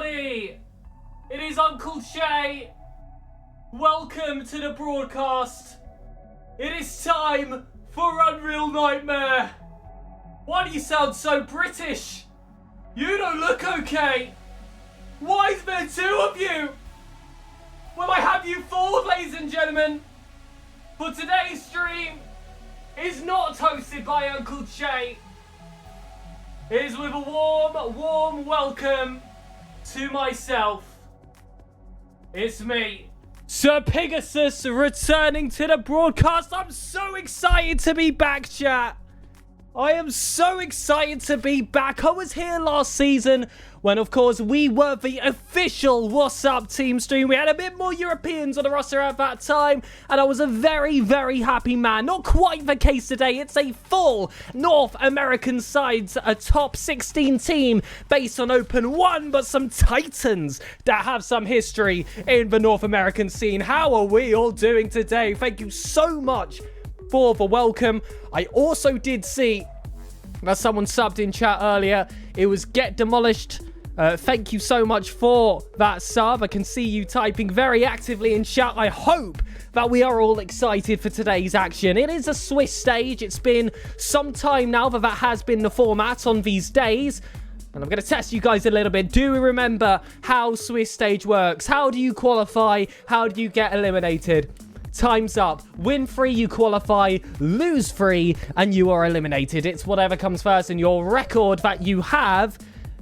everybody! It is Uncle Shay. Welcome to the broadcast. It is time for Unreal Nightmare. Why do you sound so British? You don't look okay. Why is there two of you? Will I have you fooled, ladies and gentlemen? For today's stream is not hosted by Uncle Shay. It is with a warm welcome to myself. It's me, SirPigasus, returning to the broadcast. I'm so excited to be back, chat. I am so excited to be back. I was here last season when, of course, we were the official What's Up team stream. We had a bit more Europeans on the roster at that time, and I was a very, very happy man. Not quite the case today. It's a full North American sides, a top 16 team based on Open 1, but some titans that have some history in the North American scene. How are we all doing today? Thank you so much for the welcome. I also did see that someone subbed in chat earlier. It was Get Demolished. Thank you so much for that sub. I can see you typing very actively in chat. I hope that we are all excited for today's action. It is a Swiss stage. It's been some time now that has been the format on these days. And I'm going to test you guys a little bit. Do we remember how Swiss stage works? How do you qualify? How do you get eliminated? Time's up. Win 3, you qualify. Lose 3, and you are eliminated. It's whatever comes first, and your record that you have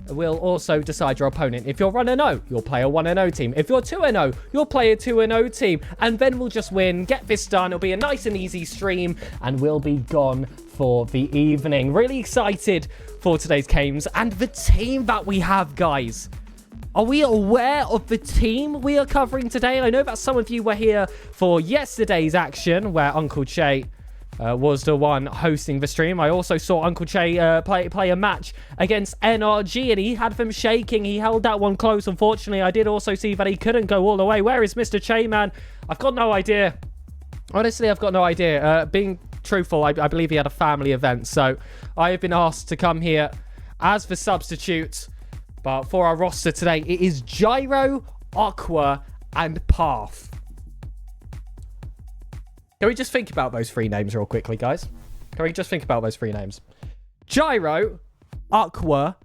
will also decide your opponent. If you're 1-0, you'll play a 1-0 team. If you're 2-0, you'll play a 2-0 team. And then we'll just win, get this done. It'll be a nice and easy stream, and we'll be gone for the evening. Really excited for today's games and the team that we have, guys. Are we aware of the team we are covering today? I know that some of you were here for yesterday's action where Uncle Shay was the one hosting the stream. I also saw Uncle Shay play a match against NRG, and he had them shaking. He held that one close. Unfortunately, I did also see that he couldn't go all the way. Where is Mr. Shay, man? I've got no idea. Honestly, I've got no idea. Being truthful, I believe he had a family event, so I have been asked to come here as the substitute. But for our roster today, it is Gyro, Aqua, and Path. Can we just think about those three names real quickly, guys? Can we just think about those three names? Gyro, Aqua,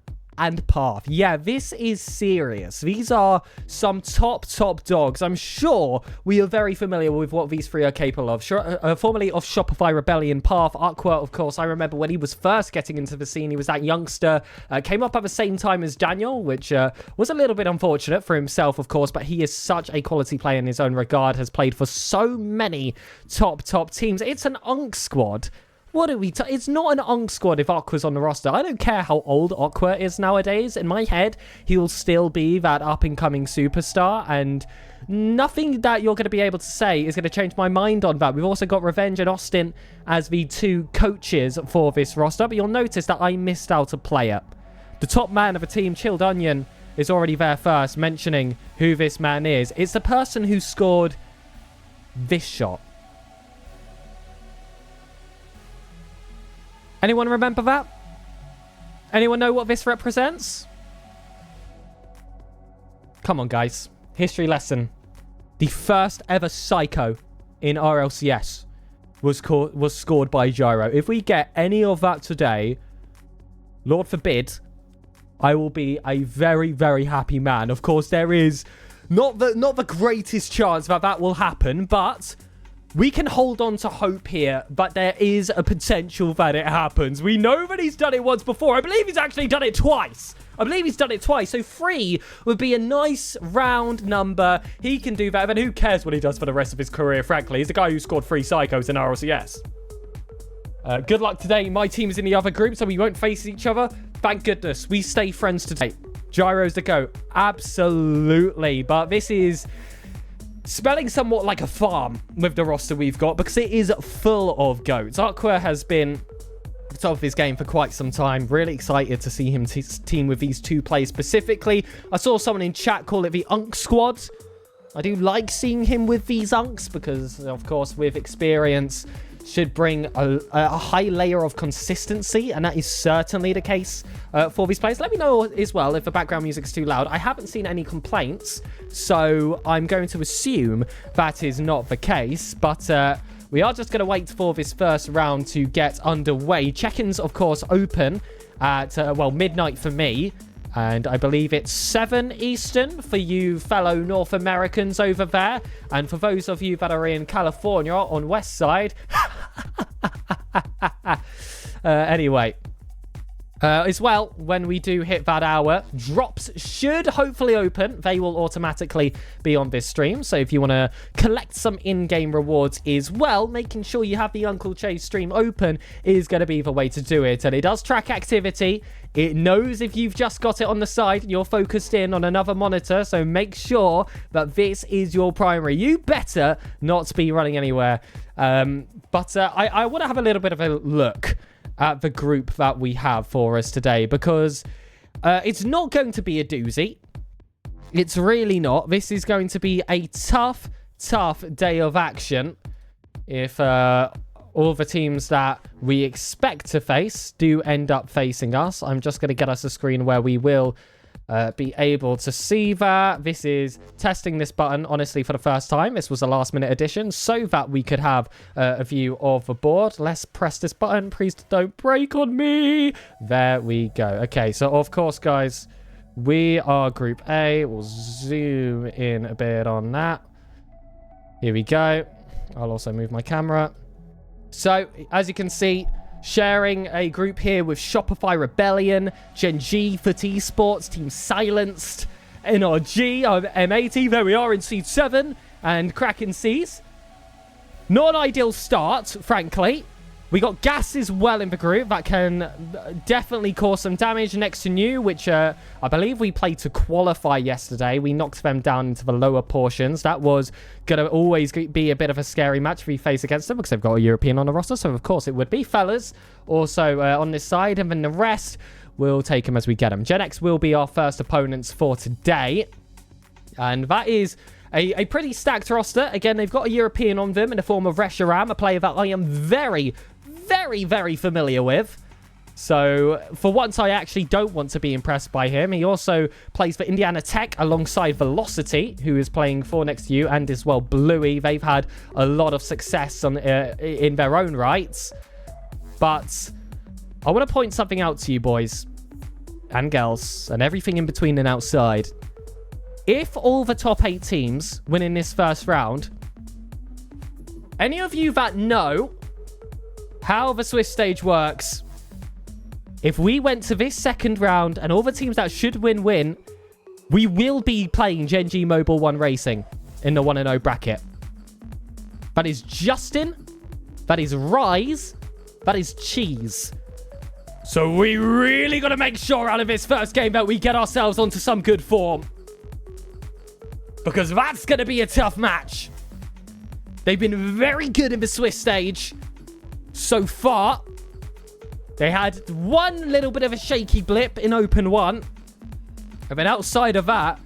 and Path. Yeah, this is serious. These are some top dogs. I'm sure we are very familiar with what these three are capable of. Formerly of Shopify Rebellion, Path, Aqua, of course. I remember when he was first getting into the scene, he was that youngster. Came up at the same time as Daniel, which was a little bit unfortunate for himself, of course, but he is such a quality player in his own regard, has played for so many top teams. It's an Unk squad. What are we... It's not an Unk squad if Aqua's on the roster. I don't care how old Aqua is nowadays. In my head, he'll still be that up-and-coming superstar, and nothing that you're going to be able to say is going to change my mind on that. We've also got Revenge and Austin as the two coaches for this roster, but you'll notice that I missed out a player. The top man of the team, Chilled Onion, is already there first, mentioning who this man is. It's the person who scored this shot. Anyone remember that? Anyone know what this represents? Come on, guys. History lesson. The first ever Psycho in Rlcs was scored by Gyro. If we get any of that today, Lord forbid, I will be a very, very happy man. Of course, there is not the greatest chance that will happen, but we can hold on to hope here, but there is a potential that it happens. We know that he's done it once before. I believe he's actually done it twice. So 3 would be a nice round number. He can do that, and who cares what he does for the rest of his career, frankly. He's the guy who scored 3 Psychos in RLCS. Good luck today. My team is in the other group, so we won't face each other. Thank goodness. We stay friends today. Gyro's the GOAT. Absolutely. But this is smelling somewhat like a farm with the roster we've got, because it is full of GOATs. Aqua has been top of his game for quite some time. Really excited to see him team with these two players specifically. I saw someone in chat call it the Unk squad. I do like seeing him with these Unks because, of course, with experience, should bring a high layer of consistency, and that is certainly the case for these players. Let me know as well if the background music is too loud. I haven't seen any complaints, so I'm going to assume that is not the case, but we are just going to wait for this first round to get underway. Check-ins, of course, open at, well, midnight for me. And I believe it's 7 Eastern for you fellow North Americans over there. And for those of you that are in California on West Side. Anyway. As well, when we do hit that hour, drops should hopefully open. They will automatically be on this stream. So if you want to collect some in-game rewards as well, making sure you have the Uncle Chase stream open is going to be the way to do it. And it does track activity. It knows if you've just got it on the side, you're focused in on another monitor. So make sure that this is your primary. You better not be running anywhere. But I want to have a little bit of a look at the group that we have for us today, because it's not going to be a doozy. It's really not. This is going to be a tough day of action if all the teams that we expect to face do end up facing us. I'm just going to get us a screen where we will be able to see that. This is testing this button, honestly, for the first time. This was a last-minute addition so that we could have a view of the board. Let's press this button. Please don't break on me. There we go. Okay, so, of course, guys, we are Group A. We'll zoom in a bit on that. Here we go. I'll also move my camera. So, as you can see, sharing a group here with Shopify Rebellion, Gen G, Foot Esports, Team Silenced, NRG, M80. There we are in Seed 7, and Kraken Seas. Not an ideal start, frankly. We got Gas as well in the group that can definitely cause some damage next to New, which I believe we played to qualify yesterday. We knocked them down into the lower portions. That was going to always be a bit of a scary match if we face against them because they've got a European on the roster, so of course it would be. Fellas also on this side, and then the rest, we'll take them as we get them. Gen X will be our first opponents for today, and that is a pretty stacked roster. Again, they've got a European on them in the form of Reshiram, a player that I am very familiar with. So, for once, I actually don't want to be impressed by him. He also plays for Indiana Tech alongside Velocity, who is playing for next to you, and as well Bluey. They've had a lot of success in their own rights. But I want to point something out to you, boys and girls, and everything in between and outside. If all the top 8 teams win in this first round, any of you that know how the Swiss stage works, if we went to this second round and all the teams that should win, we will be playing Gen G Mobile 1 Racing in the 1-0 bracket. That is Justin. That is Rise. That is Cheese. So we really got to make sure out of this first game that we get ourselves onto some good form, because that's going to be a tough match. They've been very good in the Swiss stage so far. They had one little bit of a shaky blip in Open 1. And then outside of that,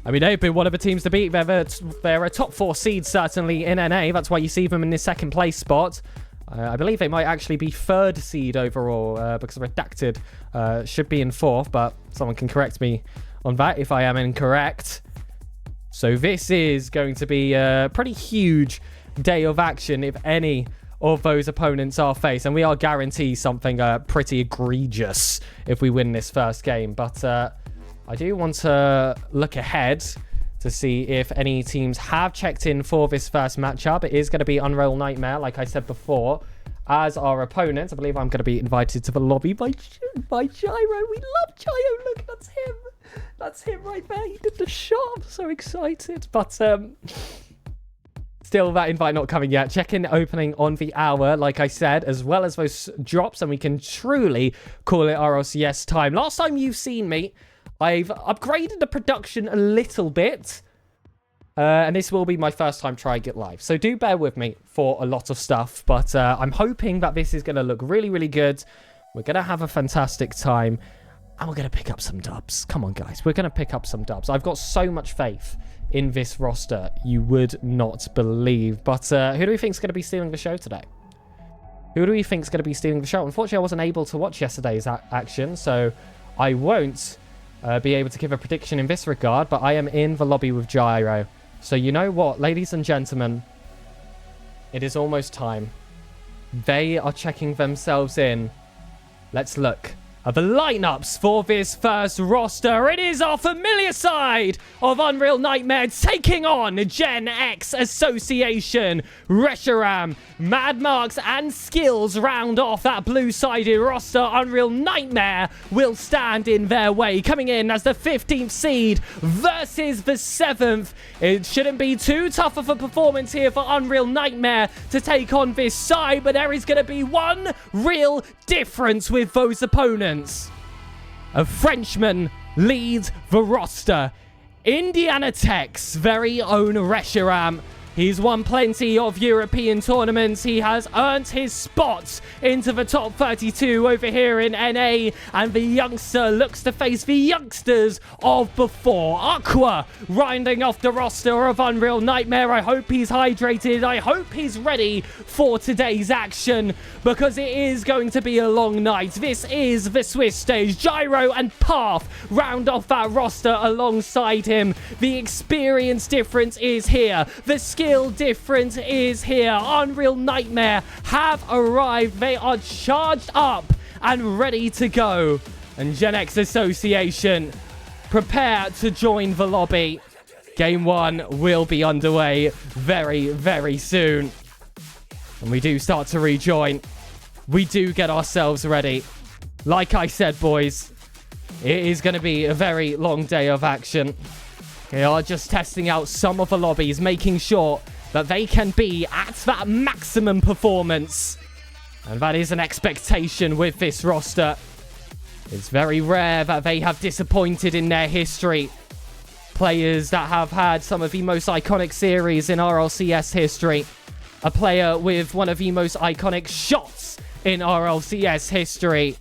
I mean, they've been one of the teams to beat. They're a top 4 seed, certainly, in NA. That's why you see them in this second place spot. I believe they might actually be 3rd seed overall, because Redacted should be in 4th, but someone can correct me on that if I am incorrect. So this is going to be a pretty huge day of action if any of those opponents are faced, and we are guaranteed something pretty egregious if we win this first game. But I do want to look ahead to see if any teams have checked in for this first matchup. It is going to be Unreal Nightmare, like I said before, as our opponent. I believe I'm going to be invited to the lobby by Gyro. We love Gyro. Look, that's him. That's him right there. He did the shot. I'm so excited. But still, that invite not coming yet. Check-in opening on the hour, like I said, as well as those drops, and we can truly call it RLCS time. Last time you've seen me, I've upgraded the production a little bit, and this will be my first time trying it live. So do bear with me for a lot of stuff, but I'm hoping that this is going to look really, really good. We're going to have a fantastic time, and we're going to pick up some dubs. Come on, guys. We're going to pick up some dubs. I've got so much faith in this roster, you would not believe. But who do we think is going to be stealing the show today? Who do we think is going to be stealing the show? Unfortunately, I wasn't able to watch yesterday's action, so I won't be able to give a prediction in this regard, but I am in the lobby with Gyro. So you know what, ladies and gentlemen, it is almost time. They are checking themselves in. Let's look at the lineups for this first roster. It is our familiar side of Unreal Nightmare taking on Gen X Association. Reshiram, Mad Marks, and Skills round off that blue-sided roster. Unreal Nightmare will stand in their way, coming in as the 15th seed versus the 7th. It shouldn't be too tough of a performance here for Unreal Nightmare to take on this side, but there is going to be one real difference with those opponents. A Frenchman leads the roster. Indiana Tech's very own Reshiram. He's won plenty of European tournaments. He has earned his spots into the top 32 over here in NA. And the youngster looks to face the youngsters of before. Aqua rounding off the roster of Unreal Nightmare. I hope he's hydrated. I hope he's ready for today's action, because it is going to be a long night. This is the Swiss stage. Gyro and Path round off that roster alongside him. The experience difference is here. The skill difference is here. Unreal Nightmare have arrived. They are charged up and ready to go. And Gen X Association, prepare to join the lobby. Game 1 will be underway very, very soon. And we do start to rejoin. We do get ourselves ready. Like I said, boys, it is going to be a very long day of action. They are just testing out some of the lobbies, making sure that they can be at that maximum performance. And that is an expectation with this roster. It's very rare that they have disappointed in their history. Players that have had some of the most iconic series in RLCS history. A player with one of the most iconic shots in RLCS history.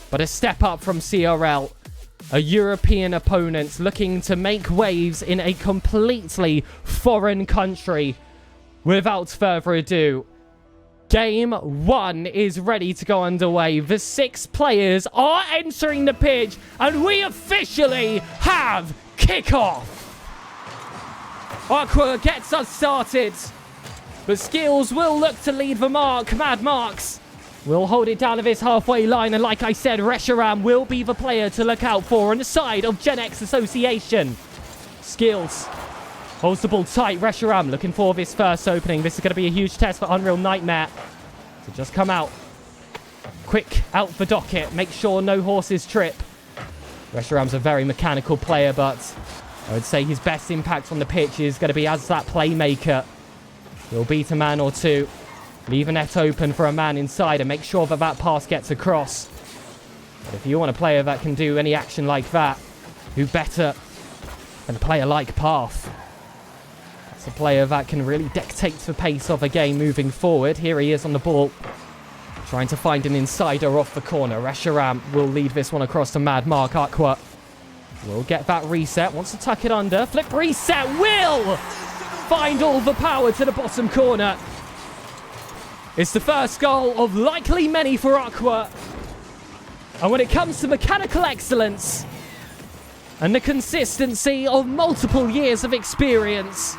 But a step up from CRL. A European opponent looking to make waves in a completely foreign country. Without further ado, Game 1 is ready to go underway. The 6 players are entering the pitch, and we officially have kickoff. Aqua gets us started, but Skills will look to lead the mark. Mad Marks will hold it down to this halfway line, and like I said, Reshiram will be the player to look out for on the side of Gen X Association. Skills holds the ball tight. Reshiram looking for this first opening. This is going to be a huge test for Unreal Nightmare. So just come out. Quick out the docket. Make sure no horses trip. Reshiram's a very mechanical player, but I would say his best impact on the pitch is going to be as that playmaker. He'll beat a man or two. Leave a net open for a man inside and make sure that that pass gets across. But if you want a player that can do any action like that, who better than a player like Path? That's a player that can really dictate the pace of a game moving forward. Here he is on the ball, trying to find an insider off the corner. Reshiram will lead this one across to Mad Mark. Aqua will get that reset, wants to tuck it under. Flip reset, will find all the power to the bottom corner. It's the first goal of likely many for Aqua. And when it comes to mechanical excellence and the consistency of multiple years of experience,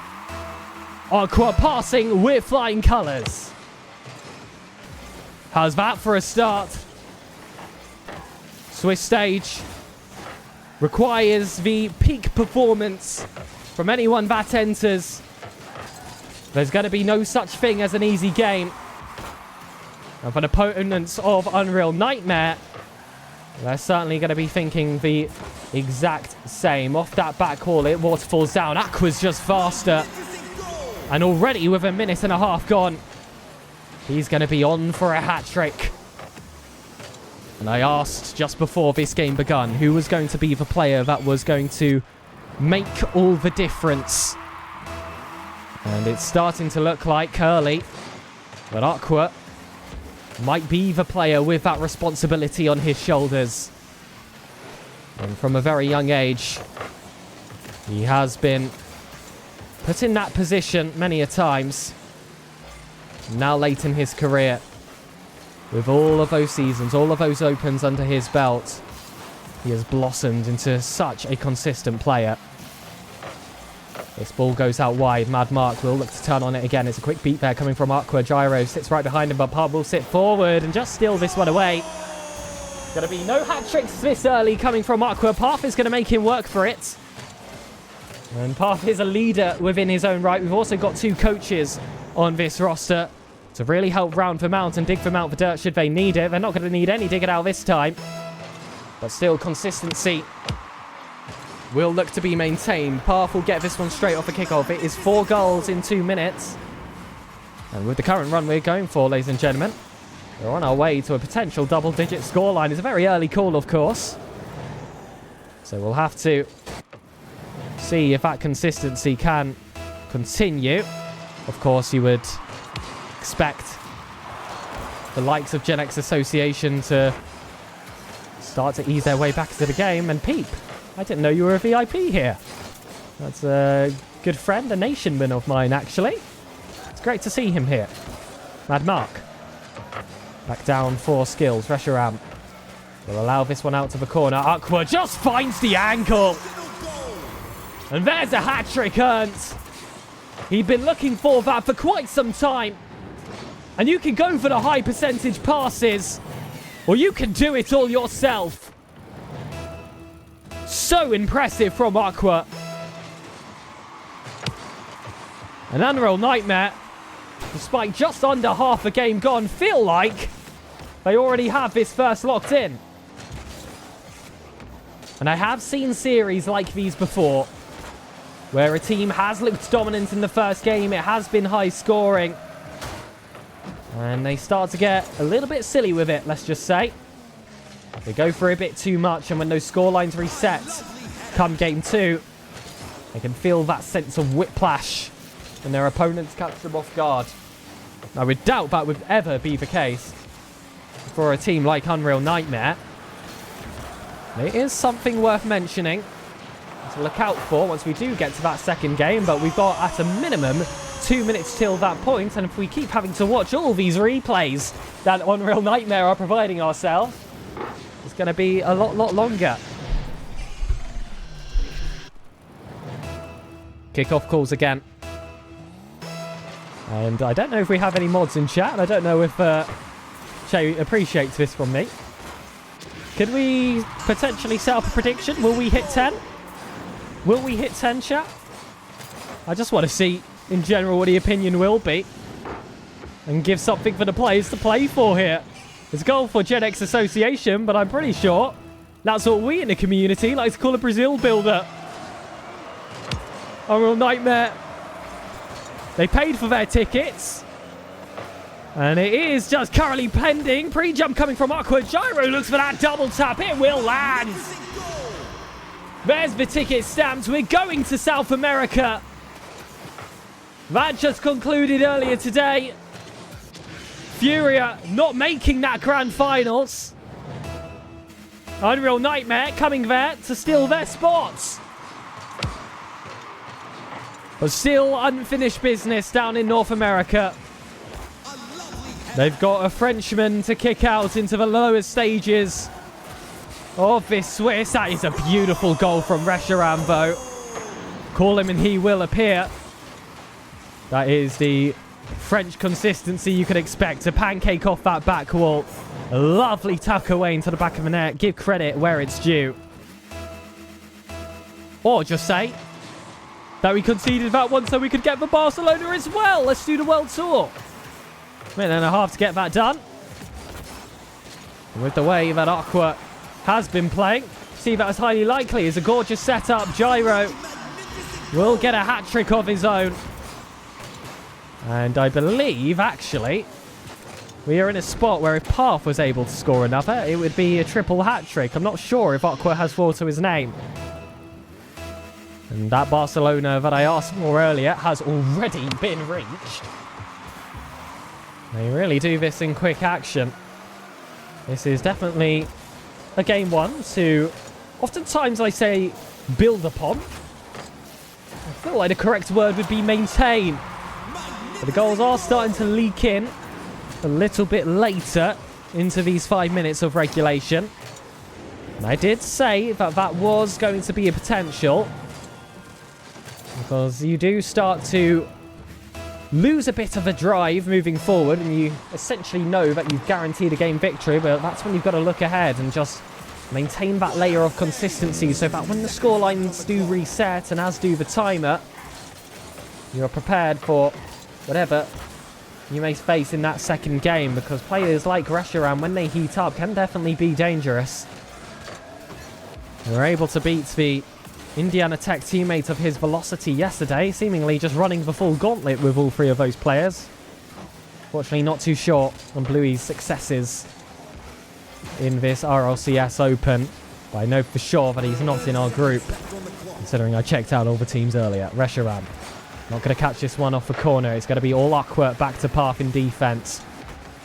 Aqua passing with flying colours. How's that for a start? Swiss stage requires the peak performance from anyone that enters. There's going to be no such thing as an easy game. And for the opponents of Unreal Nightmare, they're certainly going to be thinking the exact same. Off that back wall, it waterfalls down. Aqua's just faster. And already with a minute and a half gone, he's going to be on for a hat-trick. And I asked just before this game begun, who was going to be the player that was going to make all the difference. And it's starting to look like Curly. But Aqua might be the player with that responsibility on his shoulders. And from a very young age, he has been put in that position many a times. Now late in his career, With all of those seasons, all of those opens under his belt, he has blossomed into such a consistent player. This ball goes out wide. Mad Mark will look to turn on it again. It's a quick beat there coming from Aqua. Gyro sits right behind him, but Pub will sit forward and just steal this one away. Going to be no hat tricks this early coming from Aqua. Path is going to make him work for it. And Path is a leader within his own right. We've also got 2 coaches on this roster to really help round for Mount and dig for Mount for dirt should they need it. They're not going to need any digging out this time. But still, consistency will look to be maintained. Path will get this one straight off the kickoff. It is 4 goals in 2 minutes. And with the current run we're going for, ladies and gentlemen, we're on our way to a potential double-digit scoreline. It's a very early call, of course. So we'll have to see if that consistency can continue. Of course, you would expect the likes of Gen X Association to start to ease their way back into the game. And Peep, I didn't know you were a VIP here. That's a good friend, a nationman of mine, actually. It's great to see him here. Mad Mark. Back down for skills. Reshiram will allow this one out to the corner. Aqua just finds the ankle. And there's a hat-trick earned. He'd been looking for that for quite some time. And you can go for the high percentage passes, or you can do it all yourself. So impressive from Aqua. An Unreal Nightmare, despite just under half a game gone, feel like they already have this first locked in. And I have seen series like these before, where a team has looked dominant in the first game. It has been high scoring. And they start to get a little bit silly with it, let's just say. They go for a bit too much, and when those scorelines reset come game 2, they can feel that sense of whiplash when their opponents catch them off guard. I would doubt that would ever be the case for a team like Unreal Nightmare. It is something worth mentioning to look out for once we do get to that second game, but we've got at a minimum 2 minutes till that point, and if we keep having to watch all these replays that Unreal Nightmare are providing ourselves, it's going to be a lot longer. Kickoff calls again. And I don't know if we have any mods in chat. I don't know if Shay appreciates this from me. Could we potentially set up a prediction? Will we hit 10? Will we hit 10, chat? I just want to see, in general, what the opinion will be. And give something for the players to play for here. It's a goal for Gen X Association, but I'm pretty sure that's what we in the community like to call a Brazil builder. Unreal Nightmare. They paid for their tickets. And it is just currently pending. Pre-jump coming from Aqua. Gyro looks for that double tap. It will land. There's the ticket stamped. We're going to South America. That just concluded earlier today. Furia not making that grand finals. Unreal Nightmare coming there to steal their spots. But still unfinished business down in North America. They've got a Frenchman to kick out into the lower stages of this Swiss. That is a beautiful goal from Reshiram, though. Call him and he will appear. That is the French consistency you could expect to pancake off that back wall. A lovely tuck away into the back of the net. Give credit where it's due. Or just say that we conceded that one so we could get for Barcelona as well. Let's do the world tour. Minute and a half to get that done. And with the way that Aqua has been playing, see that as highly likely. Is a gorgeous setup. Gyro will get a hat-trick of his own. And I believe, actually, we are in a spot where if Path was able to score another, it would be a triple hat-trick. I'm not sure if Aqua has 4 to his name. And that Barcelona that I asked for earlier has already been reached. They really do this in quick action. This is definitely a game one to, oftentimes I say, build upon. I feel like the correct word would be maintain. But the goals are starting to leak in a little bit later. into these 5 minutes of regulation. And I did say that that was going to be a potential, because you do start to lose a bit of a drive moving forward, and you essentially know that you've guaranteed a game victory, but that's when you've got to look ahead and just maintain that layer of consistency so that when the scorelines do reset, and as do the timer, you're prepared for whatever you may face in that second game, because players like Reshiram, when they heat up, can definitely be dangerous. They were able to beat the Indiana Tech teammate of his Velocity yesterday, seemingly just running the full gauntlet with all three of those players. Fortunately, not too short on Bluey's successes in this RLCS Open. But I know for sure that he's not in our group, considering I checked out all the teams earlier. Reshiram not going to catch this one off the corner. It's going to be all Aqua back to Path in defense.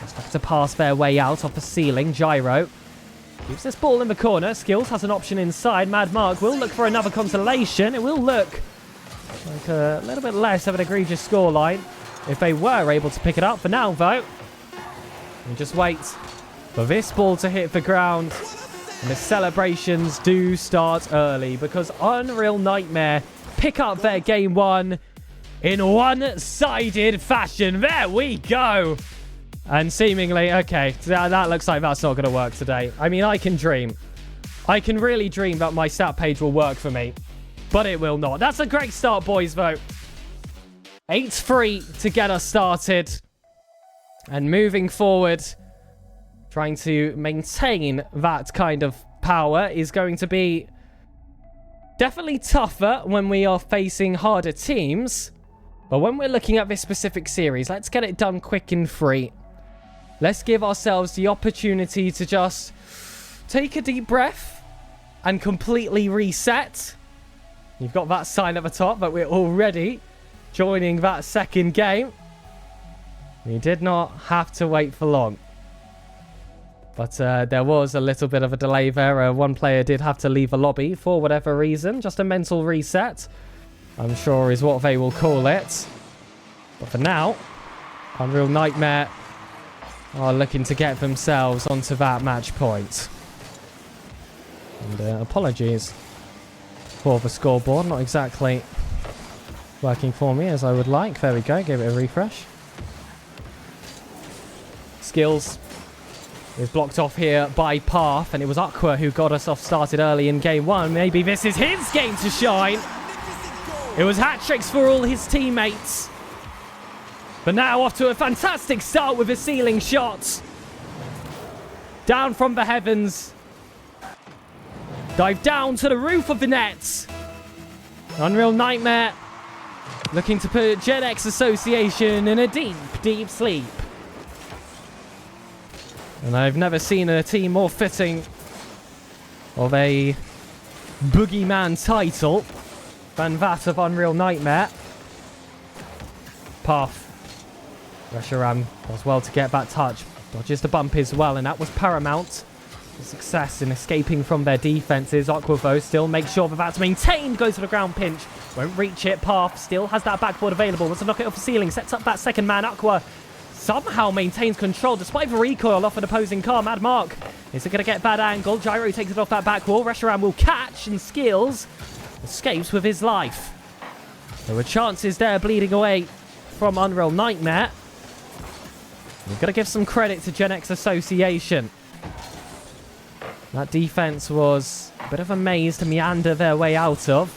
Just have to pass their way out off the ceiling. Gyro keeps this ball in the corner. Skills has an option inside. Mad Mark will look for another consolation. It will look like a little bit less of an egregious scoreline if they were able to pick it up. For now, though, we just wait for this ball to hit the ground. And the celebrations do start early, because Unreal Nightmare pick up their game one in one-sided fashion. There we go. And seemingly, okay, that looks like that's not going to work today. I mean, I can dream. I can really dream that my stat page will work for me. But it will not. That's a great start, boys, though. 8-3 to get us started. And moving forward, trying to maintain that kind of power is going to be definitely tougher when we are facing harder teams. But when we're looking at this specific series, let's get it done quick and free. Let's give ourselves the opportunity to just take a deep breath and completely reset. You've got that sign at the top that we're already joining that second game. We did not have to wait for long. But there was a little bit of a delay there. One player did have to leave the lobby for whatever reason. Just a mental reset, I'm sure, is what they will call it. But for now, Unreal Nightmare are looking to get themselves onto that match point. And apologies for the scoreboard. Not exactly working for me as I would like. There we go. Give it a refresh. Skills is blocked off here by Path, and it was Aqua who got us off started early in game one. Maybe this is his game to shine. It was hat-tricks for all his teammates. But now off to a fantastic start with his ceiling shots. Down from the heavens. Dive down to the roof of the nets. Unreal Nightmare looking to put Gen X Association in a deep, deep sleep. And I've never seen a team more fitting of a boogeyman title than that of Unreal Nightmare. Path. Reshiram does well to get that touch. Dodges the bump as well, and that was paramount. The success in escaping from their defenses. Aquavo still makes sure that that's maintained. Goes for the ground pinch. Won't reach it. Path still has that backboard available. Wants to knock it off the ceiling. Sets up that second man. Aqua somehow maintains control despite the recoil off an opposing car. Mad Mark. Is it going to get that angle? Gyro takes it off that back wall. Reshiram will catch, and Skills escapes with his life. There were chances there bleeding away from Unreal Nightmare. We've got to give some credit to Gen X Association. That defense was a bit of a maze to meander their way out of.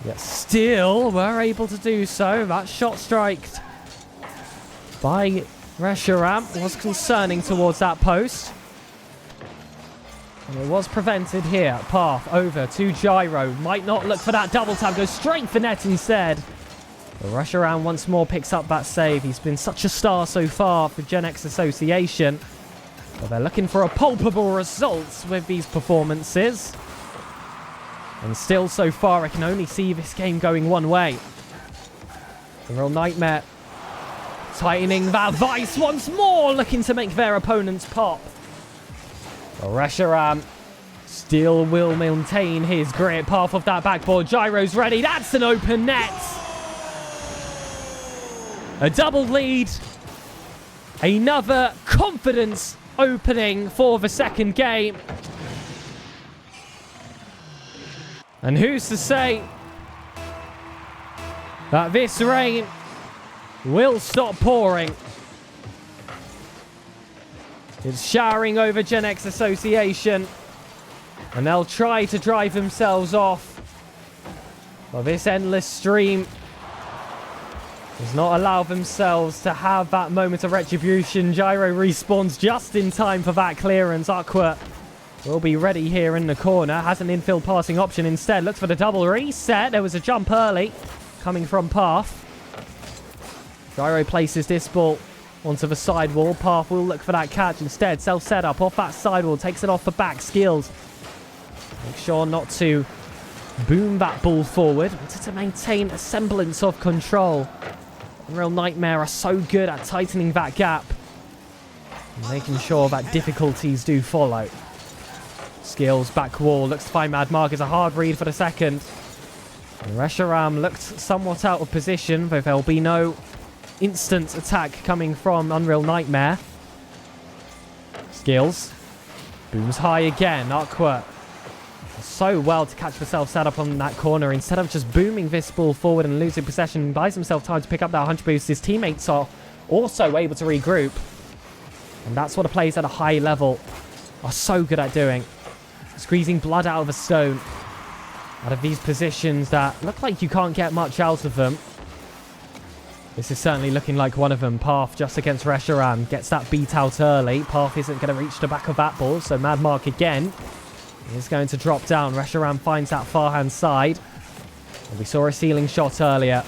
Yet still were able to do so. That shot striked by Reshiram was concerning towards that post. And it was prevented here. Path over to Gyro. Might not look for that double tap. Goes straight for net instead. Reshiram once more picks up that save. He's been such a star so far for Gen X Association. But they're looking for a palpable result with these performances. And still so far, I can only see this game going one way. The Real Nightmare tightening that vice once more, looking to make their opponents pop. Reshiram still will maintain his grip. Path of that backboard. Gyro's ready. That's an open net. A double lead Another confidence opening for the second game. And who's to say that this rain will stop pouring? It's showering over Gen X Association, and they'll try to drive themselves off. But this endless stream does not allow themselves to have that moment of retribution. Gyro respawns just in time for that clearance. Aqua will be ready here in the corner. Has an infield passing option instead. Looks for the double reset. There was a jump early coming from Path. Gyro places this ball onto the sidewall. Path will look for that catch instead. Self-setup off that sidewall. Takes it off the back. Skills. Make sure not to boom that ball forward. Wanted to maintain a semblance of control. Unreal Nightmare are so good at tightening that gap and making sure that difficulties do follow. Skills, back wall, looks to find Mad Mark as a hard read for the second. Reshiram looked somewhat out of position, but there'll be no instant attack coming from Unreal Nightmare. Skills, booms high again. Aqua so well to catch the self-setup on that corner. Instead of just booming this ball forward and losing possession, buys himself time to pick up that 100 boost. His teammates are also able to regroup. And that's what the players at a high level are so good at doing. Squeezing blood out of a stone. Out of these positions that look like you can't get much out of them. This is certainly looking like one of them. Path just against Reshiram. Gets that beat out early. Path isn't going to reach the back of that ball. So Mad Mark again is going to drop down. Reshiram finds that far hand side. And we saw a ceiling shot earlier.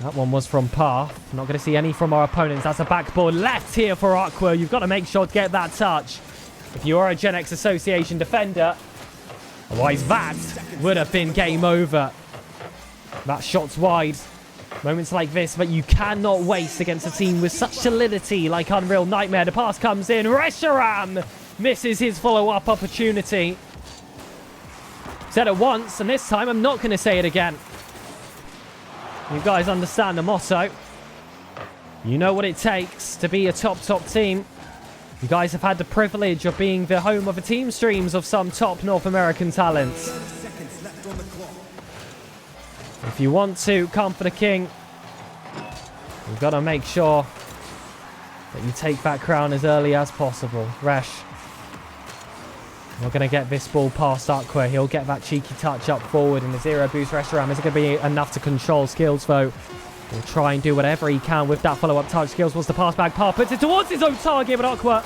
That one was from Path. Not going to see any from our opponents. That's a backboard left here for Aqua. You've got to make sure to get that touch if you are a Gen X Association defender. Otherwise, that would have been game over. That shot's wide. Moments like this, but you cannot waste against a team with such solidity like Unreal Nightmare. The pass comes in. Reshiram misses his follow-up opportunity. Said it once, and this time I'm not going to say it again. You guys understand the motto. You know what it takes to be a top team. You guys have had the privilege of being the home of the team streams of some top North American talents. If you want to come for the king, you've got to make sure that you take that crown as early as possible. Resh, we're going to get this ball past Aqua. He'll get that cheeky touch up forward in the zero boost. Reshiram isn't going to be enough to control. Skills, though, will try and do whatever he can with that follow-up touch. Skills wants to pass back. Path puts it towards his own target, but Aqua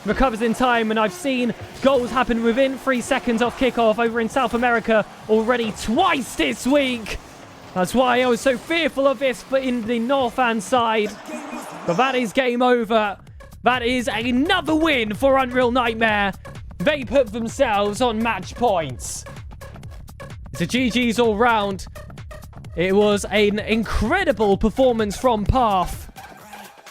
recovers in time. And I've seen goals happen within 3 seconds off kickoff over in South America already twice this week. That's why I was so fearful of this in the north-hand side. But that is game over. That is another win for Unreal Nightmare. They put themselves on match points. It's a GG's all round. It was an incredible performance from Path.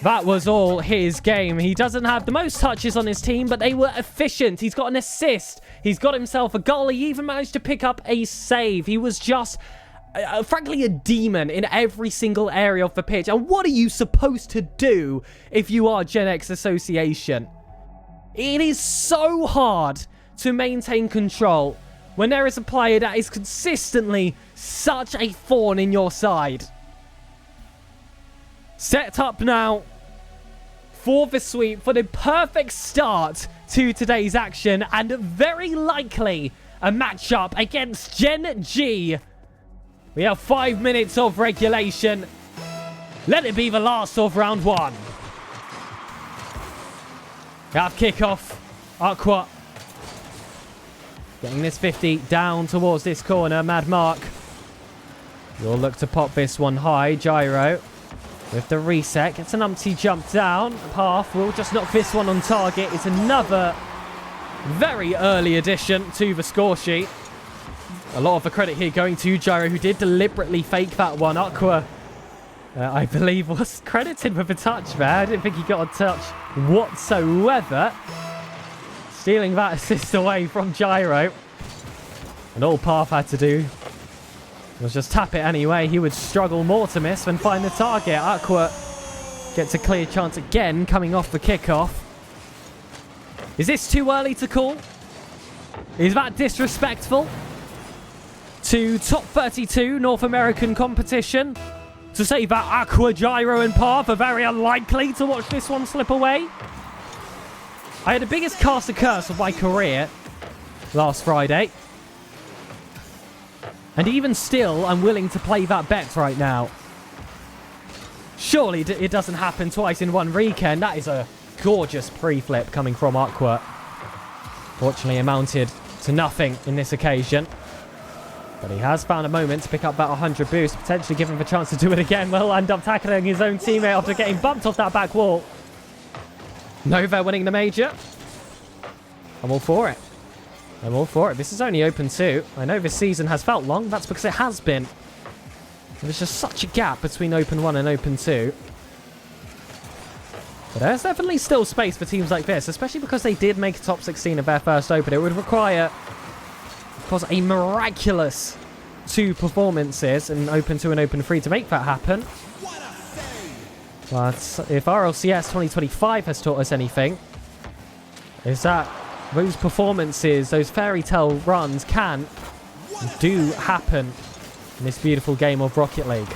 That was all his game. He doesn't have the most touches on his team, but they were efficient. He's got an assist. He's got himself a goal. He even managed to pick up a save. He was just, frankly, a demon in every single area of the pitch. And what are you supposed to do if you are Gen X Association? It is so hard to maintain control when there is a player that is consistently such a thorn in your side. Set up now for the sweep, for the perfect start to today's action, and very likely a matchup against Gen G. We have 5 minutes of regulation. Let it be the last of round 1. We have kickoff. Aqua getting this 50 down towards this corner. Mad Mark will look to pop this one high. Gyro with the reset. Gets an umpty jump down. Path will just knock this one on target. It's another very early addition to the score sheet. A lot of the credit here going to Gyro, who did deliberately fake that one. Aqua, I believe, was credited with a touch there. I didn't think he got a touch whatsoever. Stealing that assist away from Gyro. And all Path had to do was just tap it anyway. He would struggle more to miss than find the target. Aqua Gets a clear chance again coming off the kickoff. Is this too early to call? Is that disrespectful to top 32 North American competition? To say that Aqua, Gyro and Path are very unlikely to watch this one slip away? I had the biggest caster curse of my career last Friday. And even still, I'm willing to play that bet right now. Surely it doesn't happen twice in one weekend. That is a gorgeous pre-flip coming from Aqua. Fortunately, amounted to nothing in this occasion. But he has found a moment to pick up that 100 boost, potentially give him the chance to do it again. Will end up tackling his own teammate after getting bumped off that back wall. Nova winning the major. I'm all for it. I'm all for it. This is only Open 2. I know this season has felt long. That's because it has been. There's just such a gap between Open 1 and Open 2. But there's definitely still space for teams like this, especially because they did make a top 16 of their first Open. It would require, of course, a miraculous 2 performances in Open 2 and Open 3 to make that happen. But if RLCS 2025 has taught us anything, is that those performances, those fairy tale runs do happen in this beautiful game of Rocket League.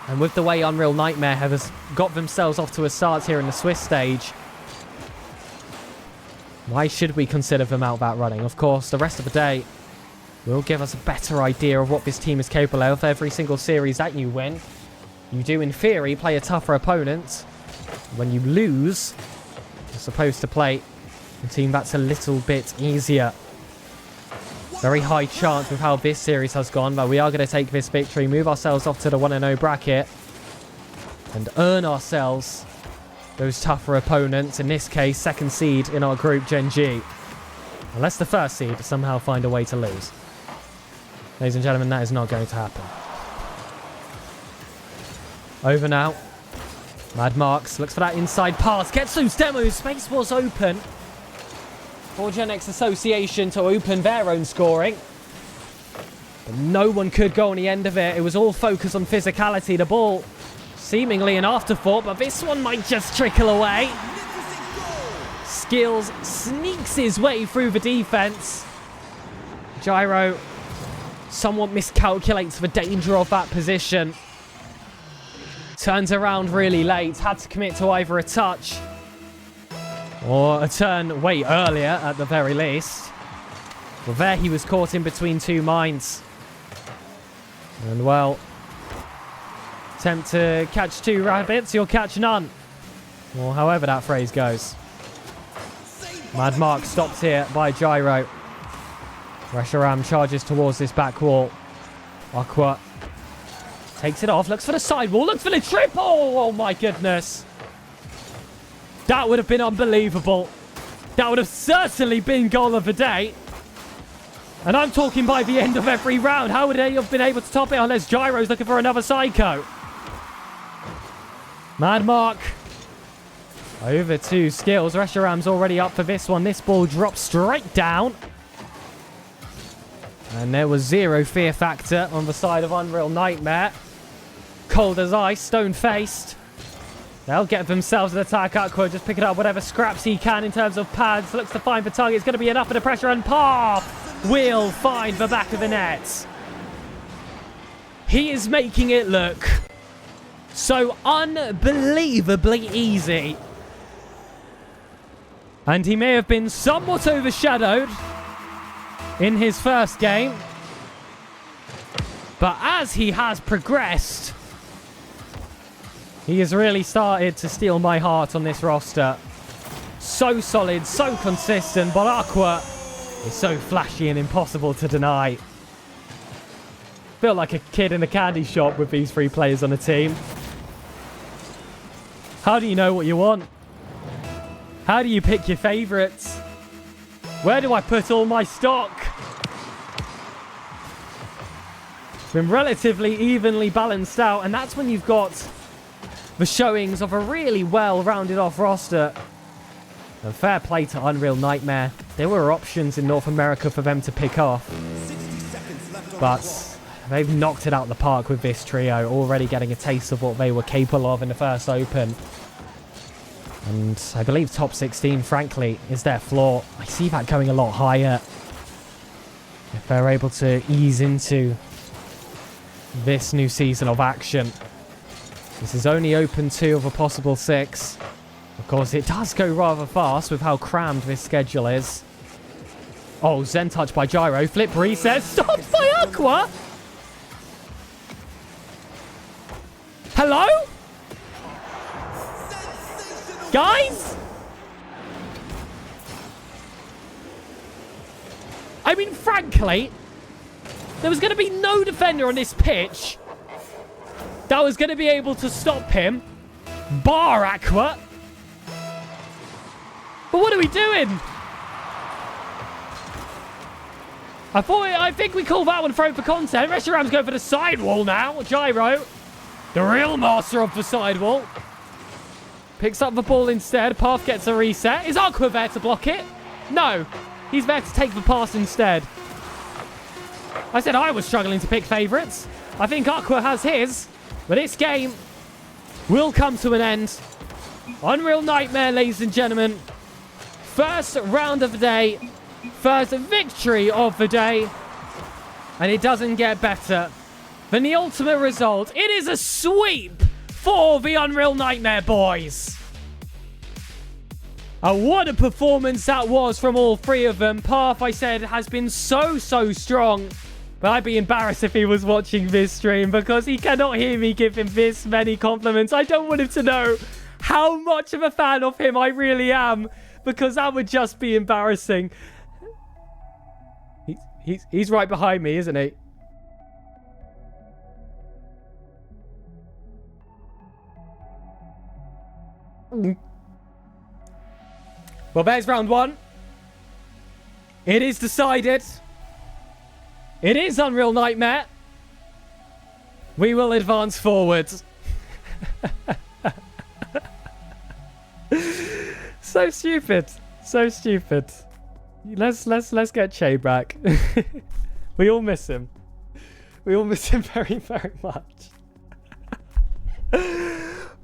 And with the way Unreal Nightmare have got themselves off to a start here in the Swiss stage, why should we consider them out that running? Of course, the rest of the day will give us a better idea of what this team is capable of. Every single series that you win, you do in theory play a tougher opponent. When you lose, you're supposed to play a team that's a little bit easier. Very high chance with how this series has gone, but we are going to take this victory, move ourselves off to the 1-0 bracket, and earn ourselves those tougher opponents. In this case, second seed in our group, Gen G. Unless the first seed somehow find a way to lose. Ladies and gentlemen, that is not going to happen. Over now. Mad Marks looks for that inside pass, gets those demos, space was open for Gen X Association to open their own scoring. But no one could go on the end of it. It was all focused on physicality. The ball seemingly an afterthought, but this one might just trickle away. Skills sneaks his way through the defense. Gyro somewhat miscalculates the danger of that position. Turns around really late. Had to commit to either a touch or a turn way earlier at the very least. Well, there he was caught in between two minds. And well, attempt to catch two rabbits, you'll catch none. Or however that phrase goes. Mad Mark stopped here by Gyro. Reshiram charges towards this back wall. Aqua takes it off, looks for the sidewall, looks for the triple! Oh my goodness. That would have been unbelievable. That would have certainly been goal of the day. And I'm talking by the end of every round. How would they have been able to top it unless Gyro's looking for another psycho? Mad Mark. Over to Skills. Reshiram's already up for this one. This ball drops straight down. And there was zero fear factor on the side of Unreal Nightmare. Cold as ice, stone-faced. They'll get themselves an attack. Aqua just picking up whatever scraps he can in terms of pads. Looks to find the target. It's going to be enough for the pressure. And Path will find the back of the net. He is making it look so unbelievably easy. And he may have been somewhat overshadowed in his first game. But as he has progressed, he has really started to steal my heart on this roster. So solid, so consistent, but Aqua is so flashy and impossible to deny. Feel like a kid in a candy shop with these three players on a team. How do you know what you want? How do you pick your favourites? Where do I put all my stock? It's been relatively evenly balanced out, and that's when you've got the showings of a really well-rounded off roster. And fair play to Unreal Nightmare. There were options in North America for them to pick off. But they've knocked it out of the park with this trio, already getting a taste of what they were capable of in the first Open. And I believe top 16, frankly, is their floor. I see that going a lot higher. If they're able to ease into this new season of action. This is only Open 2 of a possible 6. Of course, it does go rather fast with how crammed this schedule is. Oh, Zen touch by Gyro. Flip reset. Stopped by Aqua. Hello? Guys? I mean, frankly, there was going to be no defender on this pitch that was going to be able to stop him. Bar Aqua. But what are we doing? I think we call that one thrown for content. Reshiram's going for the sidewall now. Gyro, the real master of the sidewall. Picks up the ball instead. Path gets a reset. Is Aqua there to block it? No. He's there to take the pass instead. I said I was struggling to pick favourites. I think Aqua has his. But this game will come to an end. Unreal Nightmare, ladies and gentlemen. First round of the day. First victory of the day. And it doesn't get better than the ultimate result. It is a sweep for the Unreal Nightmare boys. What a performance that was from all three of them. Path, I said, has been so strong. But I'd be embarrassed if he was watching this stream because he cannot hear me give him this many compliments. I don't want him to know how much of a fan of him I really am because that would just be embarrassing. He's right behind me, isn't he? Well, there's round one. It is decided. It is Unreal Nightmare. We will advance forward. So stupid. So stupid. Let's get Che back. We all miss him. We all miss him very much.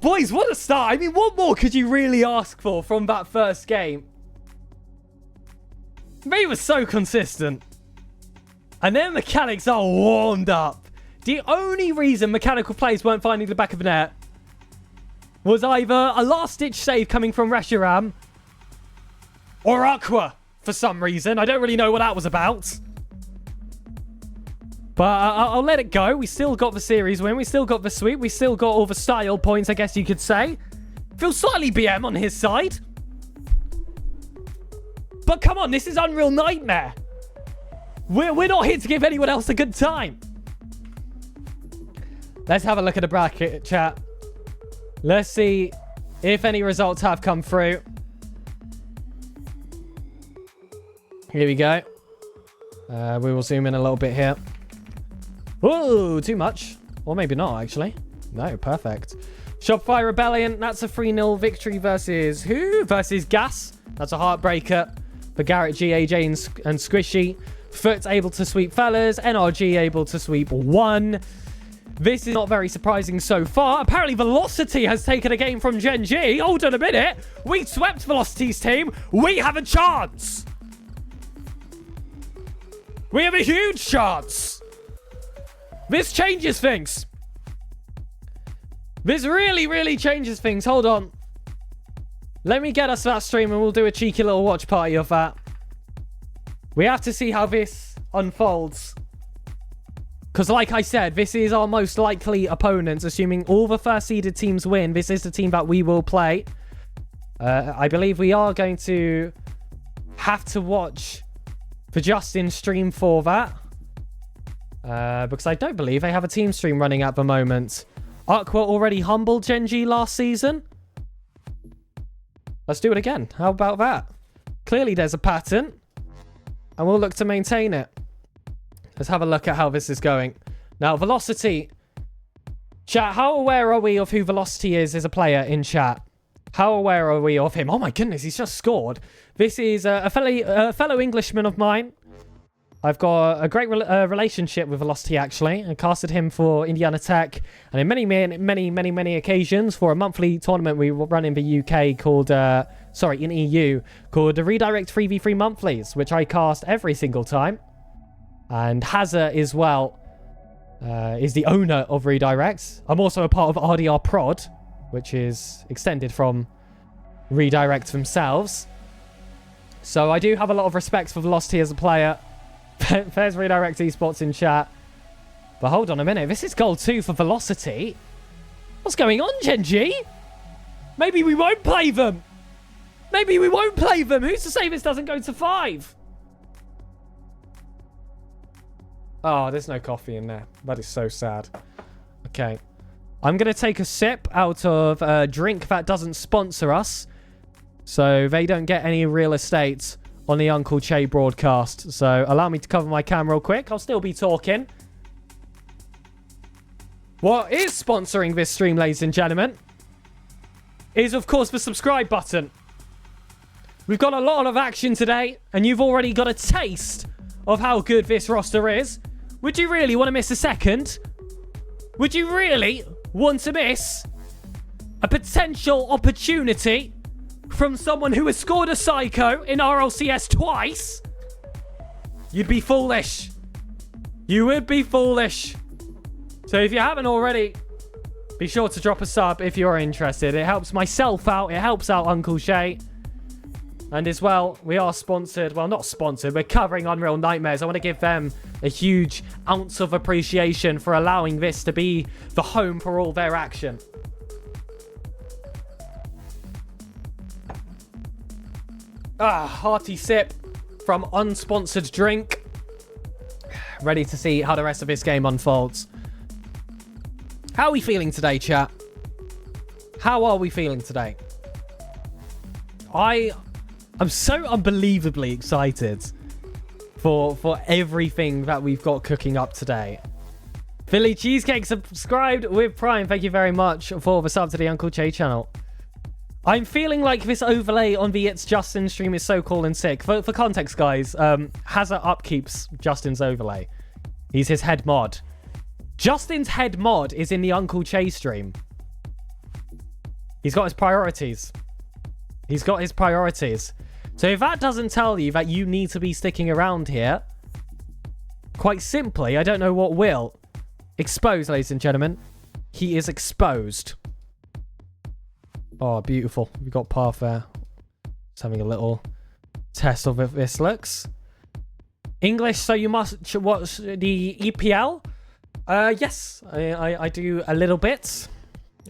Boys, what a start. I mean, what more could you really ask for from that first game? He was so consistent. And their mechanics are warmed up. The only reason mechanical plays weren't finding the back of the net was either a last-ditch save coming from Reshiram or Aqua for some reason. I don't really know what that was about. But I'll let it go. We still got the series win. We still got the sweep. We still got all the style points, I guess you could say. Feels slightly BM on his side. But come on, this is Unreal Nightmare. We're not here to give anyone else a good time. Let's have a look at the bracket, chat. Let's see if any results have come through. Here we go. We will zoom in a little bit here. Whoa, too much. Or maybe not, actually. No, perfect. Shopify Rebellion, that's a 3-0 victory versus who? Versus Gas. That's a heartbreaker for Garrett, G, AJ, and Squishy. Foot able to sweep Fellas. NRG able to sweep 1. This is not very surprising so far. Apparently, Velocity has taken a game from Gen G. Hold on a minute. We swept Velocity's team. We have a chance. We have a huge chance. This changes things. This really changes things. Hold on. Let me get us that stream and we'll do a cheeky little watch party of that. We have to see how this unfolds. Because like I said, this is our most likely opponents. Assuming all the first seeded teams win, this is the team that we will play. I believe we are going to have to watch for Justin's stream for that. Because I don't believe they have a team stream running at the moment. Aqua already humbled Gen G last season. Let's do it again. How about that? Clearly there's a pattern. And we'll look to maintain it. Let's have a look at how this is going. Now, Velocity. Chat, how aware are we of who Velocity is as a player in chat? How aware are we of him? Oh my goodness, he's just scored. This is a fellow Englishman of mine. I've got a great relationship with Velocity, actually. I casted him for Indiana Tech, and in many occasions for a monthly tournament we run in the UK called, in EU, called the Redirect 3v3 Monthlies, which I cast every single time. And Hazza as well is the owner of Redirect. I'm also a part of RDR Prod, which is extended from Redirect themselves. So I do have a lot of respect for Velocity as a player. There's Redirect Esports in chat. But hold on a minute. This is goal 2 for Velocity. What's going on, Genji? Maybe we won't play them. Maybe we won't play them. Who's to say this doesn't go to 5? Oh, there's no coffee in there. That is so sad. Okay. I'm going to take a sip out of a drink that doesn't sponsor us, so they don't get any real estate on the Uncle Che broadcast. So allow me to cover my cam real quick. I'll still be talking. What is sponsoring this stream, ladies and gentlemen, is, of course, the subscribe button. We've got a lot of action today, and you've already got a taste of how good this roster is. Would you really want to miss a second? Would you really want to miss a potential opportunity from someone who has scored a psycho in RLCS twice? You'd be foolish. You would be foolish. So if you haven't already, be sure to drop a sub if you're interested. It helps myself out. It helps out Uncle Shay. And as well, we are sponsored. Well, not sponsored. We're covering Unreal Nightmares. I want to give them a huge ounce of appreciation for allowing this to be the home for all their action. Hearty sip from unsponsored drink. Ready to see how the rest of this game unfolds. How are we feeling today, chat? How are we feeling today? I'm so unbelievably excited for everything that we've got cooking up today. Philly Cheesecake subscribed with Prime. Thank you very much for the sub to the Uncle Che channel. I'm feeling like this overlay on the It's Justin stream is so cool and sick. For context, guys, Hazza upkeeps Justin's overlay. He's his head mod. Justin's head mod is in the Uncle Che stream. He's got his priorities. He's got his priorities. So if that doesn't tell you that you need to be sticking around here, quite simply, I don't know what will. Exposed, ladies and gentlemen. He is exposed. Oh, beautiful. We've got Path there. Just having a little test of if this looks. English, so you must watch the EPL? Yes, I do a little bit.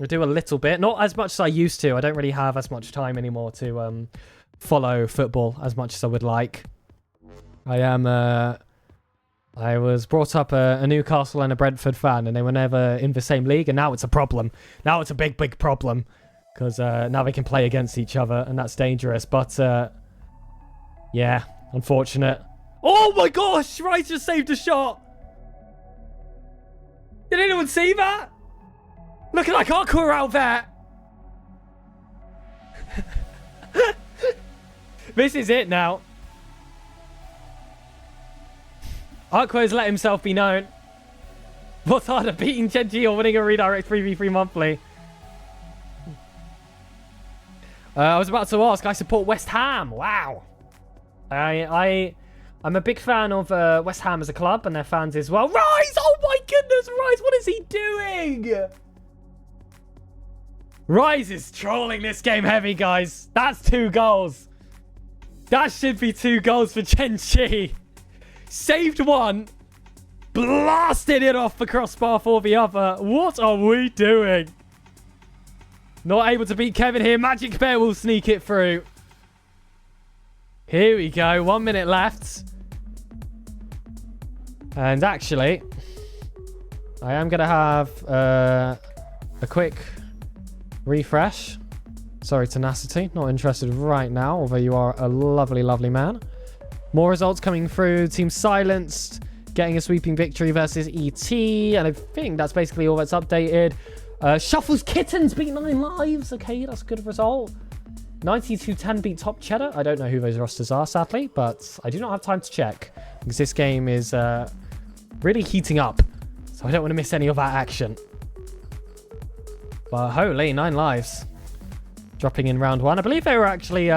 I do a little bit. Not as much as I used to. I don't really have as much time anymore to follow football as much as I would like. I was brought up a Newcastle and a Brentford fan, and they were never in the same league, and now it's a problem. Now it's a big problem, because now they can play against each other, and that's dangerous. But, yeah, unfortunate. Oh my gosh! Rice just saved a shot! Did anyone see that? Looking like Aqua out there! This is it now. Aqua has let himself be known. What's harder, beating Genji or winning a Redirect 3v3 monthly? I was about to ask, I support West Ham. Wow. I'm a big fan of West Ham as a club and their fans as well. Rise! Oh my goodness, Rise, what is he doing? Rise is trolling this game heavy, guys. That's 2 goals. That should be 2 goals for Genji. Saved one. Blasted it off the crossbar for the other. What are we doing? Not able to beat Kevin here. Magic Bear will sneak it through. Here we go. 1 minute left. And actually, I am going to have a quick refresh. Sorry, Tenacity. Not interested right now, although you are a lovely, lovely man. More results coming through. Team silenced. Getting a sweeping victory versus ET. And I think that's basically all that's updated. Shuffles Kittens beat 9 lives. Okay, that's a good result. 92-10 beat Top Cheddar. I don't know who those rosters are, sadly, but I do not have time to check. because this game is really heating up. So I don't want to miss any of that action. But holy, 9 lives. Dropping in round 1. I believe they were actually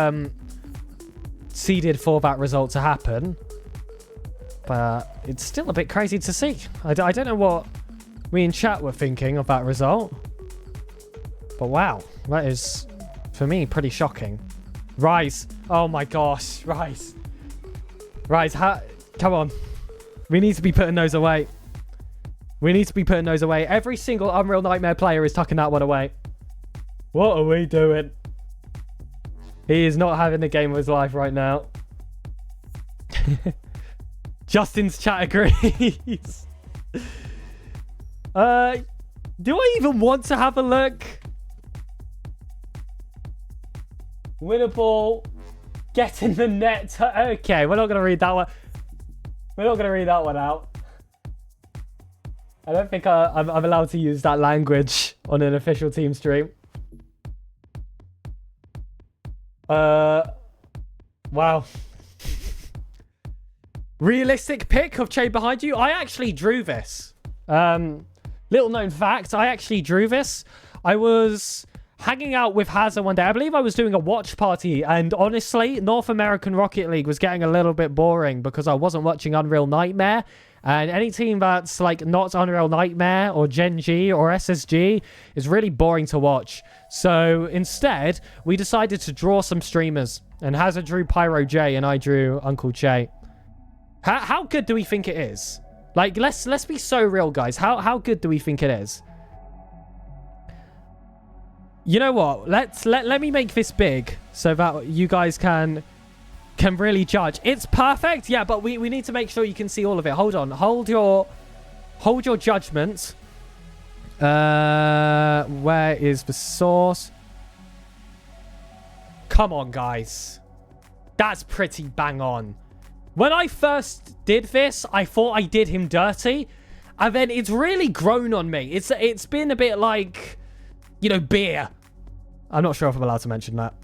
seeded for that result to happen. But it's still a bit crazy to see. I don't know what we in chat were thinking of that result. But wow, that is, for me, pretty shocking. Rise. Oh my gosh, Rise. Rise, come on. We need to be putting those away. We need to be putting those away. Every single Unreal Nightmare player is tucking that one away. What are we doing? He is not having the game of his life right now. Justin's chat agrees. Do I even want to have a look? Winner ball. Get in the net. Okay, we're not going to read that one. We're not going to read that one out. I don't think I'm allowed to use that language on an official team stream. Wow. Realistic pick of Che behind you. I actually drew this. Little known fact, I actually drew this. I was hanging out with Hazza one day. I believe I was doing a watch party, and honestly, North American Rocket League was getting a little bit boring because I wasn't watching Unreal Nightmare. And any team that's like not Unreal Nightmare or Gen G or SSG is really boring to watch. So instead, we decided to draw some streamers. And Hazza drew Pyro J and I drew Uncle Che. How good do we think it is? Like, let's be so real, guys. How good do we think it is? You know what? Let me make this big so that you guys can really judge. It's perfect, yeah, but we need to make sure you can see all of it. Hold on. Hold your judgment. Where is the source? Come on, guys. That's pretty bang on. When I first did this, I thought I did him dirty, and then it's really grown on me. It's been a bit like, you know, beer. I'm not sure if I'm allowed to mention that.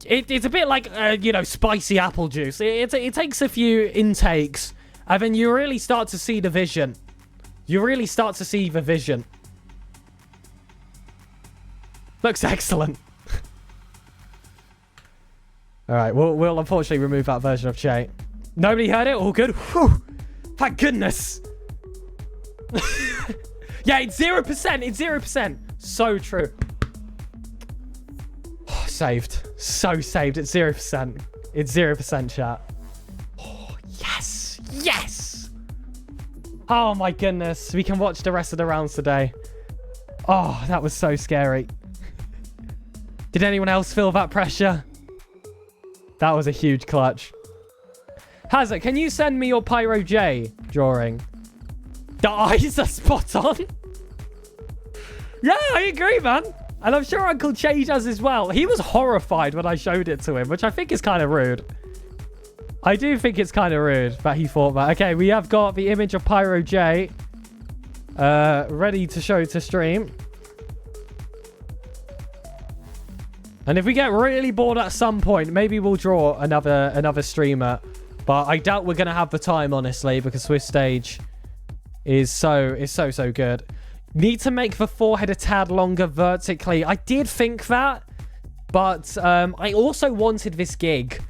It's a bit like, you know, spicy apple juice. It takes a few intakes, and then you really start to see the vision. You really start to see the vision. Looks excellent. All right, we'll unfortunately remove that version of Che. Nobody heard it? All good? Whew. Thank goodness. Yeah, it's 0%. It's 0%. So true. Oh, saved. So saved. It's 0%. It's 0%, chat. Oh, yes. Yes. Oh, my goodness. We can watch the rest of the rounds today. Oh, that was so scary. Did anyone else feel that pressure? That was a huge clutch. Hazza, can you send me your Pyro J drawing? The eyes are spot on. Yeah, I agree, man. And I'm sure Uncle Che does as well. He was horrified when I showed it to him, which I think is kind of rude. I do think it's kind of rude that he thought that. Okay, we have got the image of Pyro J ready to show to stream. And if we get really bored at some point, maybe we'll draw another streamer. But I doubt we're going to have the time, honestly, because Swiss Stage is so good. Need to make the forehead a tad longer vertically. I did think that, but I also wanted this gig.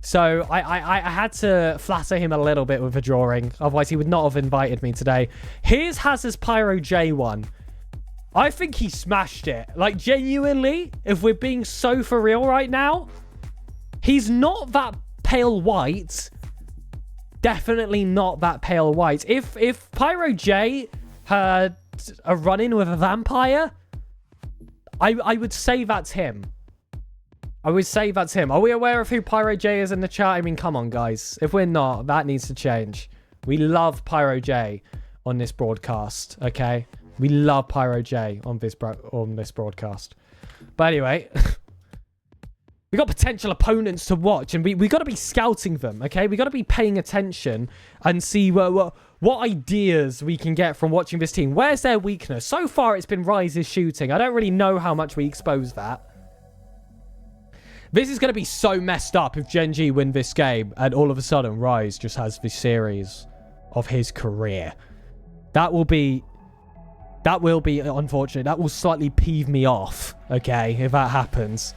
So I had to flatter him a little bit with the drawing. Otherwise, he would not have invited me today. Here's Hazza's Pyro J one. I think he smashed it. Like, genuinely, if we're being so for real right now, he's not that pale white. Definitely not that pale white. If Pyro J had a run-in with a vampire, I would say that's him. I would say that's him. Are we aware of who Pyro J is in the chat? I mean, come on, guys. If we're not, that needs to change. We love Pyro J on this broadcast, okay? We love Pyro J on this broadcast. But anyway, we got potential opponents to watch, and we got to be scouting them, okay? We got to be paying attention and see what ideas we can get from watching this team. Where's their weakness? So far, it's been Rise's shooting. I don't really know how much we expose that. This is going to be so messed up if Gen G win this game and all of a sudden Rise just has the series of his career. That will be unfortunate. That will slightly peeve me off, okay, if that happens.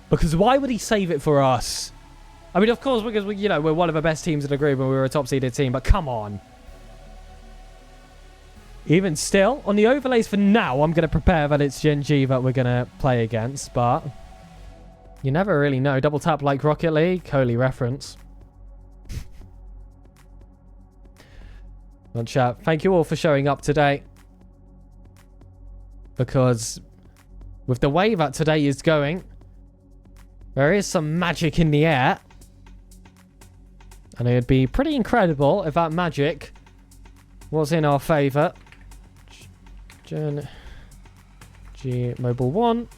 Because why would he save it for us? I mean, of course, because we're one of the best teams in the group and we were a top-seeded team, but come on. Even still, on the overlays for now, I'm going to prepare that it's Gen G that we're going to play against, but you never really know. Double tap like Rocket League, holy reference. Well, chat, thank you all for showing up today. Because with the way that today is going, there is some magic in the air. And it would be pretty incredible if that magic was in our favour. Gen G Mobile 1.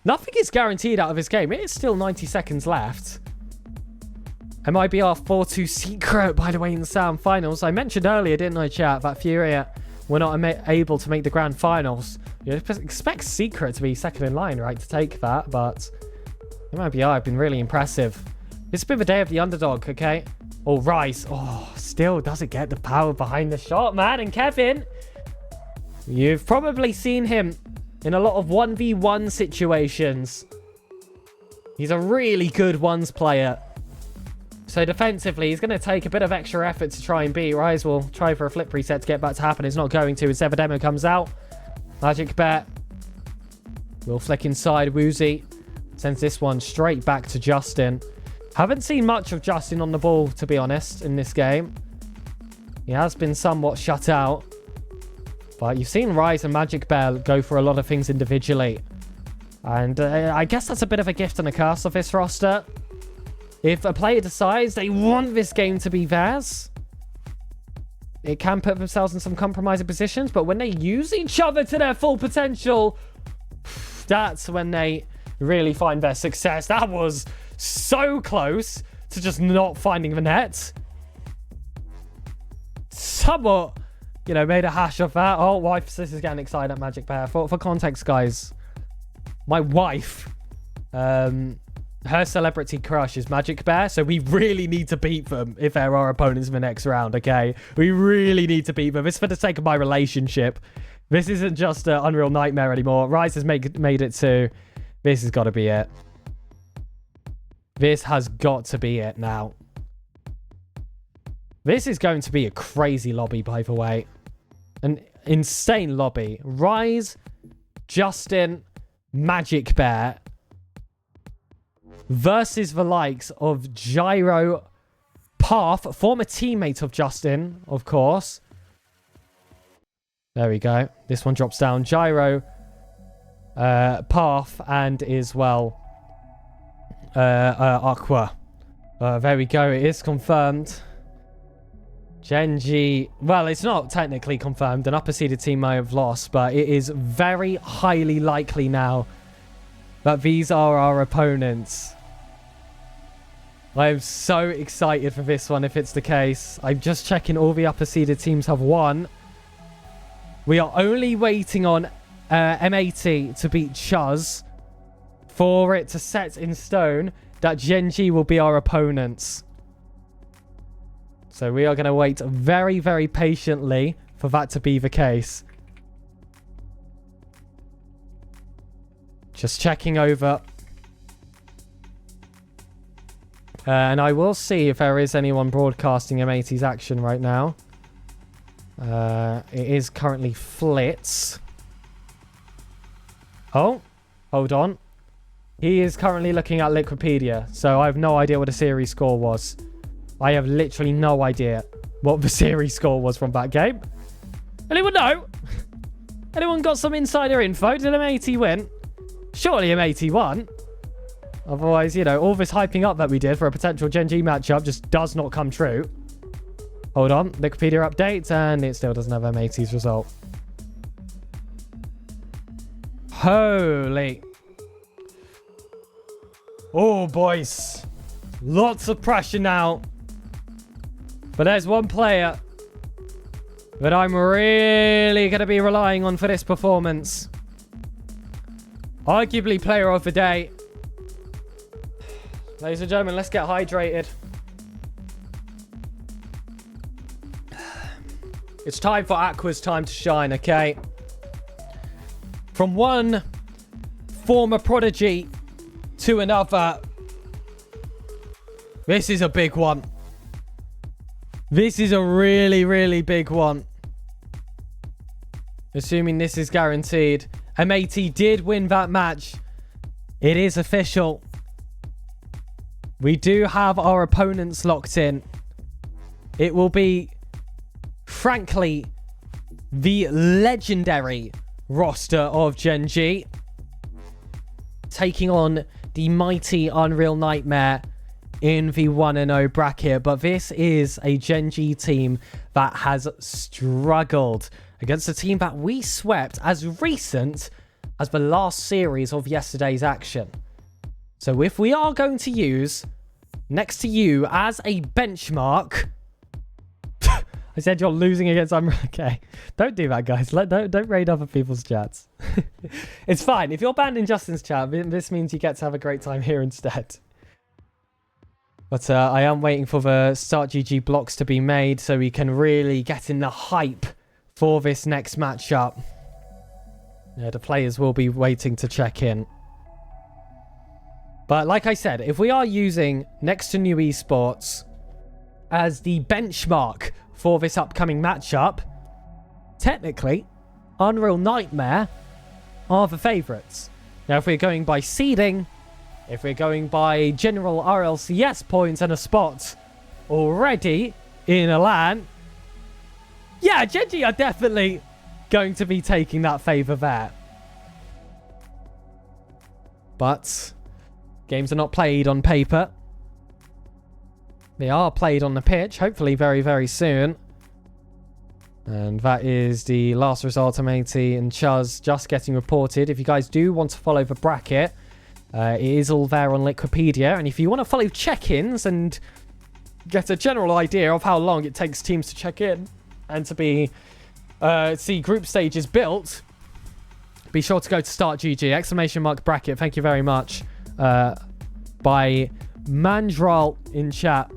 Nothing is guaranteed out of this game. It is still 90 seconds left. MIBR 4-2 secret, by the way, in the Sound Finals. I mentioned earlier, didn't I, chat, that Furia were not able to make the Grand Finals. You expect Secret to be second in line, right, to take that, but MIBR have been really impressive. It's been the day of the underdog, okay? Oh, Rice. Oh, still doesn't get the power behind the shot, man. And Kevin, you've probably seen him in a lot of 1v1 situations. He's a really good ones player. So defensively, he's going to take a bit of extra effort to try and beat. Rise will try for a flip reset to get back to happen. It's not going to. Instead, the demo comes out. Magic Bet will flick inside. Woozy sends this one straight back to Justin. Haven't seen much of Justin on the ball, to be honest, in this game. He has been somewhat shut out. But you've seen Rise and Magic Bear go for a lot of things individually. And I guess that's a bit of a gift and a curse of this roster. If a player decides they want this game to be theirs, it can put themselves in some compromising positions. But when they use each other to their full potential, that's when they really find their success. That was so close to just not finding the net. Somewhat, made a hash of that. Oh, wife, this is getting excited at Magic Bear. For context, guys, my wife, her celebrity crush is Magic Bear, so we really need to beat them if they're our opponents in the next round, okay? We really need to beat them. It's for the sake of my relationship. This isn't just an Unreal Nightmare anymore. Rise has made it too. This has got to be it. This has got to be it now. This is going to be a crazy lobby, by the way. An insane lobby. Rise, Justin, Magic Bear versus the likes of Gyro, Path, former teammate of Justin, of course. There we go. This one drops down. Gyro, Path, and as well Aqua. There we go. It is confirmed. Gen G, well, it's not technically confirmed. An upper seeded team may have lost, but it is very highly likely now that these are our opponents. I am so excited for this one if it's the case. I'm just checking all the upper seeded teams have won. We are only waiting on M80 to beat Chuz for it to set in stone that Gen G will be our opponents. So we are going to wait very, very patiently for that to be the case. Just checking over. And I will see if there is anyone broadcasting M80's action right now. It is currently Flitz. Oh, hold on. He is currently looking at Liquipedia, so I have no idea what the series score was. I have literally no idea what the series score was from that game. Anyone know? Anyone got some insider info? Did M80 win? Surely M80 won. Otherwise, all this hyping up that we did for a potential Gen G matchup just does not come true. Hold on. Wikipedia updates, and it still doesn't have M80's result. Holy. Oh, boys. Lots of pressure now. But there's one player that I'm really going to be relying on for this performance. Arguably player of the day. Ladies and gentlemen, let's get hydrated. It's time for Aqua's time to shine, okay? From one former prodigy to another. This is a big one. This is a really, really big one. Assuming this is guaranteed. MAT did win that match. It is official. We do have our opponents locked in. It will be, frankly, the legendary roster of Gen G taking on the mighty Unreal Nightmare in the 1-0 bracket. But this is a Gen G team that has struggled against a team that we swept as recent as the last series of yesterday's action. So if we are going to use Next to You as a benchmark... I said you're losing against Unreal. Okay, don't do that, guys. Don't raid other people's chats. It's fine. If you're banned in Justin's chat, this means you get to have a great time here instead. But I am waiting for the Start GG blocks to be made so we can really get in the hype for this next matchup. Yeah, the players will be waiting to check in. But like I said, if we are using Next to New Esports as the benchmark for this upcoming matchup, technically, Unreal Nightmare are the favourites. Now, if we're going by seeding, if we're going by general RLCS points and a spot already in a LAN, yeah, Gen G are definitely going to be taking that favour there. But games are not played on paper. They are played on the pitch, hopefully very, very soon. And that is the last result. Matey and Chuz just getting reported. If you guys do want to follow the bracket, it is all there on Liquipedia. And if you want to follow check-ins and get a general idea of how long it takes teams to check in and to be see group stages built, be sure to go to Start GG! !bracket. Thank you very much by Mandral in chat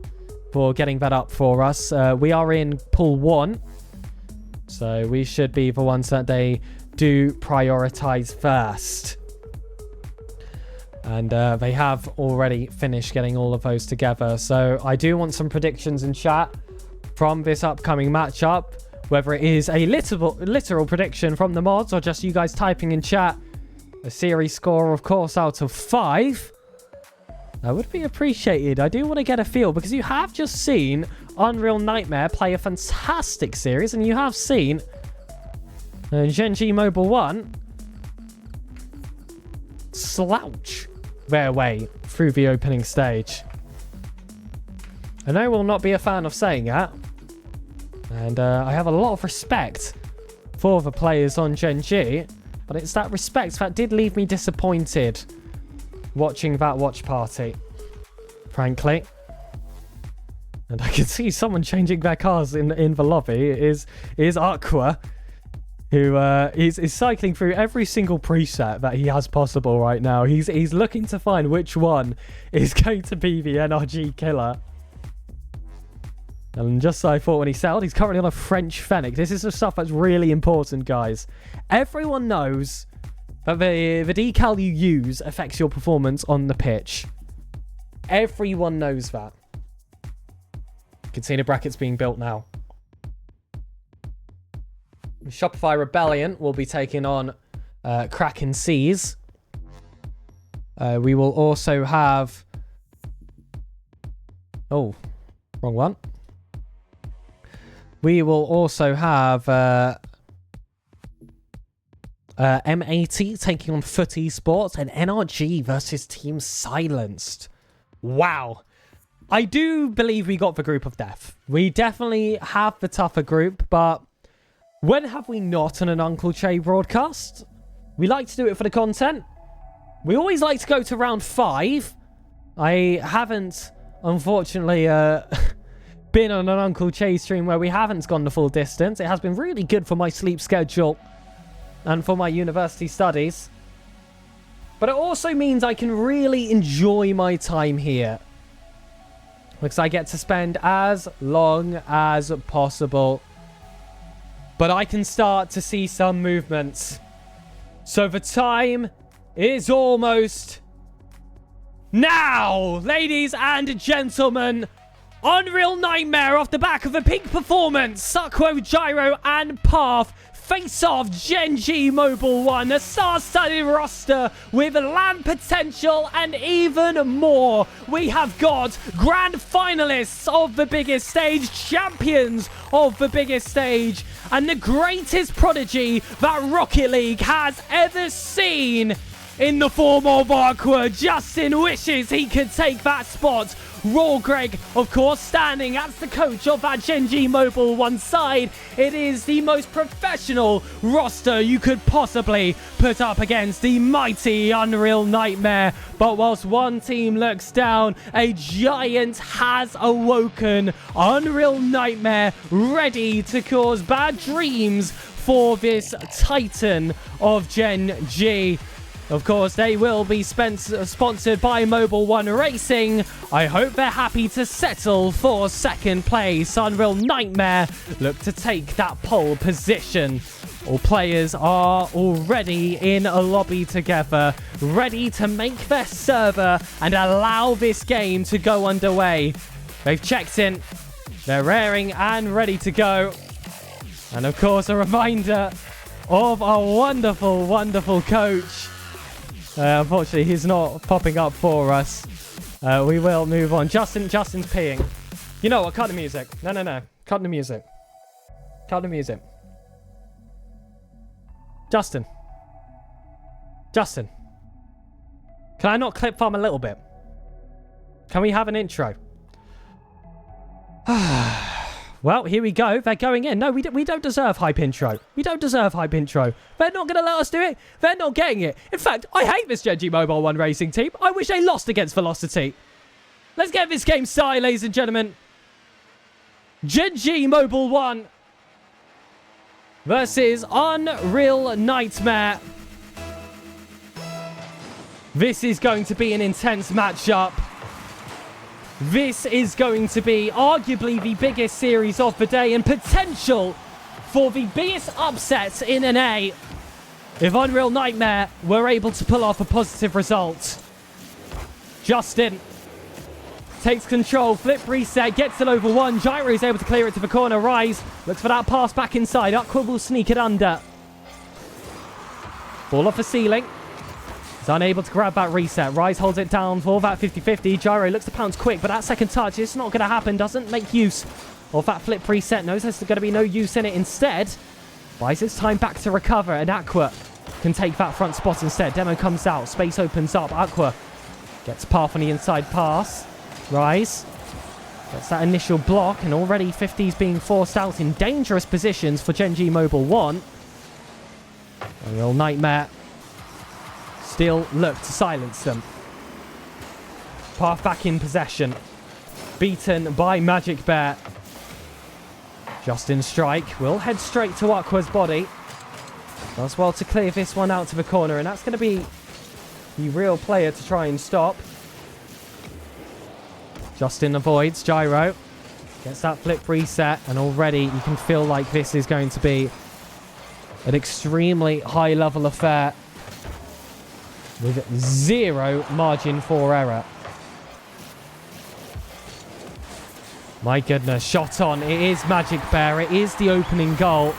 for getting that up for us. We are in pool 1, so we should be the ones that they do prioritize first. And they have already finished getting all of those together. So I do want some predictions in chat from this upcoming matchup, whether it is a literal prediction from the mods or just you guys typing in chat a series score, of course, out of 5. That would be appreciated. I do want to get a feel because you have just seen Unreal Nightmare play a fantastic series, and you have seen Gen G Mobile 1 slouch their way through the opening stage. And I will not be a fan of saying that. And I have a lot of respect for the players on Gen G, but it's that respect that did leave me disappointed watching that watch party, frankly. And I can see someone changing their cars in the lobby. It is Aqua, who is cycling through every single preset that he has possible right now. He's looking to find which one is going to be the NRG killer. And just so I thought when he settled, he's currently on a French Fennec. This is the stuff that's really important, guys. Everyone knows that the decal you use affects your performance on the pitch. Everyone knows that. You can see the brackets being built now. Shopify Rebellion will be taking on Kraken Seas. We will also have... Oh, wrong one. We will also have MAT taking on Foot Esports and NRG versus Team Silenced. Wow. I do believe we got the group of death. We definitely have the tougher group, but when have we not on an Uncle Che broadcast? We like to do it for the content. We always like to go to round 5. I haven't, unfortunately, been on an Uncle Che stream where we haven't gone the full distance. It has been really good for my sleep schedule and for my university studies. But it also means I can really enjoy my time here. Because I get to spend as long as possible. But I can start to see some movements. So the time is almost now, ladies and gentlemen. Unreal Nightmare off the back of a peak performance. Suckwo, Gyro, and Path face off Gen G Mobile 1. A star-studded roster with land potential and even more. We have got grand finalists of the biggest stage, champions of the biggest stage, and the greatest prodigy that Rocket League has ever seen in the form of Aqua. Justin wishes he could take that spot. Raw Greg, of course, standing as the coach of that Gen G Mobile 1 side. It is the most professional roster you could possibly put up against the mighty Unreal Nightmare. But whilst one team looks down, a giant has awoken. Unreal Nightmare ready to cause bad dreams for this titan of Gen G. Of course, they will be sponsored by Mobile 1 Racing. I hope they're happy to settle for second place. Unreal Nightmare look to take that pole position. All players are already in a lobby together, ready to make their server and allow this game to go underway. They've checked in. They're raring and ready to go. And of course, a reminder of our wonderful, wonderful coach. Unfortunately, he's not popping up for us. We will move on. Justin's peeing. You know what? Cut the music. No. Cut the music. Cut the music. Justin. Can I not clip farm a little bit? Can we have an intro? Well, here we go. They're going in. No, we don't deserve hype intro. We don't deserve hype intro. They're not going to let us do it. They're not getting it. In fact, I hate this Gen G Mobile 1 Racing team. I wish they lost against Velocity. Let's get this game started, ladies and gentlemen. Gen G Mobile 1 versus Unreal Nightmare. This is going to be an intense matchup. This is going to be arguably the biggest series of the day and potential for the biggest upset in an A if Unreal Nightmare were able to pull off a positive result. Justin takes control, flip reset, gets it over one. Gyro is able to clear it to the corner. Rise looks for that pass back inside. Aqua will sneak it under. Ball off the ceiling. He's unable to grab that reset. Rise holds it down for that 50-50. Gyro looks to pounce quick, but that second touch is not going to happen. Doesn't make use of that flip reset. Knows there's going to be no use in it. Instead, buys its time back to recover, and Aqua can take that front spot instead. Demo comes out. Space opens up. Aqua gets Path on the inside pass. Rise gets that initial block, and already 50's being forced out in dangerous positions for Gen G Mobile 1. Unreal Nightmare still look to silence them. Path back in possession. Beaten by Magic Bear. Justin strike will head straight to Aqua's body. Does well to clear this one out to the corner, and that's going to be the real player to try and stop. Justin avoids. Gyro gets that flip reset, and already you can feel like this is going to be an extremely high level affair with zero margin for error. My goodness, shot on. It is Magic Bear. It is the opening goal.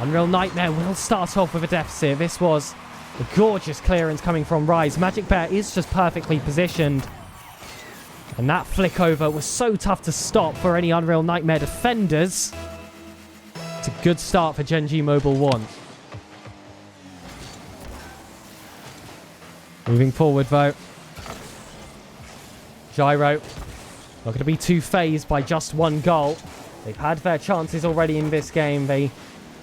Unreal Nightmare will start off with a deficit. This was a gorgeous clearance coming from Rise. Magic Bear is just perfectly positioned. And that flick over was so tough to stop for any Unreal Nightmare defenders. It's a good start for Gen G Mobile 1. Moving forward, though. Gyro not going to be too phased by just one goal. They've had their chances already in this game. They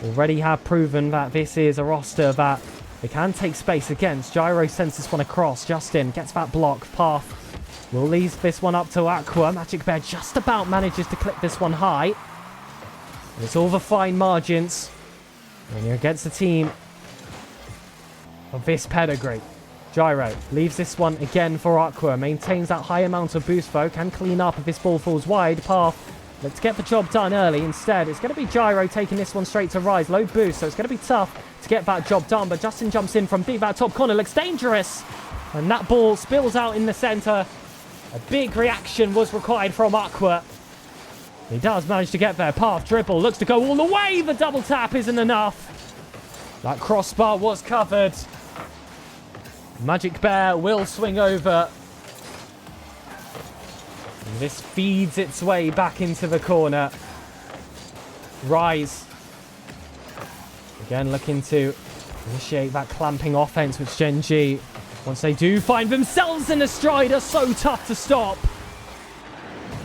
already have proven that this is a roster that they can take space against. Gyro sends this one across. Justin gets that block. Path will leave this one up to Aqua. Magic Bear just about manages to clip this one high. It's all the fine margins when you're against a team of this pedigree. Gyro leaves this one again for Aqua. Maintains that high amount of boost though. Can clean up if this ball falls wide. Path. Let's get the job done early. Instead, it's going to be Gyro taking this one straight to Rise. Low boost, so it's going to be tough to get that job done. But Justin jumps in from deep that top corner. Looks dangerous. And that ball spills out in the centre. A big reaction was required from Aqua. He does manage to get there. Path dribble. Looks to go all the way. The double tap isn't enough. That crossbar was covered. Magic Bear will swing over. And this feeds its way back into the corner. Rise. Again, looking to initiate that clamping offense with Gen G. Once they do find themselves in a stride, are so tough to stop.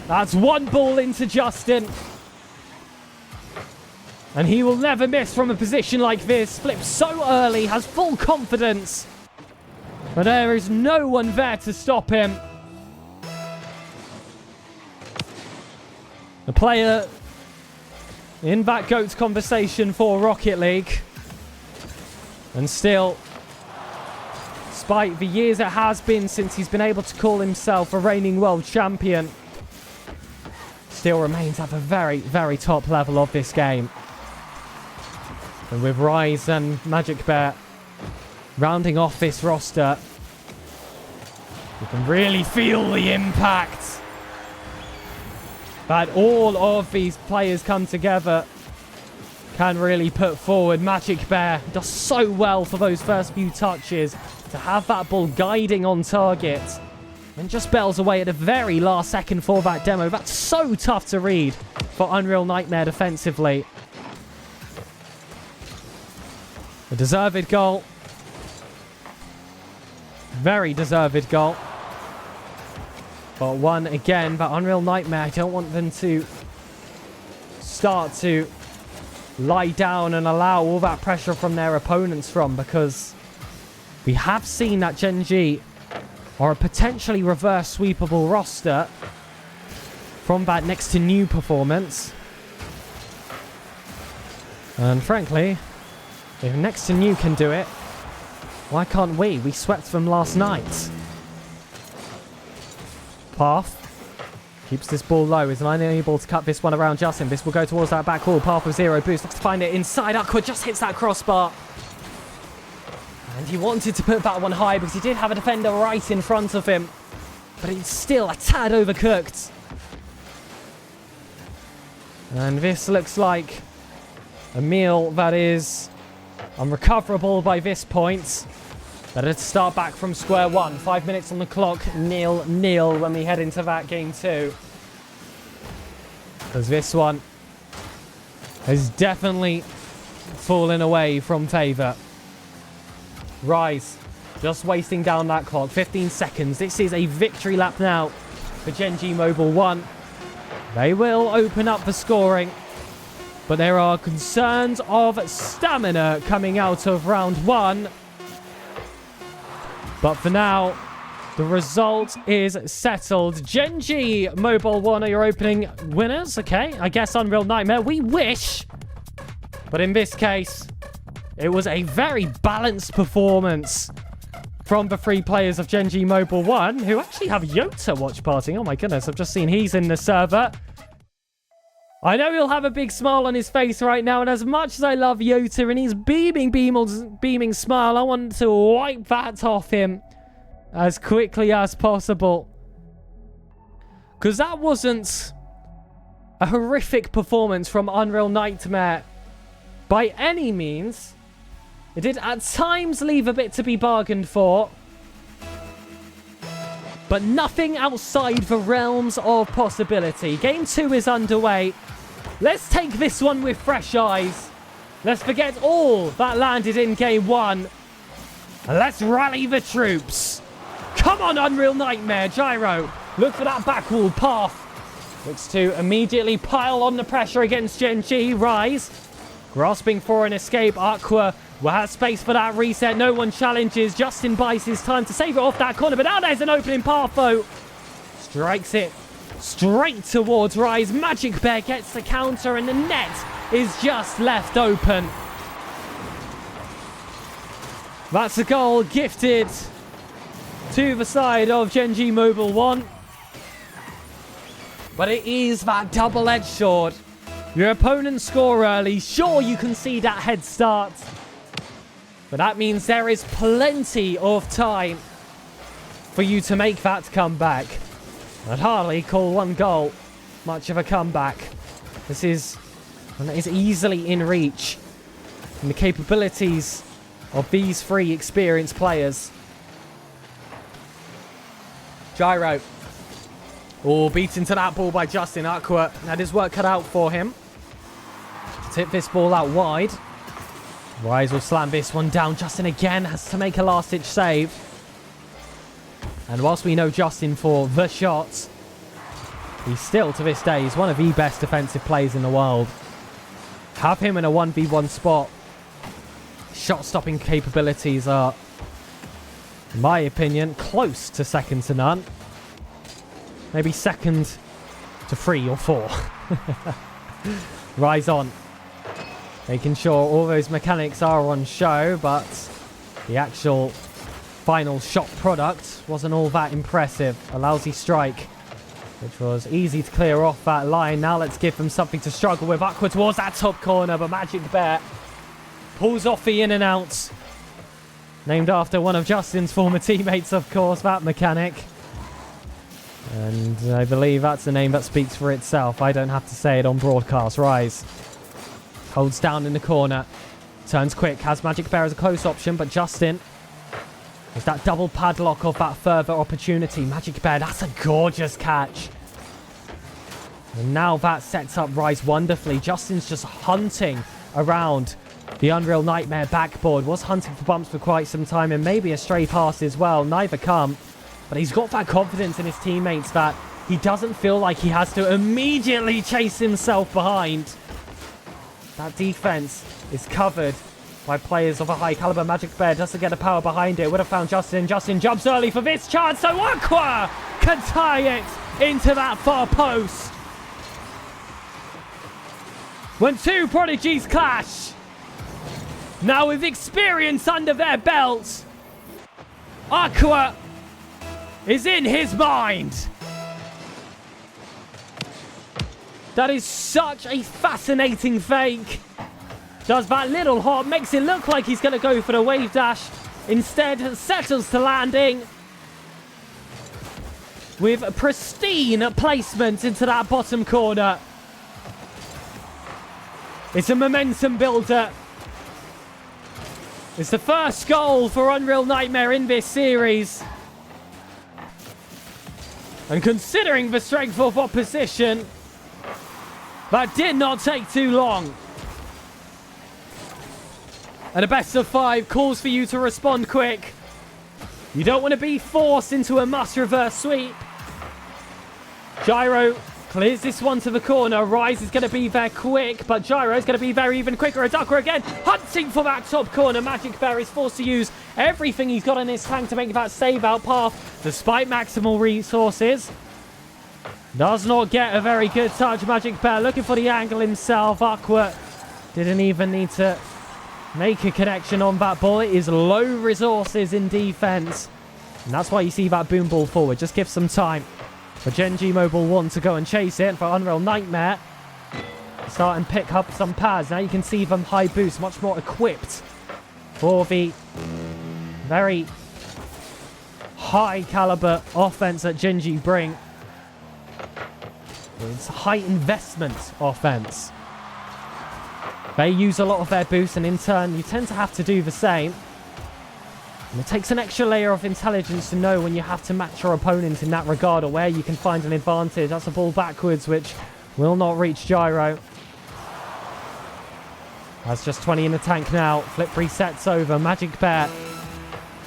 That's one ball into Justin. And he will never miss from a position like this. Flips so early, has full confidence. But there is no one there to stop him. The player in that GOAT conversation for Rocket League. And still, despite the years it has been since he's been able to call himself a reigning world champion, still remains at the very, very top level of this game. And with Rise and Magic Bear rounding off this roster, you can really feel the impact that all of these players come together can really put forward. Magic Bear does so well for those first few touches to have that ball guiding on target and just bells away at the very last second for that demo. That's so tough to read for Unreal Nightmare defensively. A deserved goal. Very deserved goal. But one again, but Unreal Nightmare, I don't want them to start to lie down and allow all that pressure from their opponents because we have seen that Gen G are a potentially reverse sweepable roster from that next to new performance. And frankly, if next to new can do it, why can't we? We swept them last night. Path keeps this ball low, is unable to cut this one around Justin. This will go towards that back wall. Path with zero boost. Looks to find it inside. Aqua just hits that crossbar. And he wanted to put that one high because he did have a defender right in front of him. But it's still a tad overcooked. And this looks like a meal that is unrecoverable by this point. Better to start back from square one. 5 minutes on the clock. 0-0 when we head into that game 2. Because this one has definitely fallen away from favour. Rise. Just wasting down that clock. 15 seconds. This is a victory lap now for Gen G Mobile 1. They will open up the scoring. But there are concerns of stamina coming out of round 1. But for now, the result is settled. Gen G Mobile 1 are your opening winners. Okay, I guess Unreal Nightmare. We wish. But in this case, it was a very balanced performance from the 3 players of Gen G Mobile 1, who actually have Yota watch partying. Oh my goodness, I've just seen he's in the server. I know he'll have a big smile on his face right now, and as much as I love Yota and his beaming smile, I want to wipe that off him as quickly as possible. Because that wasn't a horrific performance from Unreal Nightmare by any means. It did at times leave a bit to be bargained for, but nothing outside the realms of possibility. Game 2 is underway. Let's take this one with fresh eyes. Let's forget all that landed in Game 1. And let's rally the troops. Come on, Unreal Nightmare. Gyro, look for that back wall. Path looks to immediately pile on the pressure against Gen G. Rise, grasping for an escape. Aqua will have space for that reset. No one challenges. Justin buys his time to save it off that corner. But now there's an opening path, though. Strikes it straight towards Rise. Magic Bear gets the counter, and the net is just left open. That's a goal gifted to the side of Genji Mobile 1. But it is that double-edged sword. Your opponents score early. Sure, you can see that head start. But that means there is plenty of time for you to make that comeback. I'd hardly call one goal much of a comeback. This is easily in reach. And the capabilities of these three experienced players. Gyro. Oh, beat into that ball by Justin Aqua. Had his work cut out for him. Tip this ball out wide. Rise will slam this one down. Justin again has to make a last-ditch save. And whilst we know Justin for the shots, he's still, to this day, he's one of the best defensive players in the world. Have him in a 1v1 spot. Shot-stopping capabilities are, in my opinion, close to second to none. Maybe second to 3 or 4. Rise on. Making sure all those mechanics are on show, but the actual final shot product wasn't all that impressive. A lousy strike, which was easy to clear off that line. Now let's give them something to struggle with. Aqua towards that top corner, but Magic Bear pulls off the in and outs. Named after one of Justin's former teammates, of course, that mechanic. And I believe that's a name that speaks for itself. I don't have to say it on broadcast. Rise. Holds down in the corner. Turns quick. Has Magic Bear as a close option, but Justin. There's that double padlock of that further opportunity. Magic Bear, that's a gorgeous catch. And now that sets up Rise wonderfully. Justin's just hunting around the Unreal Nightmare backboard. Was hunting for bumps for quite some time and maybe a stray pass as well. Neither come. But he's got that confidence in his teammates that he doesn't feel like he has to immediately chase himself behind. That defense is covered by players of a high caliber. Magic Bear doesn't get the power behind it. Would have found Justin. Justin jumps early for this chance. So Aqua can tie it into that far post. When two prodigies clash. Now with experience under their belts, Aqua is in his mind. That is such a fascinating fake. Does that little hop, makes it look like he's going to go for the wave dash. Instead, settles to landing with a pristine placement into that bottom corner. It's a momentum builder. It's the first goal for Unreal Nightmare in this series. And considering the strength of opposition, that did not take too long. And a best of 5 calls for you to respond quick. You don't want to be forced into a must reverse sweep. Gyro clears this one to the corner. Rise is going to be there quick, but Gyro is going to be there even quicker. Adakra again, hunting for that top corner. Magic Bear is forced to use everything he's got in his tank to make that save out path, despite maximal resources. Does not get a very good touch. Magic Bear looking for the angle himself. Aqua didn't even need to make a connection on that ball. It is low resources in defense, and that's why you see that boom ball forward. Just give some time for Genji Mobile 1 to go and chase it. For Unreal Nightmare, start and pick up some pads. Now you can see them high boost, much more equipped for the very high caliber offense that Genji bring. It's high investment offense. They use a lot of their boost, and in turn, you tend to have to do the same. And it takes an extra layer of intelligence to know when you have to match your opponent in that regard, or where you can find an advantage. That's a ball backwards, which will not reach Gyro. That's just 20 in the tank now. Flip resets over. Magic Bear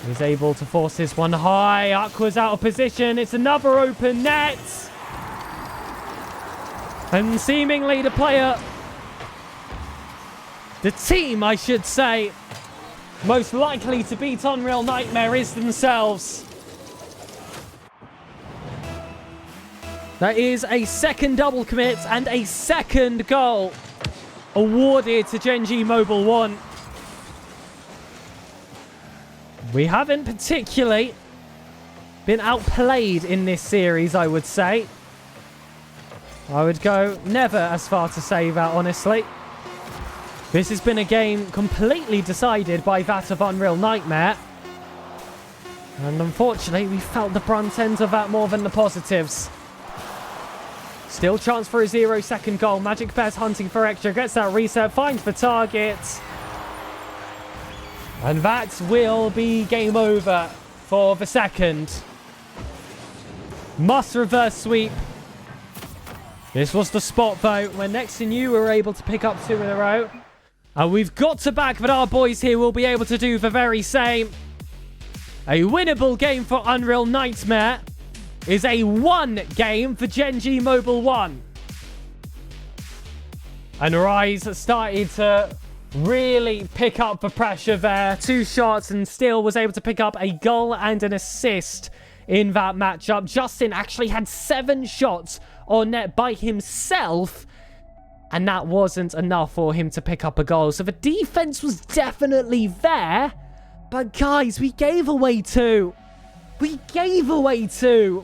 is able to force this one high. Aqua's out of position. It's another open net. And seemingly the team, I should say, most likely to beat Unreal Nightmare is themselves. That is a second double commit and a second goal awarded to Genji Mobile 1. We haven't particularly been outplayed in this series, I would say. I would go never as far to say that, honestly. This has been a game completely decided by that of Unreal Nightmare. And unfortunately, we felt the brunt end of that more than the positives. Still chance for a 0-second goal. Magic Bear's hunting for extra. Gets that reset. Finds the target. And that will be game over for the second. Must reverse sweep. This was the spot, though, when next and you were able to pick up 2 in a row. And we've got to back that our boys here will be able to do the very same. A winnable game for Unreal Nightmare is a 1 game for Gen G Mobile 1. And Rise started to really pick up the pressure there. 2 shots and still was able to pick up a goal and an assist in that matchup. Justin actually had 7 shots on net by himself, and that wasn't enough for him to pick up a goal. So the defense was definitely there, but guys, we gave away 2. We gave away 2.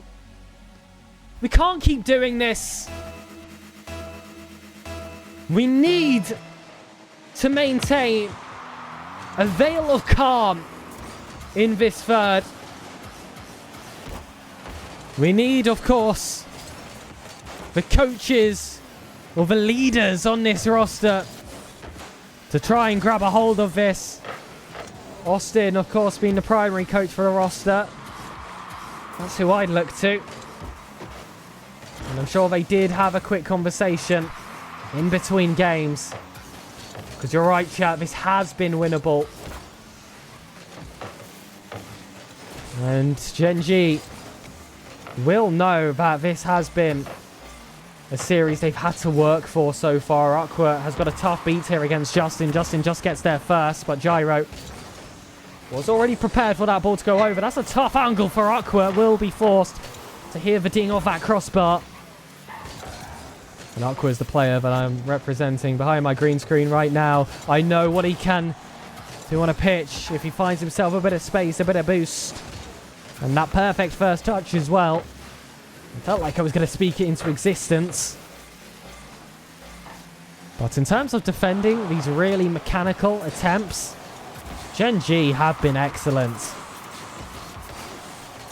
We can't keep doing this. We need to maintain a veil of calm in this third. We need, of course, the coaches or the leaders on this roster to try and grab a hold of this. Austin, of course, being the primary coach for the roster. That's who I'd look to. And I'm sure they did have a quick conversation in between games. Because you're right, chat, this has been winnable. And Gen G will know that this has been a series they've had to work for so far. Aqua has got a tough beat here against Justin. Justin just gets there first, but Gyro was already prepared for that ball to go over. That's a tough angle for Aqua. Will be forced to hear the ding off that crossbar. And Aqua is the player that I'm representing behind my green screen right now. I know what he can do on a pitch if he finds himself a bit of space, a bit of boost. And that perfect first touch as well. I felt like I was going to speak it into existence. But in terms of defending these really mechanical attempts, Gen G have been excellent.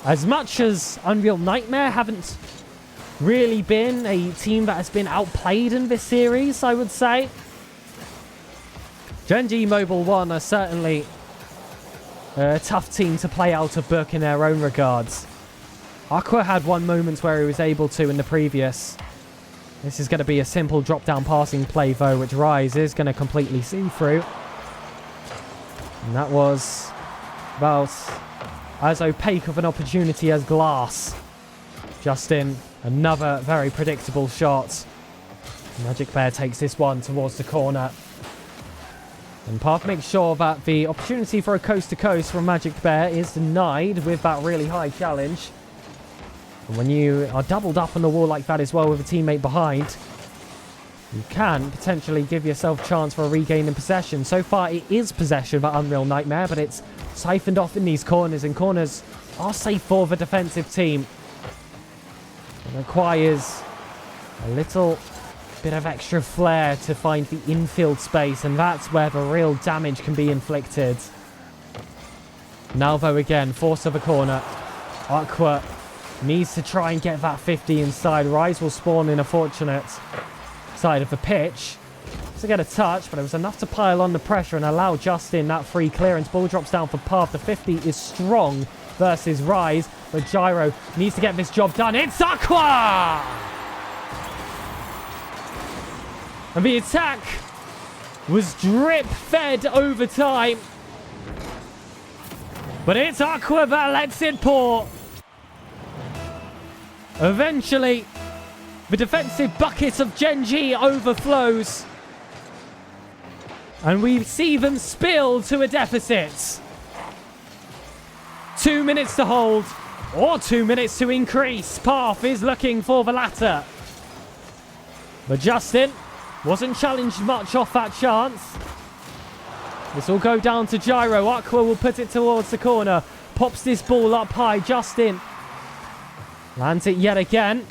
As much as Unreal Nightmare haven't really been a team that has been outplayed in this series, I would say, Gen G Mobile 1 are certainly a tough team to play out of book in their own regards. Aqua had 1 moment where he was able to in the previous. This is going to be a simple drop-down passing play, though, which Rise is going to completely see through. And that was about as opaque of an opportunity as glass. Justin, another very predictable shot. Magic Bear takes this one towards the corner. And Path makes sure that the opportunity for a coast-to-coast from Magic Bear is denied with that really high challenge. And when you are doubled up on the wall like that as well with a teammate behind, you can potentially give yourself a chance for a regain in possession. So far, it is possession by Unreal Nightmare, but it's siphoned off in these corners, and corners are safe for the defensive team. It requires a little bit of extra flair to find the infield space, and that's where the real damage can be inflicted. Now, though, again, force of a corner. Aqua needs to try and get that 50 inside. Rise will spawn in a fortunate side of the pitch to get a touch, but it was enough to pile on the pressure and allow Justin that free clearance. Ball drops down for Path. The 50 is strong versus Rise, but Gyro needs to get this job done. It's Aqua! And the attack was drip-fed over time, but it's Aqua that lets it pour. Eventually, the defensive bucket of Gen G overflows, and we see them spill to a deficit. 2 minutes to hold, or 2 minutes to increase. Path is looking for the latter. But Justin wasn't challenged much off that chance. This will go down to Gyro. Aqua will put it towards the corner. Pops this ball up high. Justin Lands it yet again.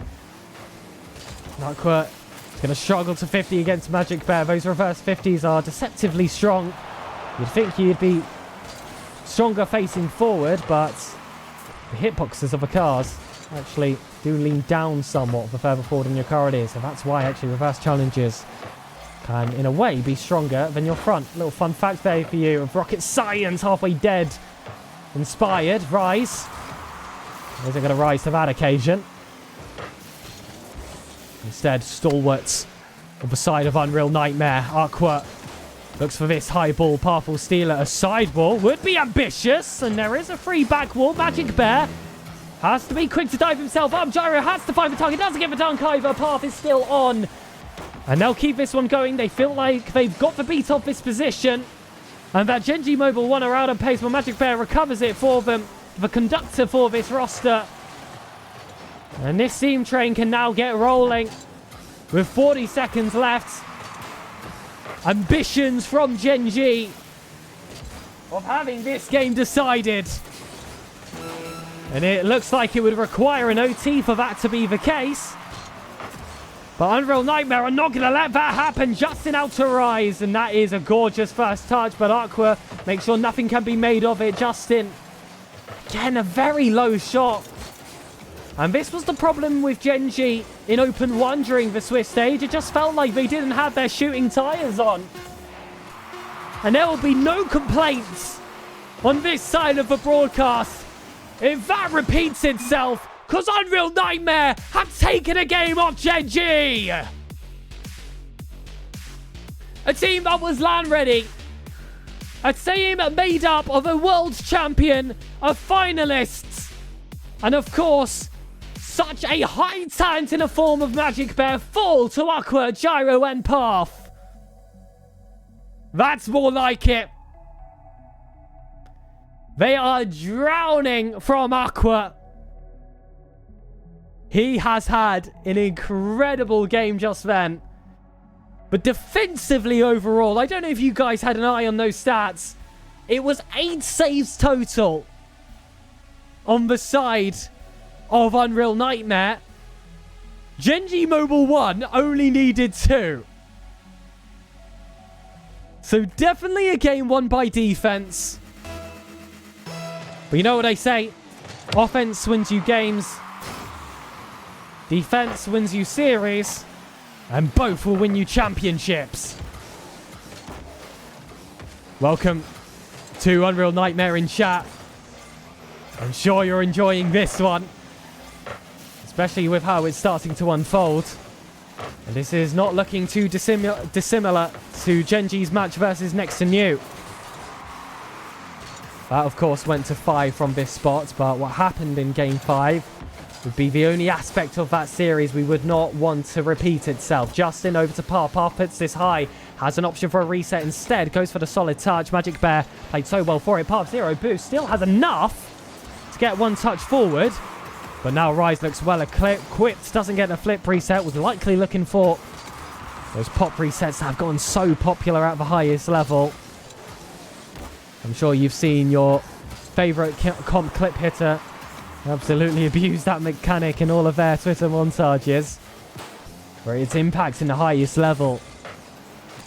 Aqua is going to struggle to 50 against Magic Bear. Those reverse 50s are deceptively strong. You'd think you'd be stronger facing forward, but the hitboxes of the cars actually do lean down somewhat the further forward in your car it is. So that's why actually reverse challenges can, in a way, be stronger than your front. Little fun fact there for you of rocket science, halfway dead. Inspired, rise. Isn't going to rise to that occasion. Instead, stalwarts on the side of Unreal Nightmare. Aqua looks for this high ball, powerful stealer. A side wall would be ambitious, and there is a free back wall. Magic Bear has to be quick to dive himself up. Gyro has to find the target, doesn't get the dunk either. Path is still on, and they'll keep this one going. They feel like they've got the beat off this position, and that Genji Mobile one are out of pace, but Magic Bear recovers it for them. The conductor for this roster. And this steam train can now get rolling with 40 seconds left. Ambitions from Genji of having this game decided. And it looks like it would require an OT for that to be the case. But Unreal Nightmare are not going to let that happen. Justin out to rise, and that is a gorgeous first touch. But Aqua makes sure nothing can be made of it. Justin, again, a very low shot. And this was the problem with Genji in Open 1 during the Swiss stage. It just felt like they didn't have their shooting tyres on. And there will be no complaints on this side of the broadcast if that repeats itself, because Unreal Nightmare have taken a game off Genji. A team that was LAN ready. A team made up of a world champion, of finalists, and of course, such a high talent in the form of Magic Bear fall to Aqua, Gyro, and Path. That's more like it. They are drowning from Aqua. He has had an incredible game just then. But defensively overall, I don't know if you guys had an eye on those stats. It was 8 saves total on the side of Unreal Nightmare. Genji Mobile 1 only needed 2. So definitely a game won by defense. But you know what I say? Offense wins you games. Defense wins you series. And both will win you championships. Welcome to Unreal Nightmare in chat. I'm sure you're enjoying this one, especially with how it's starting to unfold. And this is not looking too dissimilar to Genji's match versus Next to New. That, of course, went to 5 from this spot, but what happened in Game 5 would be the only aspect of that series we would not want to repeat itself. Justin over to Path. Path puts this high. Has an option for a reset instead. Goes for the solid touch. Magic Bear played so well for it. Path 0 boost. Still has enough to get one touch forward. But now Rise looks well equipped. Doesn't get a flip reset. Was likely looking for those pop resets that have gotten so popular at the highest level. I'm sure you've seen your favourite comp clip hitter absolutely abuse that mechanic in all of their Twitter montages, where its impact in the highest level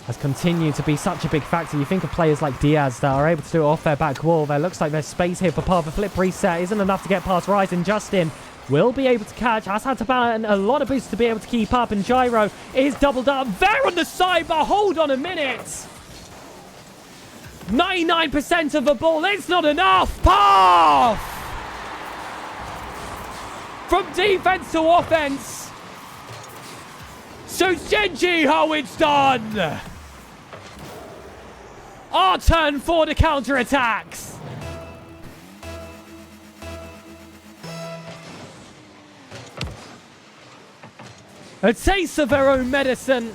has continued to be such a big factor. You think of players like Diaz that are able to do it off their back wall. There looks like there's space here for Path. The flip reset isn't enough to get past Rise, and Justin will be able to catch. Has had to balance a lot of boosts to be able to keep up, and Gyro is doubled up there on the side, but hold on a minute. 99% of the ball, it's not enough. Path! From defense to offense. Shows Genji how it's done. Our turn for the counter-attacks. A taste of their own medicine.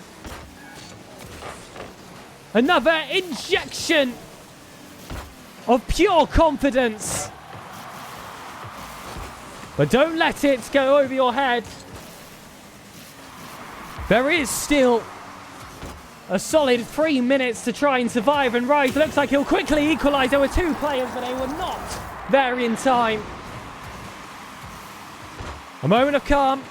Another injection of pure confidence. But don't let it go over your head. There is still a solid 3 minutes to try and survive, and Rise looks like he'll quickly equalise. There were 2 players, but they were not there in time. A moment of calm.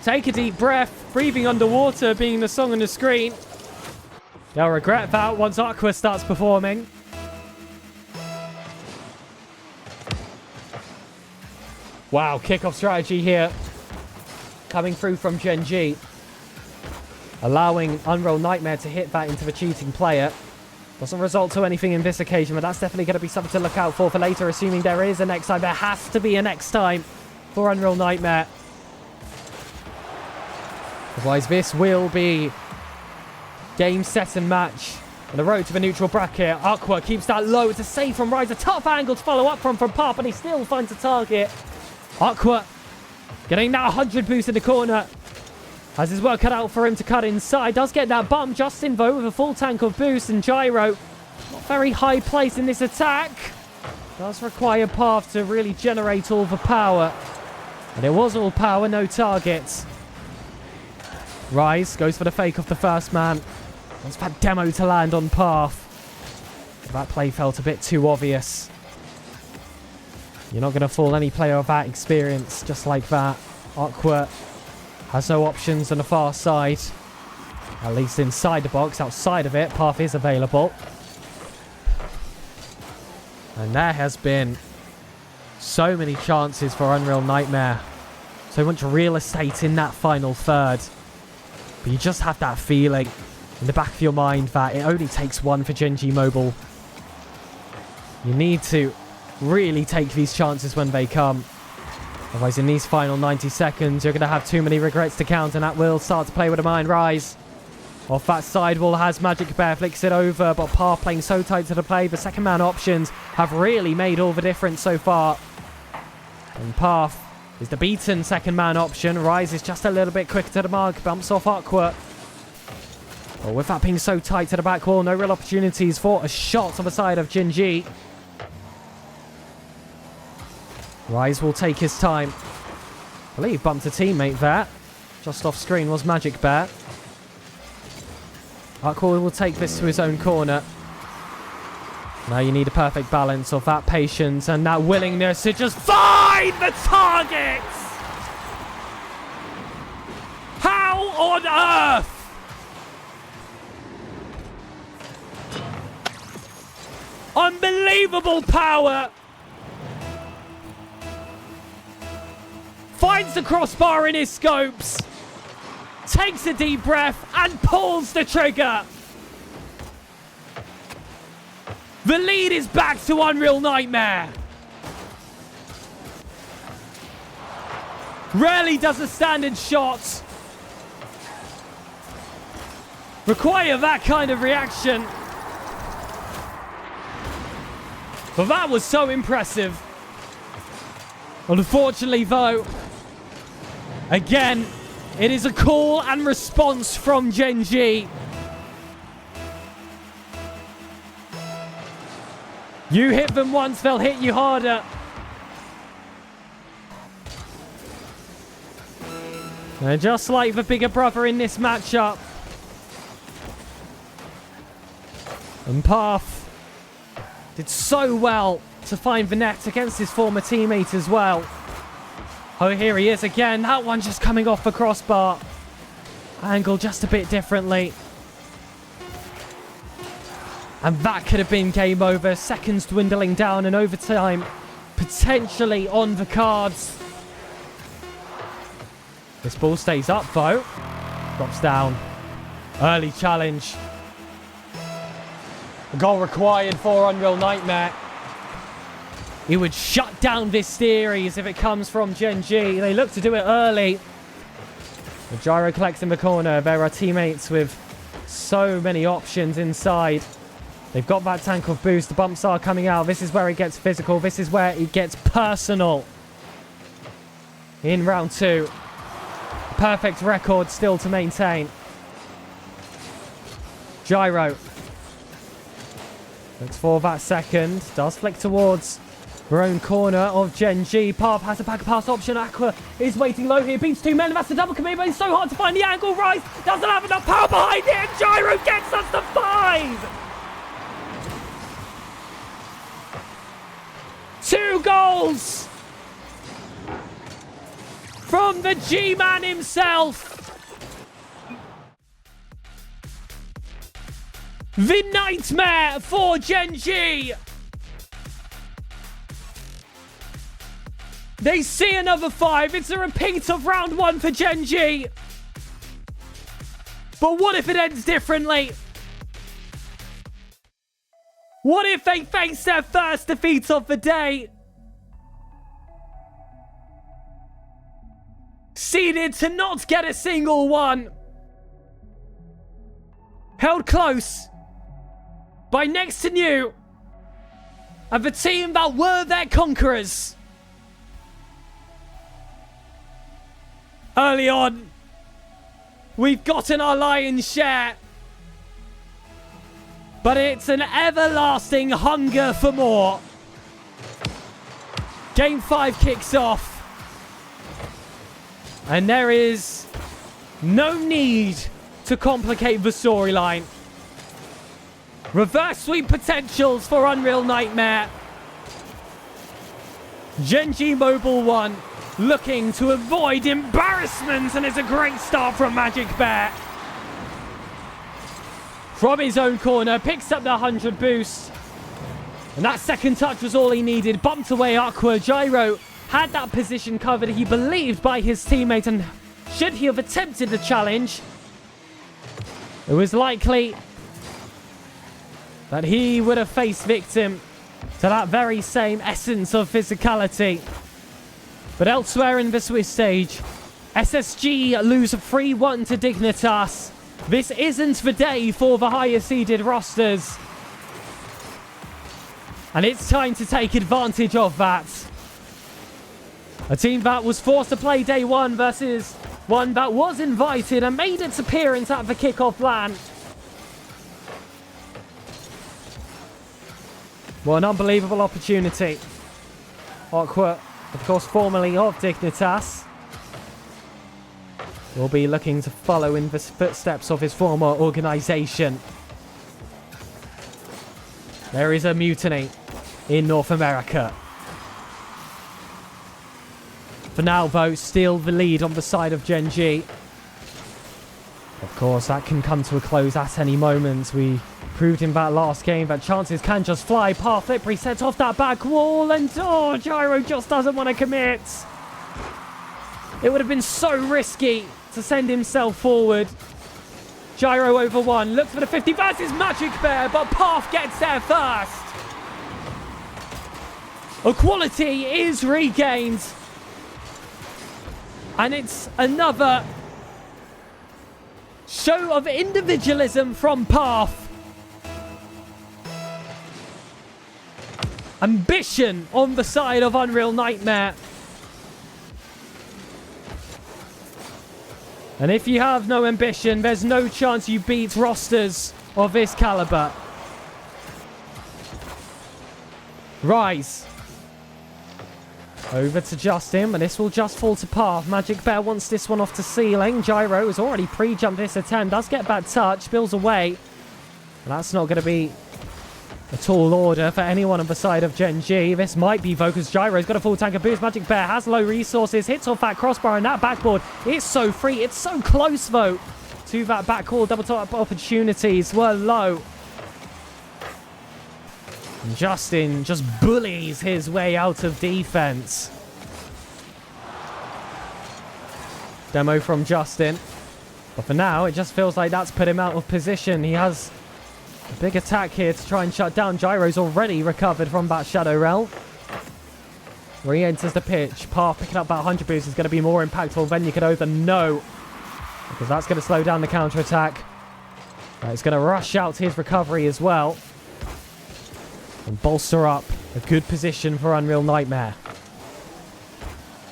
Take a deep breath. Breathing underwater being the song on the screen. They'll regret that once Aqua starts performing. Wow, kickoff strategy here. Coming through from Gen G. Allowing Unreal Nightmare to hit that into the cheating player. Doesn't result to anything in this occasion, but that's definitely going to be something to look out for later, assuming there is a next time. There has to be a next time for Unreal Nightmare. Otherwise, this will be game, set, and match. On the road to the neutral bracket. Aqua keeps that low. It's a save from Rise. A tough angle to follow up from Puff, and he still finds a target. Aqua getting that 100 boost in the corner. Has his work cut out for him to cut inside. Does get that bump. Justin, though, with a full tank of boost. And Gyro, not very high place in this attack. Does require Path to really generate all the power. And it was all power, no targets. Rise goes for the fake of the first man. Wants that demo to land on Path. That play felt a bit too obvious. You're not going to fool any player of that experience just like that. Aqua has no options on the far side. At least inside the box. Outside of it, Path is available. And there has been so many chances for Unreal Nightmare. So much real estate in that final third. But you just have that feeling in the back of your mind that it only takes one for Gen G Mobile. You need to really take these chances when they come. Otherwise, in these final 90 seconds, you're going to have too many regrets to count, and that will start to play with a mind. Rise off that sidewall has Magic Bear, flicks it over, but Path playing so tight to the play. The second man options have really made all the difference so far. And Path is the beaten second man option. Rise is just a little bit quicker to the mark, bumps off Aqua. Well, with that being so tight to the back wall, no real opportunities for a shot on the side of Gen G. Rise will take his time. I believe bumped a teammate there. Just off screen was Magic Bear. Aqua will take this to his own corner. Now you need a perfect balance of that patience and that willingness to just find the targets! How on earth? Unbelievable power! Finds the crossbar in his scopes. Takes a deep breath and pulls the trigger. The lead is back to Unreal Nightmare. Rarely does a standard shot require that kind of reaction. But that was so impressive. Unfortunately, though, again, it is a call and response from Gen G. You hit them once, they'll hit you harder. And just like the bigger brother in this matchup. And Path did so well to find the net against his former teammate as well. Oh, here he is again. That one just coming off the crossbar. Angle just a bit differently. And that could have been game over. Seconds dwindling down and overtime potentially on the cards. This ball stays up though. Drops down. Early challenge. A goal required for Unreal Nightmare. He would shut down this series if it comes from Gen G. They look to do it early. The Gyro collects in the corner. There are teammates with so many options inside. They've got that tank of boost. The bumps are coming out. This is where it gets physical. This is where it gets personal. In round two. Perfect record still to maintain. Gyro. Looks for that second. Does flick towards her own corner of Gen G. Path has a back pass option. Aqua is waiting low here. Beats two men. That's a double commit, but it's so hard to find the angle. Rise doesn't have enough power behind it. And Gyro gets us to 5. 2 goals. from the G-Man himself. The nightmare for Gen G. They see another 5. It's a repeat of round 1 for Gen G. But what if it ends differently? What if they face their first defeat of the day? Seeded to not get a single one. Held close by next to new. And the team that were their conquerors. Early on, we've gotten our lion's share. But it's an everlasting hunger for more. Game 5 kicks off. And there is no need to complicate the storyline. Reverse sweep potentials for Unreal Nightmare. Gen G Mobile 1 looking to avoid embarrassment, and it's a great start from Magic Bear. From his own corner, picks up the 100 boost. And that second touch was all he needed. Bumped away Aqua. Gyro had that position covered, he believed, by his teammate, and should he have attempted the challenge, it was likely that he would have faced victim to that very same essence of physicality. But elsewhere in the Swiss stage, SSG lose 3-1 to Dignitas. This isn't the day for the higher seeded rosters. And it's time to take advantage of that. A team that was forced to play day 1 versus one that was invited and made its appearance at the kickoff LAN. What an unbelievable opportunity. Aqua, of course, formerly of Dignitas, will be looking to follow in the footsteps of his former organization. There is a mutiny in North America. For now, though, still the lead on the side of Gen G. Of course, that can come to a close at any moment. We proved in that last game that chances can just fly. Par Flippery sets off that back wall, and Gyro just doesn't want to commit. It would have been so risky to send himself forward. Gyro over 1, looks for the 50 versus Magic Bear, but Path gets there first. Equality is regained. And it's another show of individualism from Path. Ambition on the side of Unreal Nightmare. And if you have no ambition, there's no chance you beat rosters of this caliber. Rise. Over to Justin, but this will just fall to Path. Magic Bear wants this one off to ceiling. Gyro has already pre-jumped this attempt. Does get bad touch. Spills away. And that's not going to be a tall order for anyone on the side of Gen G. This might be, though, because Gyro's got a full tank of boost. Magic Bear has low resources. Hits off that crossbar, and that backboard is so free. It's so close, though, to that backboard. Double top opportunities were low. And Justin just bullies his way out of defense. Demo from Justin. But for now, it just feels like that's put him out of position. He has a big attack here to try and shut down. Gyro's already recovered from that Shadow Realm. Re-enters the pitch. Path picking up that 100 boost is going to be more impactful than you could over know. Because that's going to slow down the counter-attack. It's going to rush out his recovery as well. And bolster up a good position for Unreal Nightmare.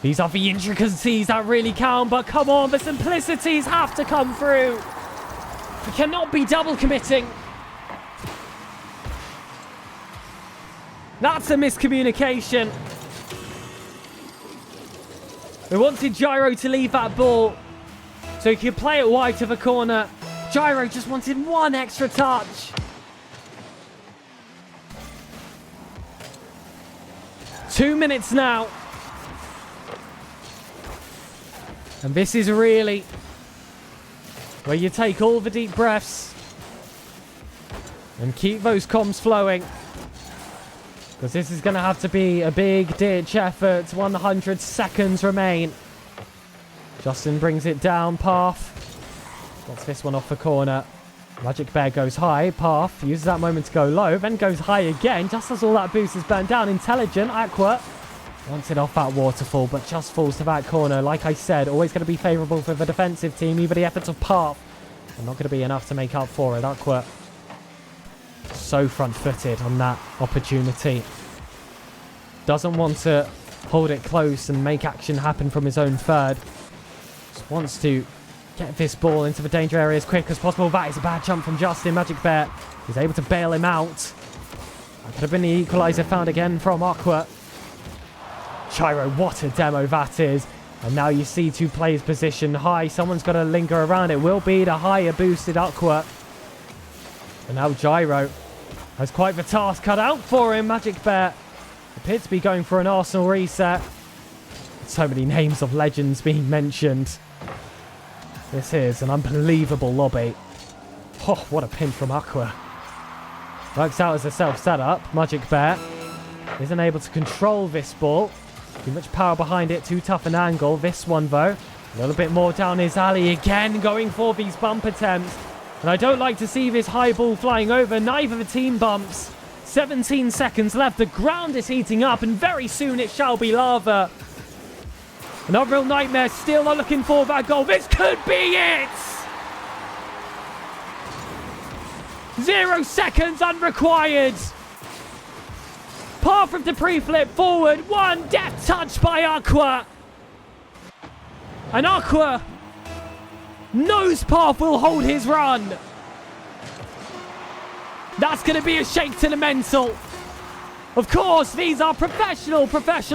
These are the intricacies that really count, but come on, the simplicities have to come through. You cannot be double committing. That's a miscommunication. We wanted Gyro to leave that ball so he could play it wide to the corner. Gyro just wanted one extra touch. 2 minutes now. And this is really where you take all the deep breaths and keep those comms flowing. Because this is going to have to be a big ditch effort. 100 seconds remain. Justin brings it down. Path gets this one off the corner. Magic Bear goes high. Path uses that moment to go low, then goes high again, just as all that boost is burned down. Intelligent, Aqua wants it off that waterfall, but just falls to that corner. Like I said, always going to be favourable for the defensive team. Even the efforts of Path are not going to be enough to make up for it. Aqua so front-footed on that opportunity. Doesn't want to hold it close and make action happen from his own third. Just wants to get this ball into the danger area as quick as possible. That is a bad jump from Justin. Magic Bear is able to bail him out. That could have been the equaliser found again from Aqua. Gyro, what a demo that is. And now you see two players positioned high. Someone's got to linger around. It will be the higher boosted Aqua. And now Gyro has quite the task cut out for him. Magic Bear appears to be going for an Arsenal reset. So many names of legends being mentioned. This is an unbelievable lobby. Oh, what a pin from Aqua. Works out as a self-setup. Magic Bear isn't able to control this ball. Too much power behind it. Too tough an angle. This one, though, a little bit more down his alley. Again, going for these bump attempts. And I don't like to see this high ball flying over. Neither the team bumps. 17 seconds left. The ground is heating up, and very soon it shall be lava. An Unreal Nightmare still not looking for that goal. This could be it! 0 seconds unrequired. Path from the pre-flip forward. One deft touch by Aqua. And Aqua knows Path will hold his run. That's going to be a shake to the mental. Of course, these are professional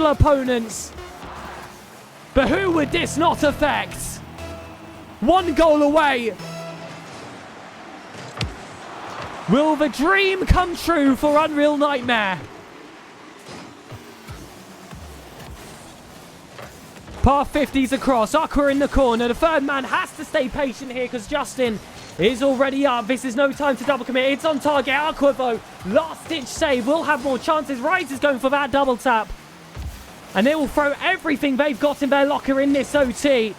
opponents. But who would this not affect? 1 goal away. Will the dream come true for Unreal Nightmare? Path 50s across. Aqua in the corner. The third man has to stay patient here because Justin is already up. This is no time to double commit. It's on target. Aqua, though, last-ditch save. Will have more chances. Rise is going for that double tap. And they will throw everything they've got in their locker in this OT.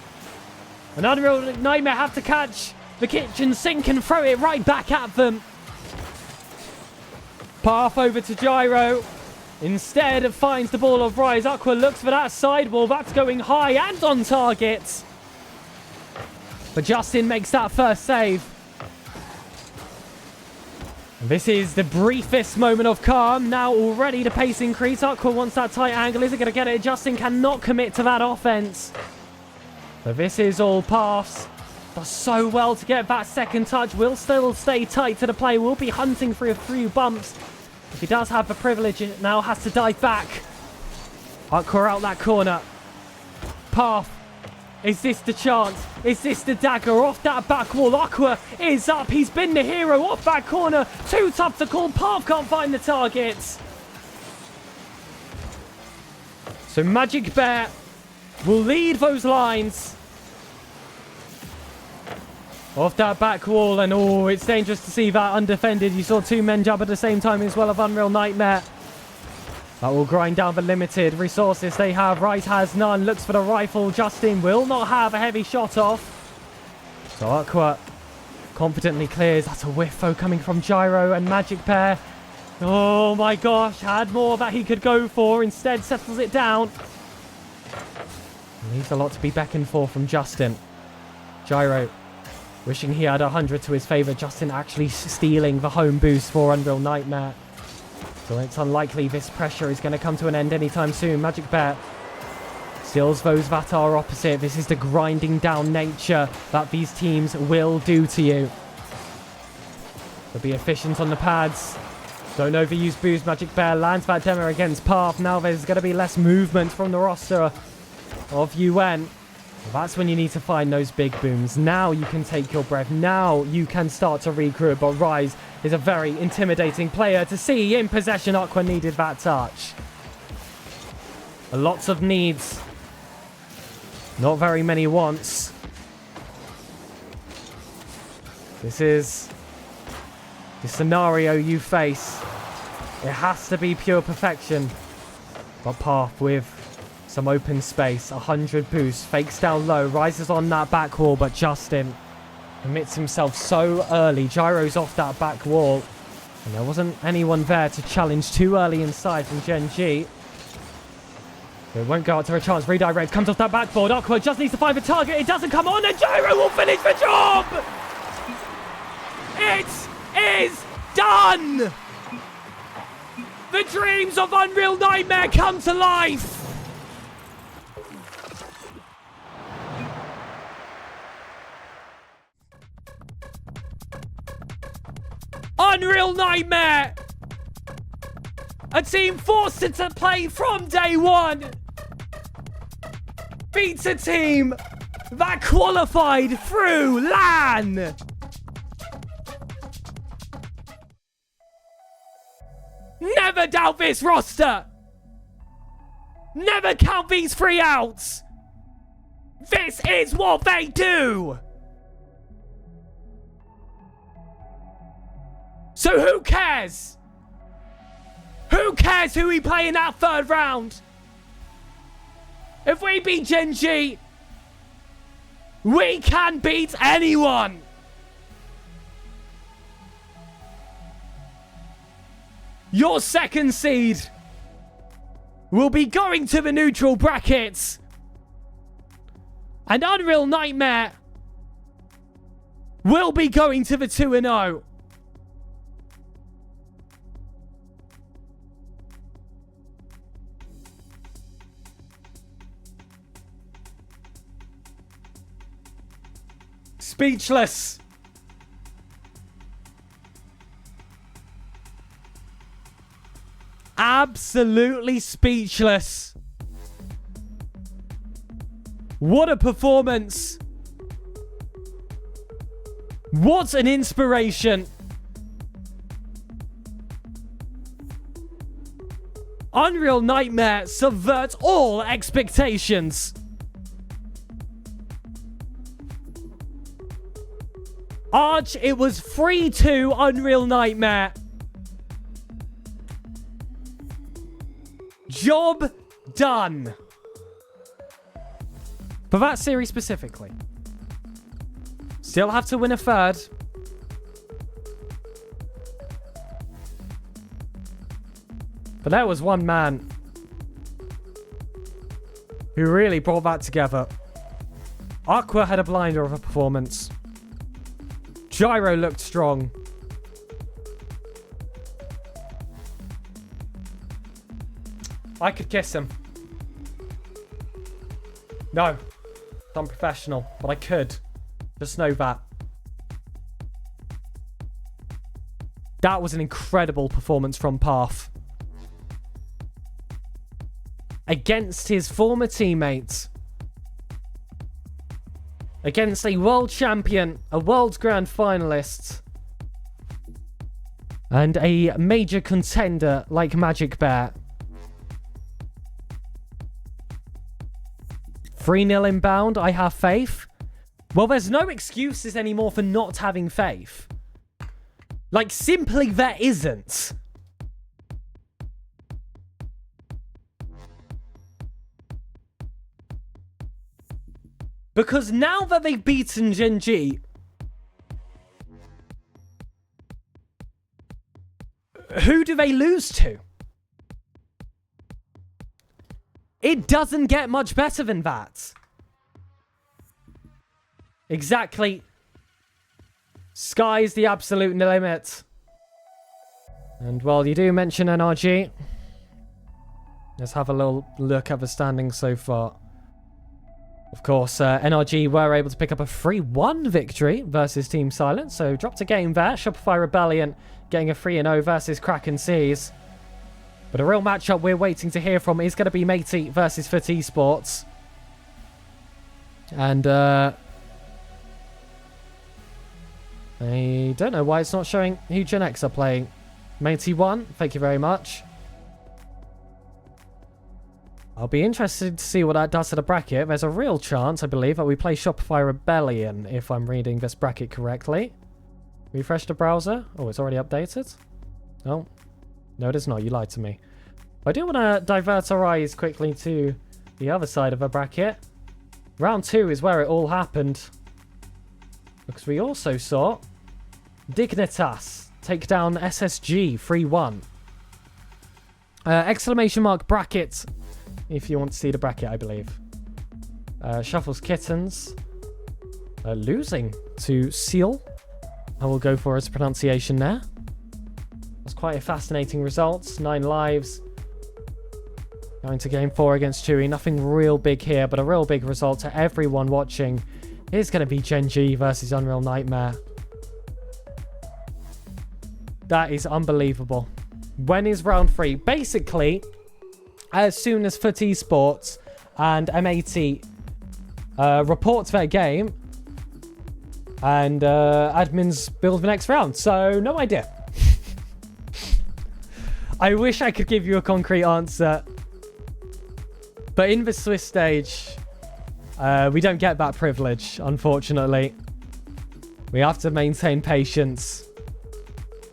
And Unreal Nightmare have to catch the kitchen sink and throw it right back at them. Path over to Gyro. Instead, finds the ball of Rise. Aqua looks for that sidewall. That's going high and on target. But Justin makes that first save. And this is the briefest moment of calm. Now already the pace increase. Aqua wants that tight angle. Is it going to get it? Justin cannot commit to that offense. But this is all Paths. Does so well to get that second touch. Will still stay tight to the play. Will be hunting for a few bumps. If he does have the privilege, it now has to dive back. Aqua out that corner. Path. Is this the chance? Is this the dagger off that back wall? Aqua is up. He's been the hero off that corner. Too tough to call. Path can't find the targets. So Magic Bear will lead those lines. Off that back wall, and oh, it's dangerous to see that undefended. You saw 2 men jump at the same time as well of Unreal Nightmare. That will grind down the limited resources they have. Rise has none. Looks for the rifle. Justin will not have a heavy shot off. So Aqua confidently clears. That's a whiff though coming from Gyro and Magic Bear. Oh my gosh, had more that he could go for. Instead settles it down. Leaves a lot to be beckoned for from Justin. Gyro wishing he had 100 to his favour. Justin actually stealing the home boost for Unreal Nightmare. So it's unlikely this pressure is going to come to an end anytime soon. Magic Bear steals those that are opposite. This is the grinding down nature that these teams will do to you. So be efficient on the pads. Don't overuse boost. Magic Bear lands that demo against Path. Now there's going to be less movement from the roster of UN. That's when you need to find those big booms. Now you can take your breath. Now you can start to regroup. But Rise is a very intimidating player to see in possession. Aqua needed that touch. Lots of needs Not very many once. This is the scenario you face. It has to be pure perfection. But Path with some open space. 100 boost. Fakes down low. Rises on that back wall, but Justin commits himself so early. Gyro's off that back wall. And there wasn't anyone there to challenge too early inside from Gen G. So it won't go out to a chance. Redirect comes off that backboard. Aqua just needs to find the target. It doesn't come on, and Gyro will finish the job! It is done! The dreams of Unreal Nightmare come to life! Unreal Nightmare! A team forced into play from day one! Beats a team that qualified through LAN! Never doubt this roster! Never count these 3 outs! This is what they do! So who cares? Who cares who we play in that 3rd round? If we beat Gen G, we can beat anyone! Your 2nd seed will be going to the neutral brackets. And Unreal Nightmare will be going to the 2-0. Speechless. Absolutely speechless. What a performance. What an inspiration. Unreal Nightmare subverts all expectations. Arch, it was 3-2 Unreal Nightmare. Job done. For that series specifically. Still have to win a 3rd. But there was one man who really brought that together. Aqua had a blinder of a performance. Gyro looked strong. I could kiss him. No. It's unprofessional, but I could. Just know that. That was an incredible performance from Path. Against his former teammates. Against a world champion, a world grand finalist, and a major contender like Magic Bear. 3-0 inbound, I have faith. Well, there's no excuses anymore for not having faith. Like, simply there isn't. Because now that they've beaten Gen G, who do they lose to? It doesn't get much better than that. Exactly. Sky's the absolute limit. And while you do mention NRG, let's have a little look at the standings so far. Of course, NRG were able to pick up a 3-1 victory versus Team Silent, so dropped a game there. Shopify Rebellion getting a 3-0 versus Kraken Seas. But a real matchup we're waiting to hear from is going to be Matey versus Foot Esports. And I don't know why it's not showing who Gen X are playing. Matey won, thank you very much. I'll be interested to see what that does to the bracket. There's a real chance, I believe, that we play Shopify Rebellion, if I'm reading this bracket correctly. Refresh the browser. Oh, it's already updated. Oh, no, it is not. You lied to me. I do want to divert our eyes quickly to the other side of the bracket. Round 2 is where it all happened. Because we also saw Dignitas take down SSG 3-1. Exclamation mark bracket, if you want to see the bracket, I believe. Shuffles Kittens losing to Seal. I will go for his pronunciation there. That's quite a fascinating result. 9 lives. Going to game 4 against Chewy. Nothing real big here, but a real big result to everyone watching is going to be Gen G versus Unreal Nightmare. That is unbelievable. When is round 3? Basically, as soon as Foot Esports and M80 reports their game, and admins build the next round. So, no idea. I wish I could give you a concrete answer. But in the Swiss stage, we don't get that privilege, unfortunately. We have to maintain patience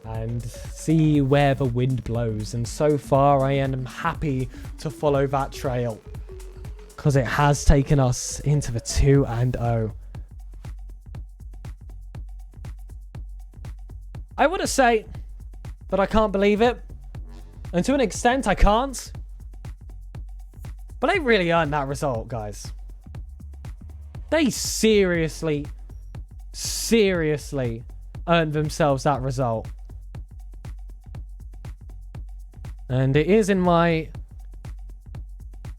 and see where the wind blows. And so far, I am happy to follow that trail, because it has taken us into the 2-0. I want to say that I can't believe it. And to an extent, I can't. But they really earned that result, guys. They seriously earned themselves that result. And it is in my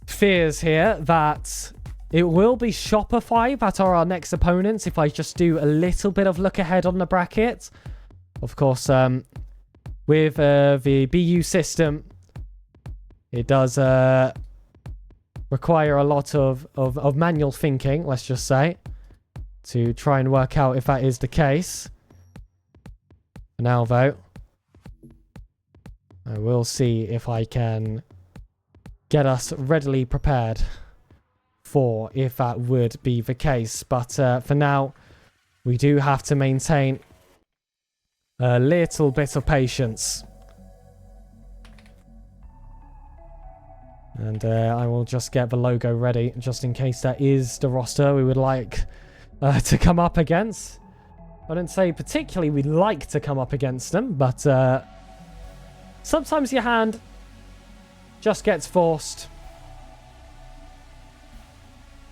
fears here that it will be Shopify that are our next opponents if I just do a little bit of look ahead on the bracket. Of course, with the BU system, it does require a lot of manual thinking, let's just say, to try and work out if that is the case. For now, though, I will see if I can get us readily prepared for if that would be the case. But for now, we do have to maintain a little bit of patience. And I will just get the logo ready, just in case that is the roster we would like to come up against. I don't say particularly we'd like to come up against them, but sometimes your hand just gets forced.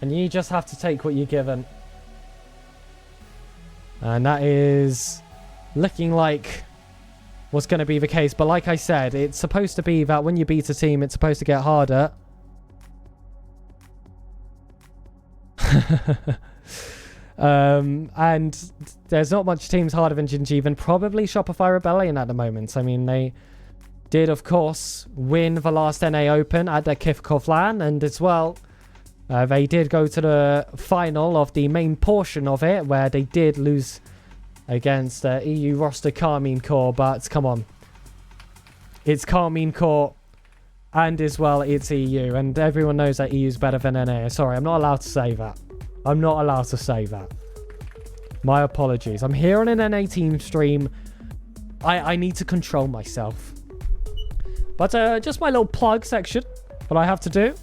And you just have to take what you're given. And that is looking like what's going to be the case. But like I said, it's supposed to be that when you beat a team, it's supposed to get harder. And there's not much teams harder than Gen than probably Shopify Rebellion at the moment. I mean, they did, of course, win the last NA Open at their Kifkov LAN, and as well, they did go to the final of the main portion of it, where they did lose against EU roster Carmine Core. But come on, it's Carmine Core, and as well, it's EU, and everyone knows that EU is better than NA. Sorry, I'm not allowed to say that. I'm not allowed to say that. My apologies. I'm here on an NA team stream. I need to control myself. But just my little plug section, what I have to do.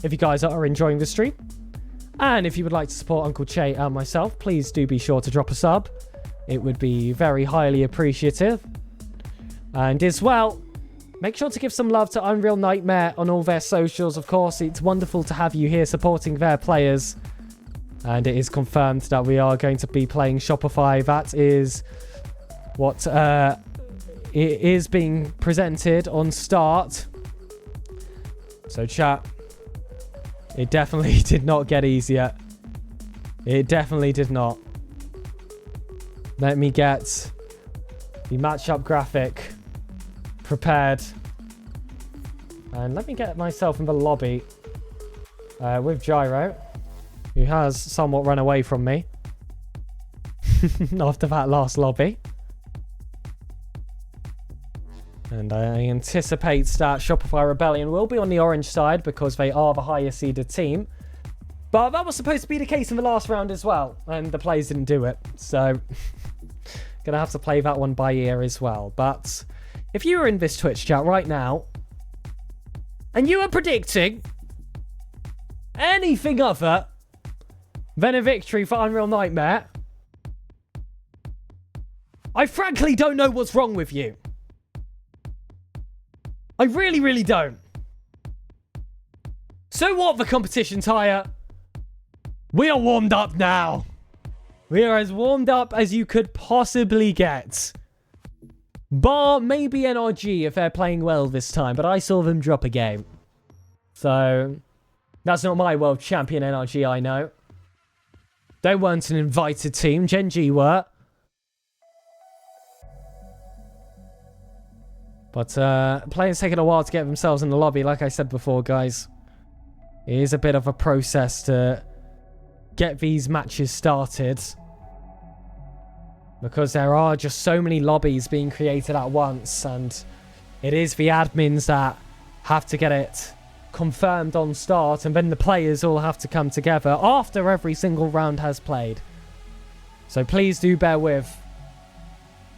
If you guys are enjoying the stream, and if you would like to support Uncle Che and myself, please do be sure to drop a sub. It would be very highly appreciative. And as well, make sure to give some love to Unreal Nightmare on all their socials. Of course, it's wonderful to have you here supporting their players. And it is confirmed that we are going to be playing Shopify. That is what it is being presented on start. So chat, it definitely did not get easier. It definitely did not. Let me get the matchup graphic prepared. And let me get myself in the lobby with Gyro, who has somewhat run away from me after that last lobby. And I anticipate that Shopify Rebellion will be on the orange side because they are the higher seeded team. But that was supposed to be the case in the last round as well, and the players didn't do it. So, gonna have to play that one by ear as well. But if you were in this Twitch chat right now, and you were predicting anything other than a victory for Unreal Nightmare, I frankly don't know what's wrong with you. I really, really don't. So what, the competition's higher? We are warmed up now. We are as warmed up as you could possibly get. Bar maybe NRG if they're playing well this time, but I saw them drop a game. So, that's not my world champion NRG, I know. They weren't an invited team, Gen G were. But players taking a while to get themselves in the lobby, like I said before, guys. It is a bit of a process to get these matches started. Because there are just so many lobbies being created at once. And it is the admins that have to get it confirmed on start. And then the players all have to come together after every single round has played. So please do bear with.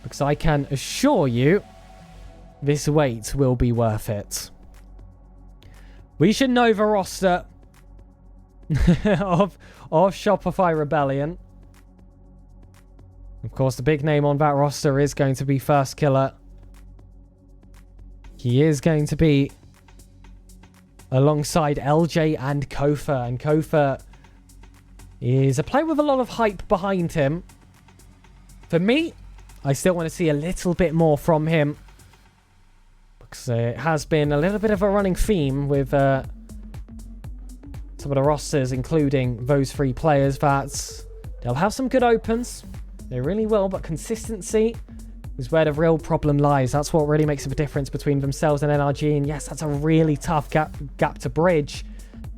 Because I can assure you, this wait will be worth it. We should know the roster of Shopify Rebellion. Of course, the big name on that roster is going to be First Killer. He is going to be alongside LJ and Kofa. And Kofa is a player with a lot of hype behind him. For me, I still want to see a little bit more from him. Because it has been a little bit of a running theme with some of the rosters, including those three players, that they'll have some good opens. They really will, but consistency is where the real problem lies. That's what really makes a difference between themselves and NRG. And yes, that's a really tough gap to bridge.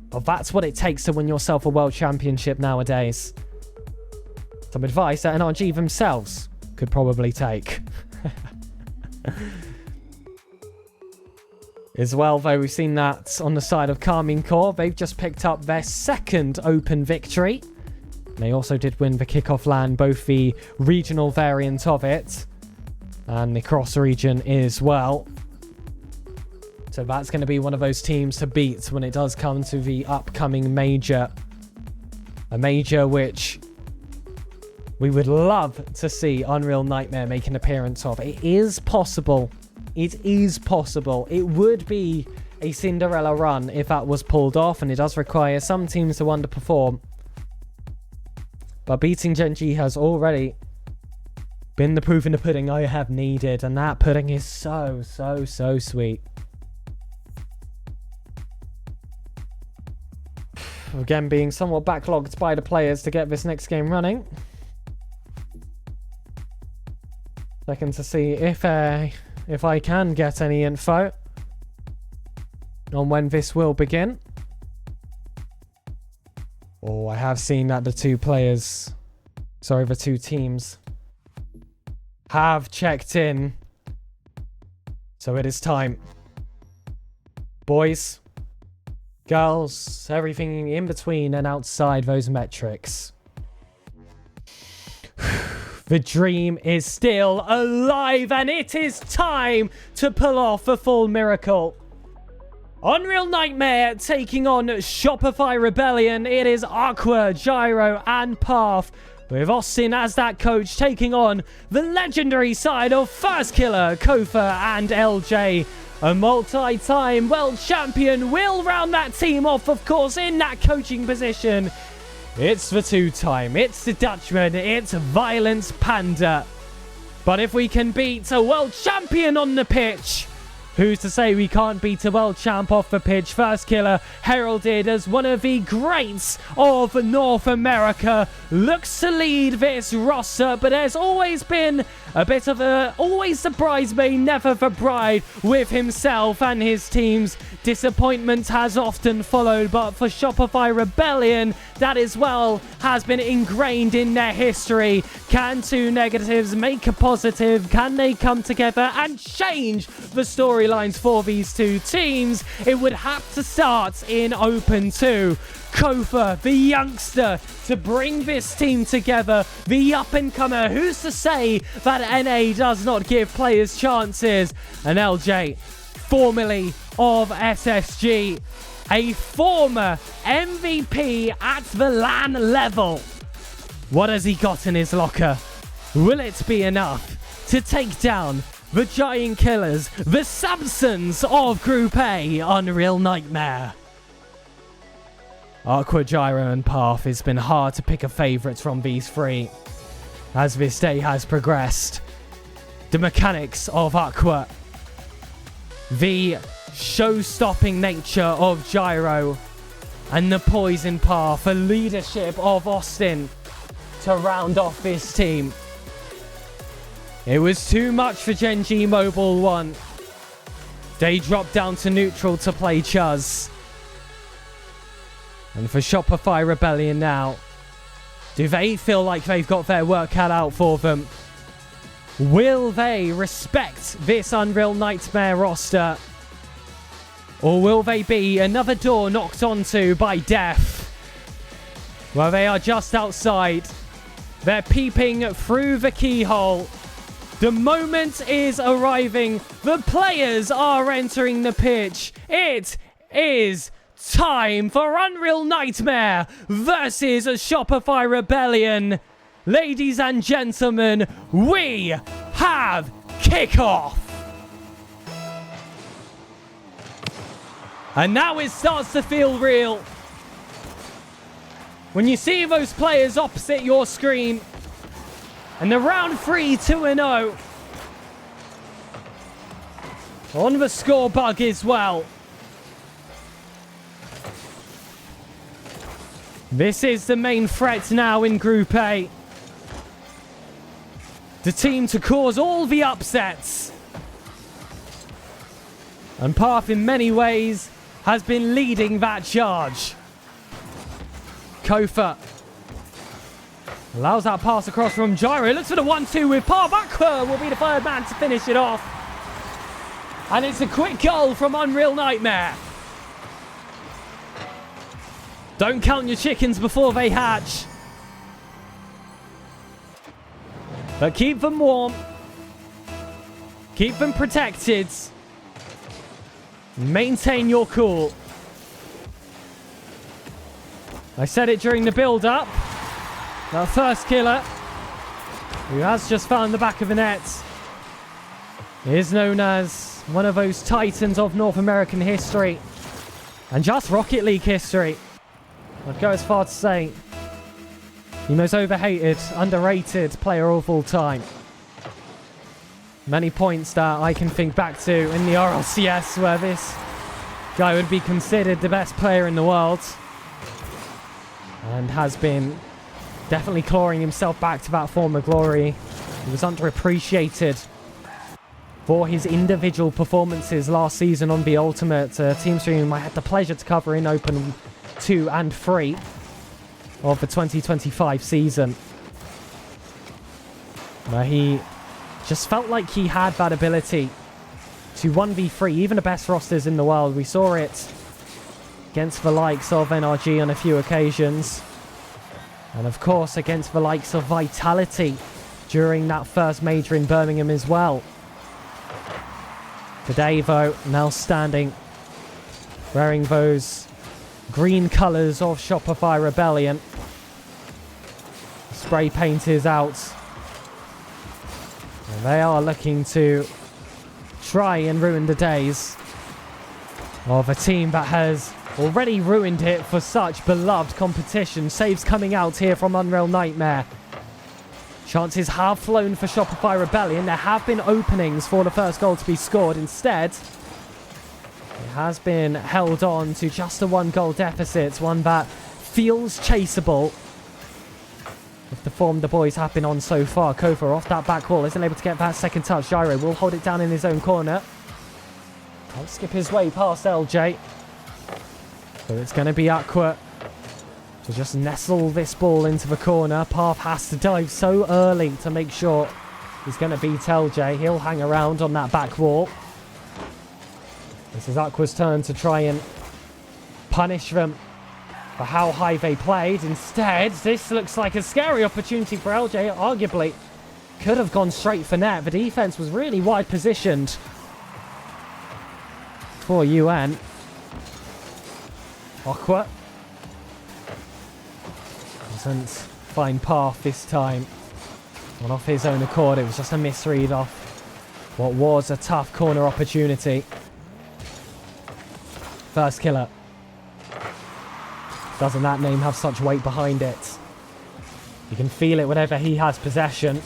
But that's what it takes to win yourself a world championship nowadays. Some advice that NRG themselves could probably take. As well, though, we've seen that on the side of Carmine Corps. They've just picked up their second open victory. They also did win the kickoff LAN, both the regional variant of it and the cross region as well. So that's going to be one of those teams to beat when it does come to the upcoming major. A major which we would love to see Unreal Nightmare make an appearance of. It is possible. It is possible. It would be a Cinderella run if that was pulled off, and it does require some teams to underperform. But beating Gen G has already been the proof in the pudding I have needed, and that pudding is so, so, so sweet. Again, being somewhat backlogged by the players to get this next game running. Looking to see if I can get any info on when this will begin. Oh, I have seen that the two teams have checked in. So it is time. Boys, girls, everything in between and outside those metrics. The dream is still alive, and it is time to pull off a full miracle. Unreal Nightmare taking on Shopify Rebellion. It is Aqua, Gyro, and Path, with Austin as that coach, taking on the legendary side of First Killer, Kofa, and LJ. A multi-time world champion will round that team off, of course, in that coaching position. It's the two-time, it's the Dutchman, it's Violence Panda. But if we can beat a world champion on the pitch, Who's to say we can't beat a world champ off the pitch? First killer heralded as one of the greats of North America. Looks to lead this roster, but there's always been a bit of a always the bridesmaid, never the bride with himself and his team's disappointment has often followed, but for Shopify Rebellion, that as well has been ingrained in their history. Can two negatives make a positive? Can they come together and change the storylines for these two teams? It would have to start in Open 2. Kofa, the youngster, to bring this team together, the up-and-comer. Who's to say that NA does not give players chances? And LJ, formerly of SSG, a former MVP at the LAN level. What has he got in his locker? Will it be enough to take down the giant killers, the Samsons of Group A, Unreal Nightmare? Aqua, Gyro and Path. It's been hard to pick a favourite from these three as this day has progressed. The mechanics of Aqua, the show-stopping nature of Gyro, and the poison path, the leadership of Austin to round off this team. It was too much for Gen G Mobile 1. They dropped down to neutral to play Chuz. And for Shopify Rebellion now, do they feel like they've got their work cut out for them? Will they respect this Unreal Nightmare roster? Or will they be another door knocked onto by death? Well, they are just outside. They're peeping through the keyhole. The moment is arriving. The players are entering the pitch. It is time for Unreal Nightmare versus a Shopify Rebellion. Ladies and gentlemen, we have kickoff. And now it starts to feel real. When you see those players opposite your screen, and the round 3 2-0 on the score bug as well. This is the main threat now in Group A. The team to cause all the upsets. And Path in many ways has been leading that charge. Kofa allows that pass across from Gyro. Looks for the 1-2 with Path. Aqua will be the third man to finish it off. And it's a quick goal from Unreal Nightmare. Don't count your chickens before they hatch. But keep them warm. Keep them protected. Maintain your cool. I said it during the build-up. That first killer, who has just found the back of the net, is known as one of those titans of North American history. And just Rocket League history. I'd go as far to say the most overhated, underrated player of all time. Many points that I can think back to in the Rlcs where this guy would be considered the best player in the world. And has been definitely clawing himself back to that former glory. He was underappreciated for his individual performances last season on the Ultimate team stream I had the pleasure to cover in Open 2 and 3 of the 2025 season. Where he just felt like he had that ability to 1v3 even the best rosters in the world. We saw it against the likes of NRG on a few occasions. And of course against the likes of Vitality during that first major in Birmingham as well. Today though, now standing, wearing those green colours of Shopify Rebellion. Spray paint is out. And they are looking to try and ruin the days of a team that has already ruined it for such beloved competition. Saves coming out here from Unreal Nightmare. Chances have flown for Shopify Rebellion. There have been openings for the first goal to be scored. Instead, it has been held on to just a 1-goal deficit. One that feels chaseable with the form the boys have been on so far. Kova off that back wall. Isn't able to get that second touch. Gyro will hold it down in his own corner. Can't skip his way past LJ. So it's going to be Aqua to just nestle this ball into the corner. Path has to dive so early to make sure he's going to beat LJ. He'll hang around on that back wall. This is Aqua's turn to try and punish them for how high they played. Instead, this looks like a scary opportunity for LJ. Arguably, could have gone straight for net. The defense was really wide positioned for UN. Aqua doesn't find Path this time. Not off his own accord. It was just a misread off what was a tough corner opportunity. First killer. Doesn't that name have such weight behind it? You can feel it whenever he has possession.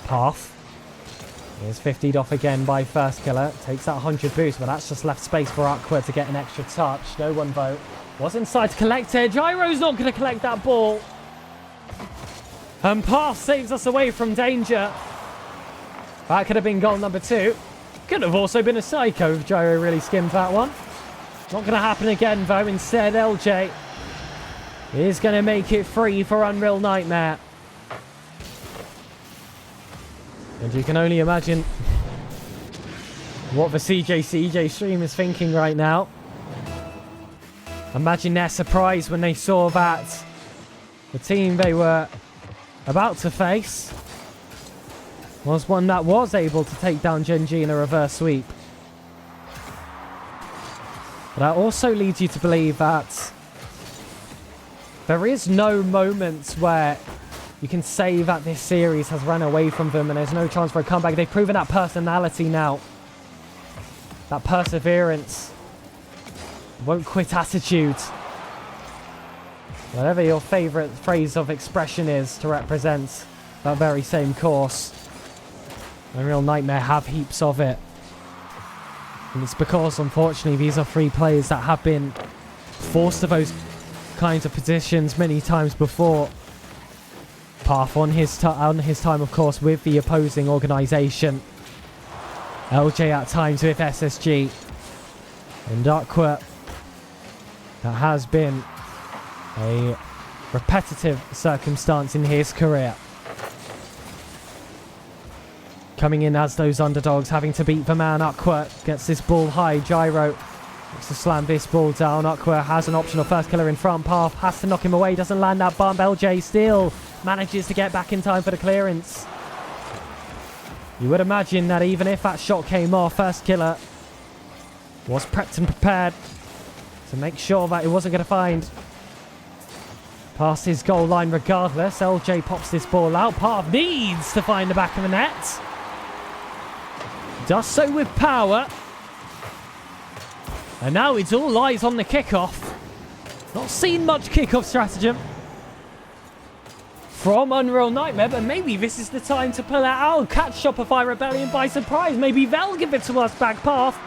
Path is 50'd off again by first killer. Takes that 100 boost, but that's just left space for Aqua to get an extra touch. No one vote. Was inside to collect it. Gyro's not going to collect that ball. And Path saves us away from danger. That could have been goal number 2. Could have also been a psycho if Gyro really skimmed that one. Not going to happen again, though. Instead, LJ is going to make it free for Unreal Nightmare. And you can only imagine what the CJ stream is thinking right now. Imagine their surprise when they saw that the team they were about to face was one that was able to take down Gen G in a reverse sweep. But that also leads you to believe that there is no moment where you can say that this series has run away from them and there's no chance for a comeback. They've proven that personality now. That perseverance. Won't quit attitude. Whatever your favourite phrase of expression is to represent that very same course. Unreal Nightmare have heaps of it. And it's because, unfortunately, these are 3 players that have been forced to those kinds of positions many times before. Path on his time, of course, with the opposing organisation. LJ at times with SSG. And Aqua, that has been a repetitive circumstance in his career. Coming in as those underdogs, having to beat the man. Aqua gets this ball high. Gyro looks to slam this ball down. Aqua has an optional first killer in front. Path has to knock him away. Doesn't land that bump. LJ still manages to get back in time for the clearance. You would imagine that even if that shot came off, first killer was prepped and prepared to make sure that it wasn't going to find past his goal line regardless. LJ pops this ball out. Path needs to find the back of the net. Does so with power. And now it's all eyes on the kickoff. Not seen much kickoff stratagem from Unreal Nightmare, but maybe this is the time to pull it out. Catch Shopify Rebellion by surprise. Maybe they'll give it to us back. Path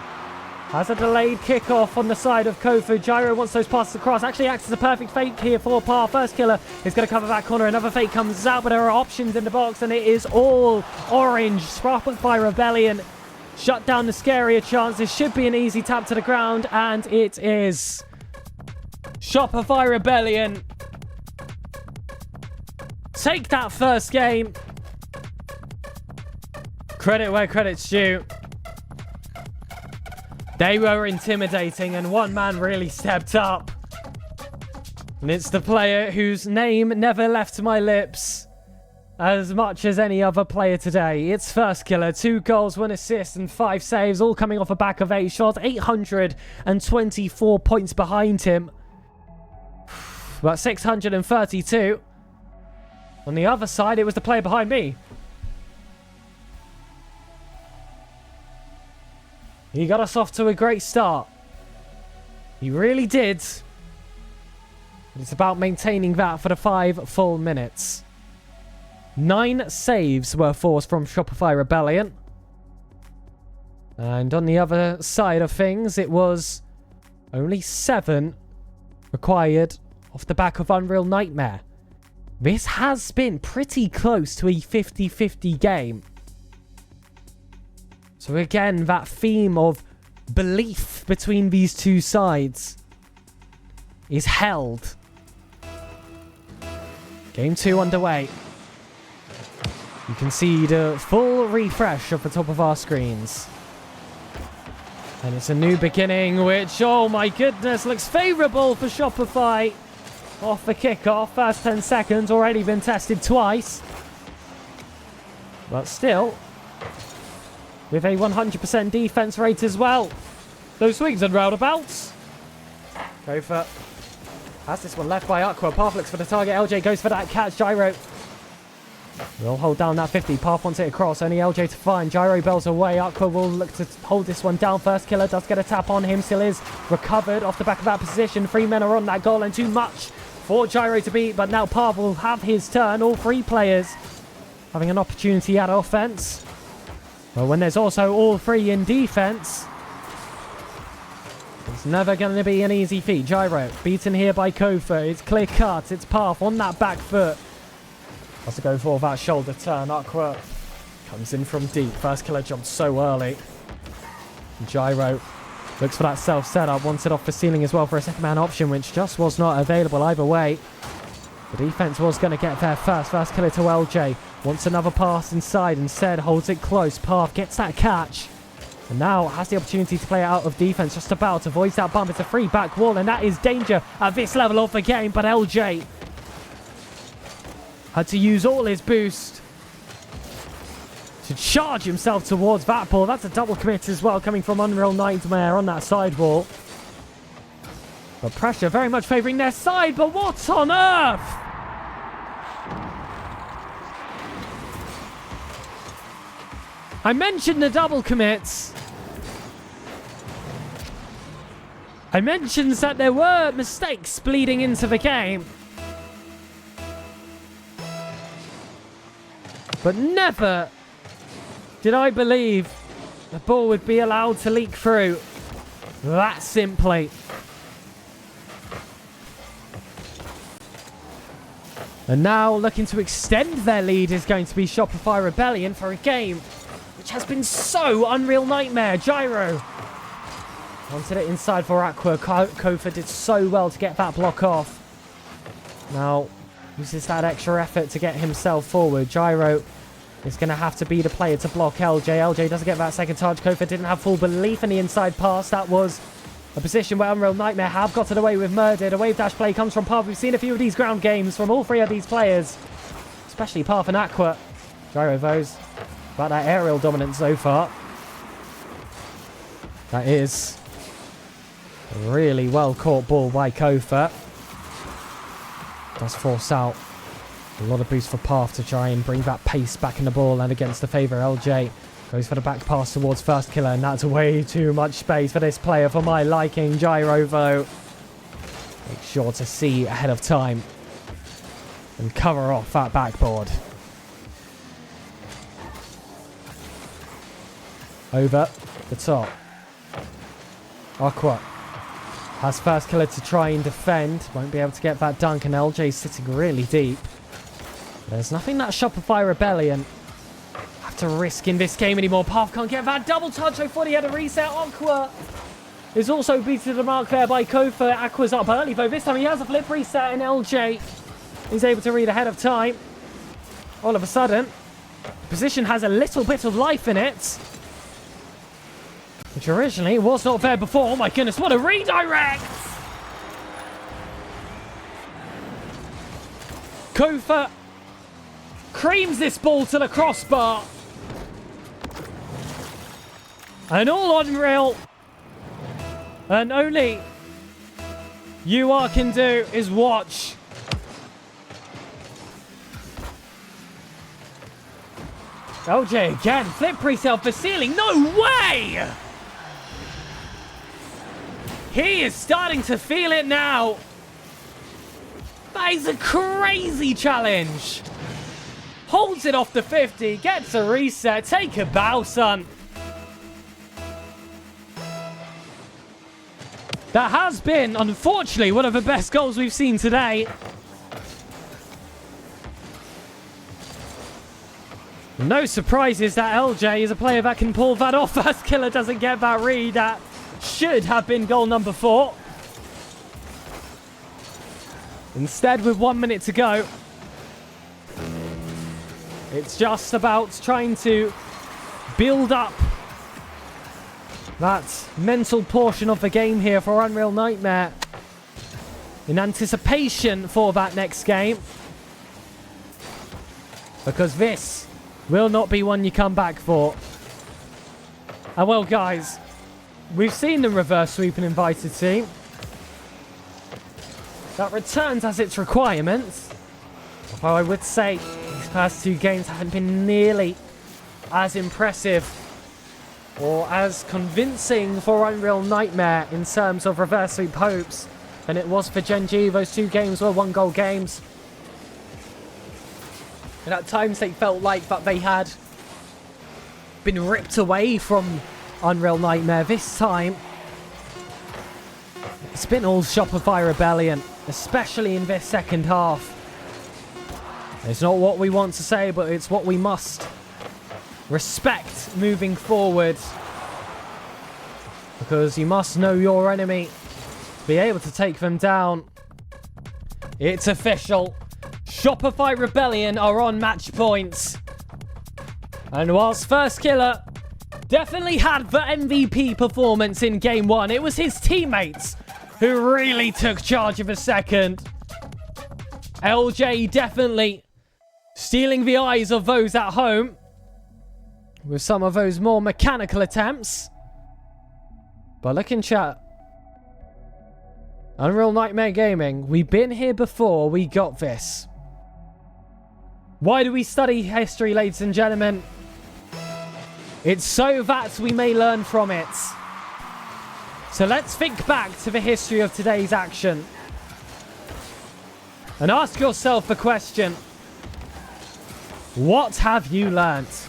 has a delayed kickoff on the side of Kofu. Gyro wants those passes across. Actually acts as a perfect fake here for Path. First killer is going to cover that corner. Another fake comes out, but there are options in the box, and it is all orange. Shopify Rebellion shut down the scarier chance. This should be an easy tap to the ground, and it is. Shopify Rebellion take that first game. Credit where credit's due. They were intimidating, and one man really stepped up. And it's the player whose name never left my lips as much as any other player today. It's first killer. 2 goals, 1 assist, and 5 saves, all coming off a back of 8 shots. 824 points behind him. About 632. On the other side, it was the player behind me. He got us off to a great start. He really did. It's about maintaining that for the 5 full minutes. 9 saves were forced from Shopify Rebellion. And on the other side of things, it was only 7 required off the back of Unreal Nightmare. This has been pretty close to a 50-50 game. So again, that theme of belief between these two sides is held. Game 2 underway. You can see the full refresh of the top of our screens. And it's a new beginning, which, oh my goodness, looks favourable for Shopify. Off the kickoff, first 10 seconds, already been tested twice. But still, with a 100% defense rate as well. Those swings and roundabouts. Gopher has this one left by Aqua. Path looks for the target. LJ goes for that catch. Gyro will hold down that 50. Path wants it across. Only LJ to find. Gyro bells away. Aqua will look to hold this one down. First killer does get a tap on him. Still is recovered off the back of that position. 3 men are on that goal and too much for Gyro to beat. But now Path will have his turn. All 3 players having an opportunity at offense. But when there's also all 3 in defense, it's never going to be an easy feat. Gyro beaten here by Kofa. It's clear cut. It's Path on that back foot. Has to go for that shoulder turn. Aqua comes in from deep. First killer jumped so early. Gyro looks for that self setup. Wants it off the ceiling as well for a second man option, which just was not available either way. The defense was going to get there first. First killer to LJ. Wants another pass inside. Instead holds it close. Path gets that catch. And now has the opportunity to play out of defense. Just about avoids that bump. It's a free back wall. And that is danger at this level of the game. But LJ had to use all his boost to charge himself towards that ball. That's a double commit as well, coming from Unreal Nightmare on that side wall. But pressure very much favouring their side. But what on earth? I mentioned the double commits. I mentioned that there were mistakes bleeding into the game. But never did I believe the ball would be allowed to leak through that simply. And now looking to extend their lead is going to be Shopify Rebellion for a game which has been so Unreal Nightmare. Gyro wanted it inside for Aqua. Kofa did so well to get that block off. Now uses that extra effort to get himself forward. Gyro is going to have to be the player to block LJ. LJ doesn't get that second charge. Kofa didn't have full belief in the inside pass. That was a position where Unreal Nightmare have gotten away with murder. The wave dash play comes from Path. We've seen a few of these ground games from all 3 of these players, especially Path and Aqua. Gyro knows about that aerial dominance so far. That is a really well caught ball by Kofa. Does force out a lot of boost for Path to try and bring that pace back in the ball, and against the favour LJ goes for the back pass towards first killer, and that's way too much space for this player for my liking. Gyro though make sure to see ahead of time and cover off that backboard. Over the top. Aqua has first killer to try and defend. Won't be able to get that dunk, and LJ sitting really deep. There's nothing that Shopify Rebellion have to risk in this game anymore. Path can't get that double touch. I thought he had a reset. Aqua is also beaten to the mark there by Kofa. Aqua's up early though. This time he has a flip reset, and LJ is able to read ahead of time. All of a sudden, the position has a little bit of life in it, which originally was not there before. Oh my goodness, what a redirect! Kofa creams this ball to the crossbar. And all Unreal and only UR can do is watch. LJ again, flip pre-sale for ceiling. No way! He is starting to feel it now. That is a crazy challenge. Holds it off the 50, gets a reset. Take a bow, son. That has been, unfortunately, one of the best goals we've seen today. No surprises that LJ is a player that can pull that off. First killer doesn't get that read. That should have been goal number 4. Instead, with 1 minute to go, it's just about trying to build up that mental portion of the game here for Unreal Nightmare in anticipation for that next game. Because this will not be one you come back for. And well, guys, we've seen the reverse sweep and invited team. That returns as its requirements. Although I would say these past 2 games haven't been nearly as impressive or as convincing for Unreal Nightmare in terms of reverse sweep hopes than it was for Gen G. Those 2 games were 1-goal games. And at times they felt like that they had been ripped away from Unreal Nightmare. This time, it's been all Shopify Rebellion, especially in this second half. It's not what we want to say, but it's what we must respect moving forward. Because you must know your enemy to be able to take them down. It's official. Shopify Rebellion are on match points. And whilst First Killer definitely had the MVP performance in Game 1, it was his teammates who really took charge of a second. LJ definitely stealing the eyes of those at home with some of those more mechanical attempts. But look in chat. Unreal Nightmare Gaming, we've been here before, we got this. Why do we study history, ladies and gentlemen? It's so that we may learn from it. So let's think back to the history of today's action. And ask yourself the question, what have you learnt?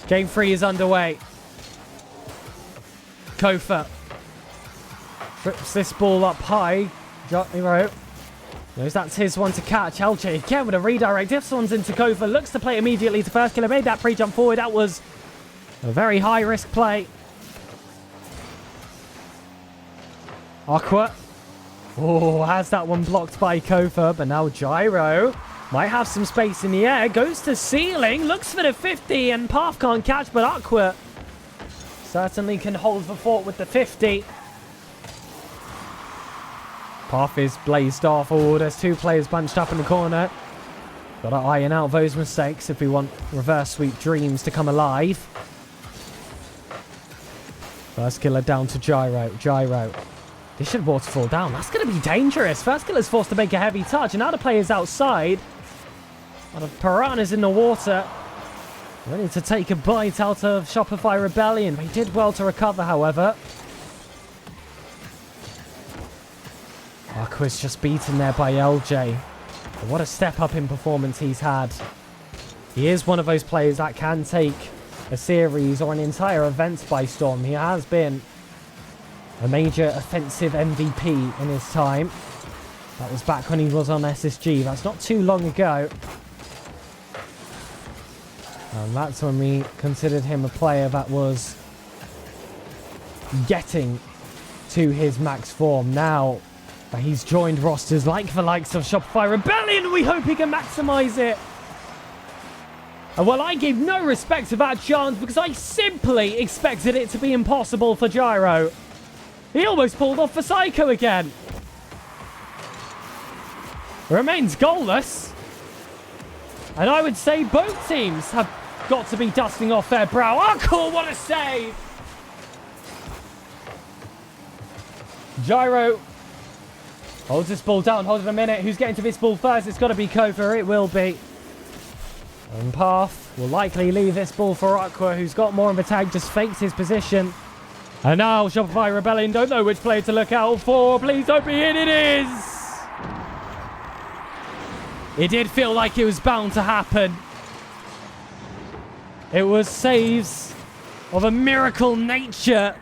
Game 3 is underway. Kofa trips this ball up high. Gyro. Knows that's his one to catch. LJ again with a redirect. This one's into Kofa. Looks to play immediately to First Killer. Made that pre-jump forward. That was a very high-risk play. Aqua. Oh, has that one blocked by Kofa. But now Gyro might have some space in the air. Goes to ceiling. Looks for the 50. And Path can't catch. But Aqua certainly can hold the fort with the 50. Path is blazed off. Oh, there's 2 players bunched up in the corner. Got to iron out those mistakes if we want reverse sweep dreams to come alive. First Killer down to Gyro. Gyro. This should waterfall down. That's going to be dangerous. First Killer's forced to make a heavy touch. And now the player's outside. And the Piranha's in the water. Ready to take a bite out of Shopify Rebellion. They did well to recover, however. Aqua's just beaten there by LJ. But what a step up in performance he's had. He is one of those players that can take a series or an entire event by storm. He has been a major offensive MVP in his time. That was back when he was on SSG. That's not too long ago. And that's when we considered him a player that was getting to his max form. Now that he's joined rosters like the likes of Shopify Rebellion, we hope he can maximize it. And well, I gave no respect to that chance because I simply expected it to be impossible for Gyro. He almost pulled off for Psycho again. Remains goalless. And I would say both teams have got to be dusting off their brow. Oh, cool, what a save! Gyro holds this ball down, hold it a minute. Who's getting to this ball first? It's got to be Kofa. It will be. And Path will likely leave this ball for Aqua, who's got more of a tag, just faked his position. And now Shopify Rebellion don't know which player to look out for. Please don't be in. It is It did feel like it was bound to happen. It was saves of a miracle nature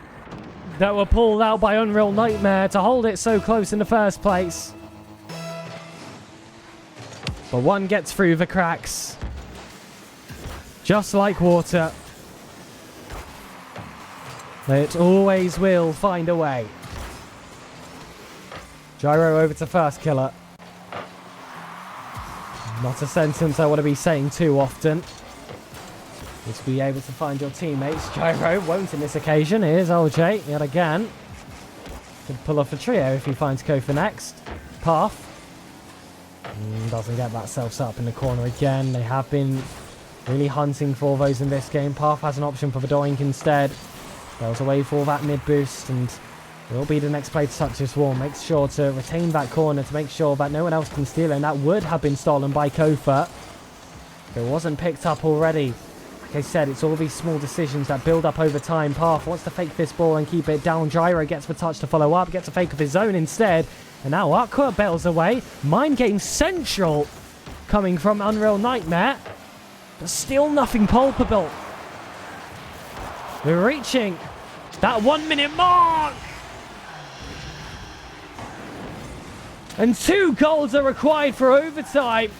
that were pulled out by Unreal Nightmare to hold it so close in the first place. But one gets through the cracks. Just like water. It always will find a way. Gyro over to first killer. Not a sentence I want to be saying too often. Just be able to find your teammates. Gyro won't in this occasion. Here's LJ yet again. Could pull off a trio if he finds Kofa next. Path. Doesn't get that self up in the corner again. They have been really hunting for those in this game. Path has an option for the doink instead. Goes away for that mid boost and will be the next player to touch this wall. Makes sure to retain that corner to make sure that no one else can steal it. And that would have been stolen by Kofa. If it wasn't picked up already. Like I said, it's all these small decisions that build up over time. Path wants to fake this ball and keep it down. Gyro gets the touch to follow up. Gets a fake of his own instead. And now Aqua bails away. Mind game central coming from Unreal Nightmare. But still nothing palpable. We're reaching that 1 minute mark. And 2 goals are required for overtime.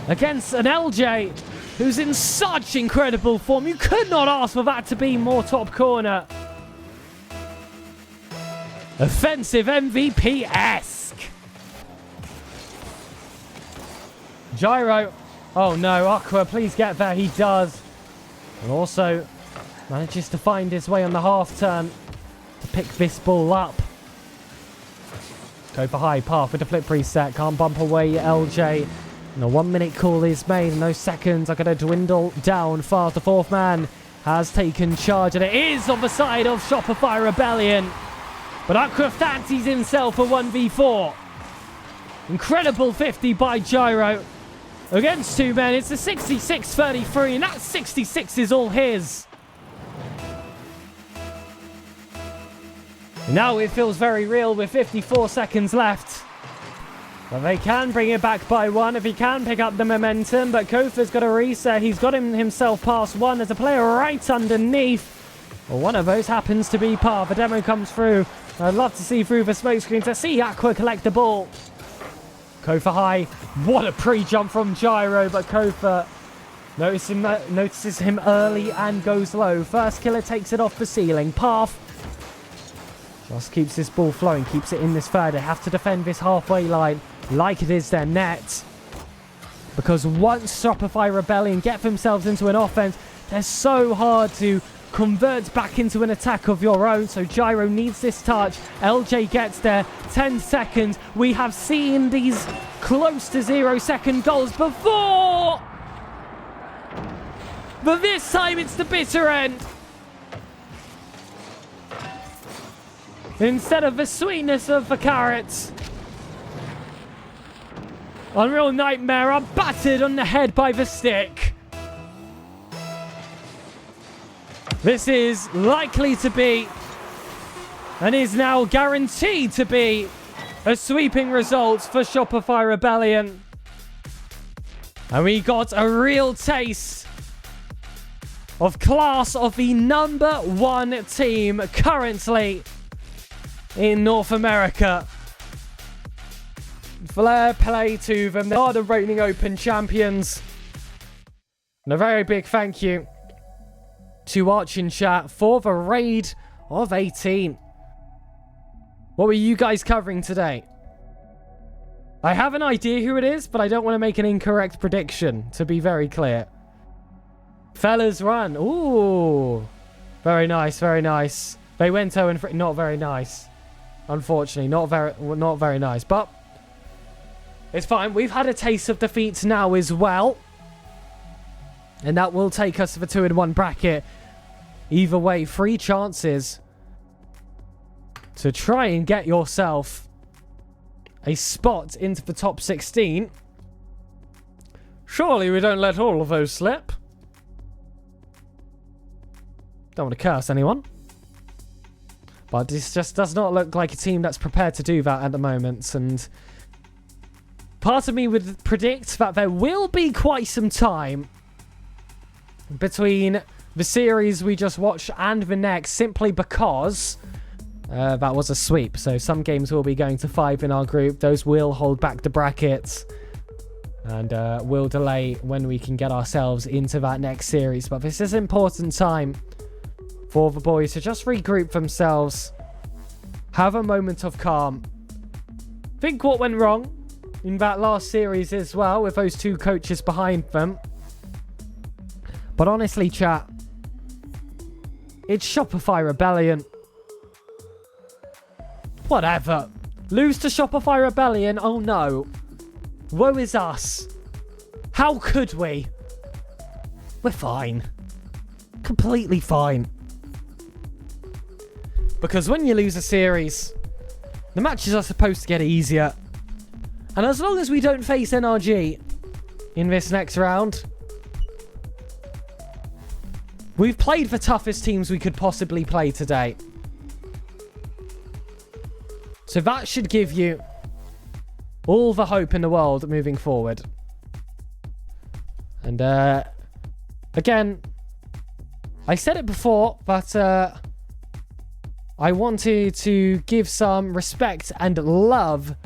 Against an LJ who's in such incredible form. You could not ask for that to be more top corner. Offensive MVP-esque. Gyro. Oh no, Aqua, please get there. He does. And also manages to find his way on the half turn to pick this ball up. Go for high. Path with the flip reset. Can't bump away LJ. And a 1 minute call is made. And those seconds are going to dwindle down fast. The fourth man has taken charge. And it is on the side of Shopify Rebellion. But Aqua fancies himself a 1v4. Incredible 50 by Gyro. Against 2 men. It's a 66-33. And that 66 is all his. Now it feels very real with 54 seconds left. But they can bring it back by 1 if he can pick up the momentum. But Kofa's got a reset. He's got himself past 1. There's a player right underneath. Well, one of those happens to be Path. The demo comes through. I'd love to see through the smoke screen to see Aqua collect the ball. Kofa high. What a pre-jump from Gyro. But Kofa notices him early and goes low. First killer takes it off the ceiling. Path just keeps this ball flowing, keeps it in this third. They have to defend this halfway line like it is their net. Because once Shopify Rebellion get themselves into an offense, they're so hard to convert back into an attack of your own. So Gyro needs this touch. LJ gets there. 10 seconds. We have seen these close to 0-second goals before. But this time it's the bitter end. Instead of the sweetness of the carrots. Unreal Nightmare are battered on the head by the stick. This is likely to be, and is now guaranteed to be, a sweeping result for Shopify Rebellion. And we got a real taste of class of the number 1 team currently in North America. Fair play to them. They are the reigning Open champions. And a very big thank you to Arch in chat for the raid of 18. What were you guys covering today? I have an idea who it is, but I don't want to make an incorrect prediction, to be very clear. Fellas run. Ooh. Very nice, very nice. They went 0-3. Not very nice. Unfortunately, not very nice, but it's fine. We've had a taste of defeats now as well, and that will take us to the 2-1 bracket. Either way, 3 chances to try and get yourself a spot into the top 16. Surely we don't let all of those slip. Don't want to curse anyone. But this just does not look like a team that's prepared to do that at the moment. And part of me would predict that there will be quite some time between the series we just watched and the next, simply because that was a sweep. So some games will be going to 5 in our group. Those will hold back the brackets and will delay when we can get ourselves into that next series. But this is an important time for the boys to just regroup themselves, have a moment of calm, think what went wrong in that last series as well with those 2 coaches behind them. But honestly, chat, it's Shopify Rebellion. Whatever. Lose to Shopify Rebellion? Oh no. Woe is us. How could we? We're fine. Completely fine. Because when you lose a series, the matches are supposed to get easier. And as long as we don't face NRG in this next round, we've played the toughest teams we could possibly play today. So that should give you all the hope in the world moving forward. And again, I said it before, but I wanted to give some respect and love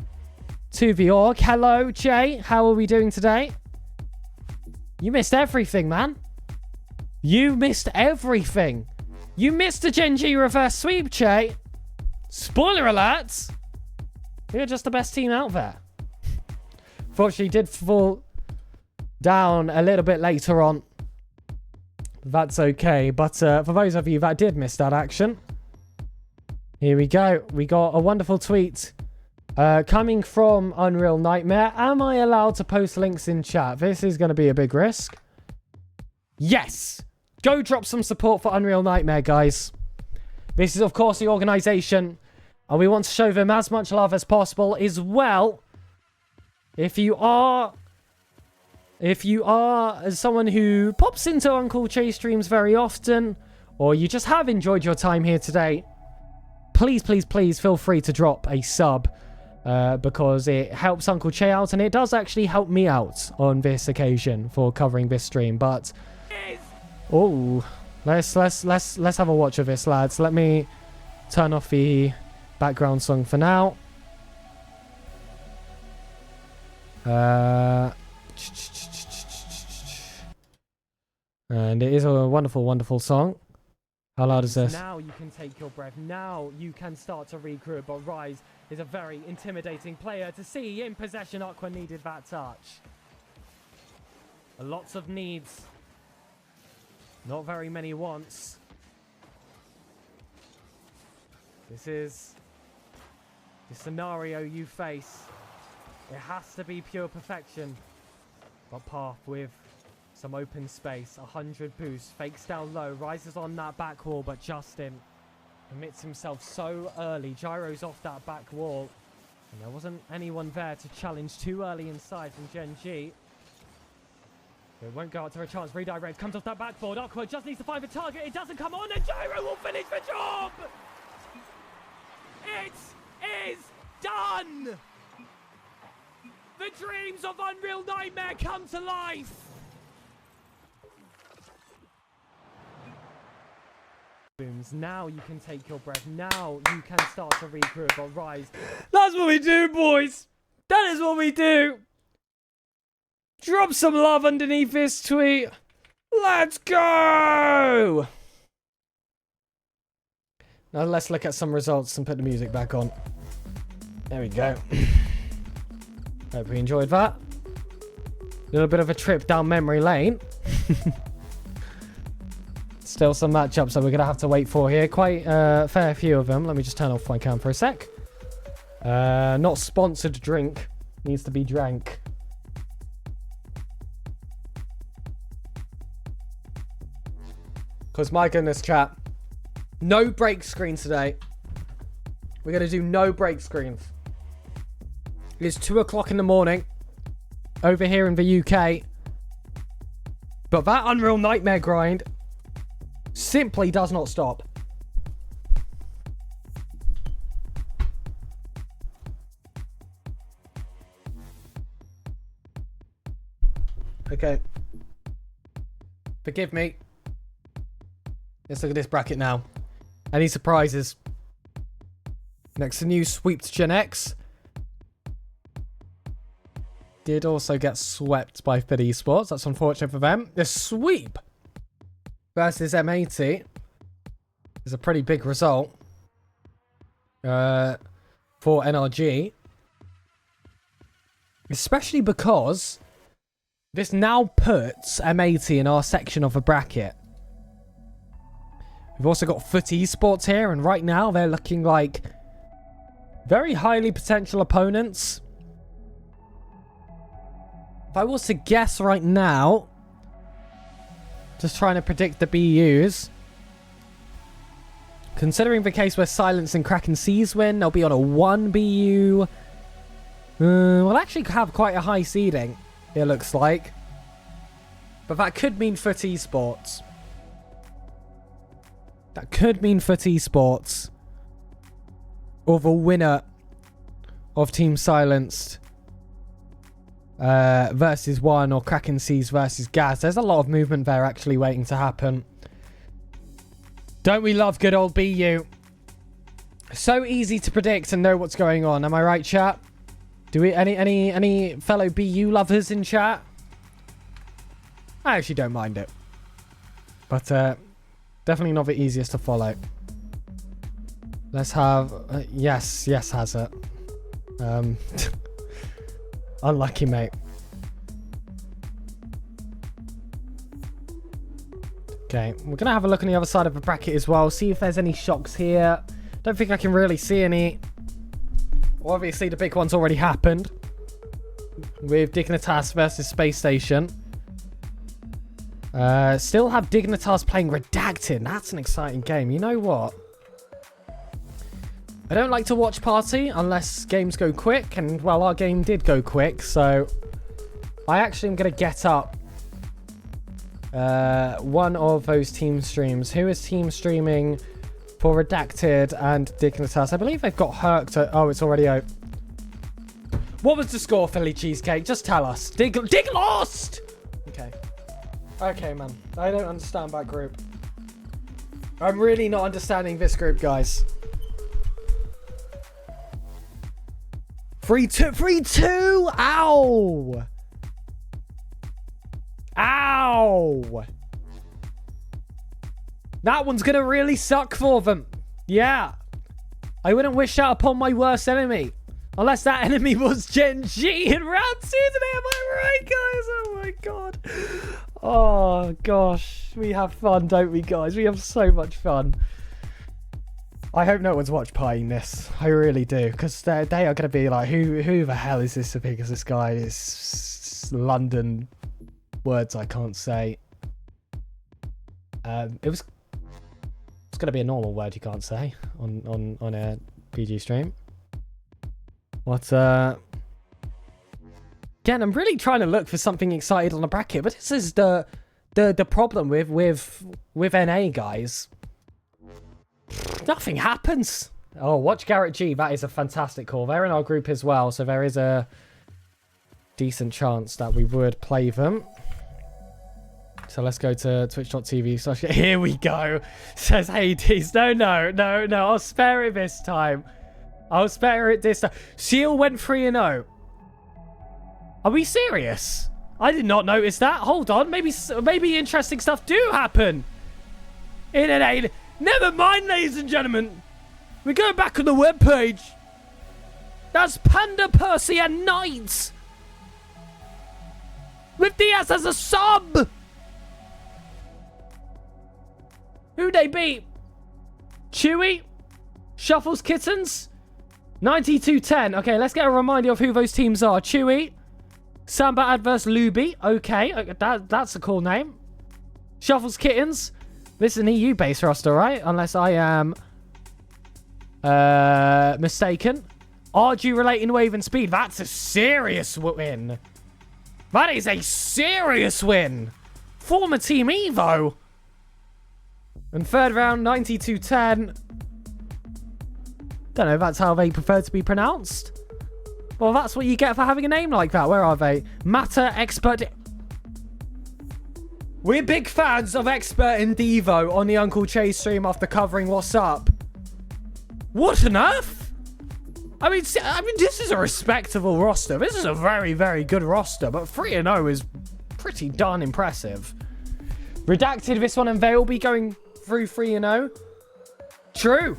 to the org. Hello, Jay. How are we doing today? You missed everything, man. You missed everything. You missed the Gen G reverse sweep, Jay. Spoiler alerts. You're just the best team out there. Fortunately, did fall down a little bit later on. That's okay. But for those of you that did miss that action, here we go. We got a wonderful tweet coming from Unreal Nightmare. Am I allowed to post links in chat? This is going to be a big risk. Yes. Go drop some support for Unreal Nightmare, guys. This is, of course, the organization, and we want to show them as much love as possible as well. If you are someone who pops into Uncle Che streams very often, or you just have enjoyed your time here today, please, please, please feel free to drop a sub, because it helps Uncle Che out, and it does actually help me out on this occasion for covering this stream. But oh, let's have a watch of this, lads. Let me turn off the background song for now. And it is a wonderful, wonderful song. How loud is this? Now you can take your breath. Now you can start to regroup. But Rise is a very intimidating player to see in possession. Aqua needed that touch. Lots of needs. Not very many wants. This is the scenario you face. It has to be pure perfection. But Path with some open space. 100 boost. Fakes down low. Rises on that back wall. But Justin commits himself so early. Gyro's off that back wall. And there wasn't anyone there to challenge too early inside from Gen G. It won't go out to a chance. Redirect comes off that backboard. Aqua just needs to find the target. It doesn't come on, and Gyro will finish the job. It is done. The dreams of Unreal Nightmare come to life. Booms. Now you can take your breath. Now you can start to regroup or rise. That's what we do, boys. That is what we do. Drop some love underneath this tweet. Let's go! Now let's look at some results and put the music back on. There we go. Hope you enjoyed that. A little bit of a trip down memory lane. Still some matchups that we're going to have to wait for here. Quite a fair few of them. Let me just turn off my cam for a sec. Not sponsored drink. Needs to be drank. Because my goodness, chat. No break screen today. We're going to do no break screens. It is 2 o'clock in the morning. Over here in the UK. But that Unreal Nightmare grind simply does not stop. Okay. Forgive me. Let's look at this bracket now. Any surprises? Next to new sweep to Gen X. Did also get swept by Fit Esports. That's unfortunate for them. The sweep versus M80 is a pretty big result for NRG. Especially because this now puts M80 in our section of the bracket. We've also got Foot Esports here, and right now they're looking like very highly potential opponents. If I was to guess right now, just trying to predict the BUs. Considering the case where Silence and Kraken Seas win, they'll be on a 1 BU. We'll actually have quite a high seeding, it looks like. But that could mean Foot Esports. That could mean Foot Esports. Or the winner of Team Silenced versus 1, or Kraken Seas versus Gaz. There's a lot of movement there actually waiting to happen. Don't we love good old BU? So easy to predict and know what's going on. Am I right, chat? Do we any fellow BU lovers in chat? I actually don't mind it. But definitely not the easiest to follow. Let's have yes, has it. Unlucky, mate. Okay, we're going to have a look on the other side of the bracket as well. See if there's any shocks here. Don't think I can really see any. Well, obviously, the big one's already happened. With Dignitas versus Space Station. Still have Dignitas playing Redacted. That's an exciting game. You know what? I don't like to watch Party unless games go quick. And, well, our game did go quick. So, I actually am going to get up one of those team streams. Who is team streaming for Redacted and Dignitas? I believe they've got Herc to... Oh, it's already out. What was the score, Philly Cheesecake? Just tell us. Dig lost! Okay. Okay, man. I don't understand that group. I'm really not understanding this group, guys. 3-2. 3-2! Ow! Ow! That one's gonna really suck for them. Yeah. I wouldn't wish that upon my worst enemy. Unless that enemy was Gen G in round 2 today. Am I right, guys? Oh my god. Oh gosh. We have fun, don't we, guys? We have so much fun. I hope no one's watched pieing this. I really do. Because they are going to be like, who the hell is this SirPigasus guy? It's London words I can't say. It's going to be a normal word you can't say on a PG stream. What, Again, I'm really trying to look for something excited on the bracket, but this is the problem with NA, guys. Nothing happens. Oh, watch Garrett G. That is a fantastic call. They're in our group as well, so there is a decent chance that we would play them. So let's go to twitch.tv/. Here we go. Says Hades. No. I'll spare it this time. Seal went 3-0. Are we serious? I did not notice that. Hold on. Maybe interesting stuff do happen in NA. Never mind, ladies and gentlemen. We're going back on the webpage. That's Panda, Percy, and Knights. With Diaz as a sub. Who'd they beat? Chewy? Shuffles Kittens? 92-10. Okay, let's get a reminder of who those teams are. Chewy. Samba Adverse Luby. Okay, that's a cool name. Shuffles Kittens. This is an EU-based roster, right? Unless I am mistaken. Argue relating Wave and Speed. That's a serious win. That is a serious win. Former Team Evo. And third round, 92-10. Don't know if that's how they prefer to be pronounced. Well, that's what you get for having a name like that. Where are they? Matter Expert. We're big fans of Expert and Devo on the Uncle Che stream after covering What's Up. What on earth? I mean, this is a respectable roster. This is a very, very good roster, but 3-0 is pretty darn impressive. Redacted this one, and they'll be going through 3-0. True.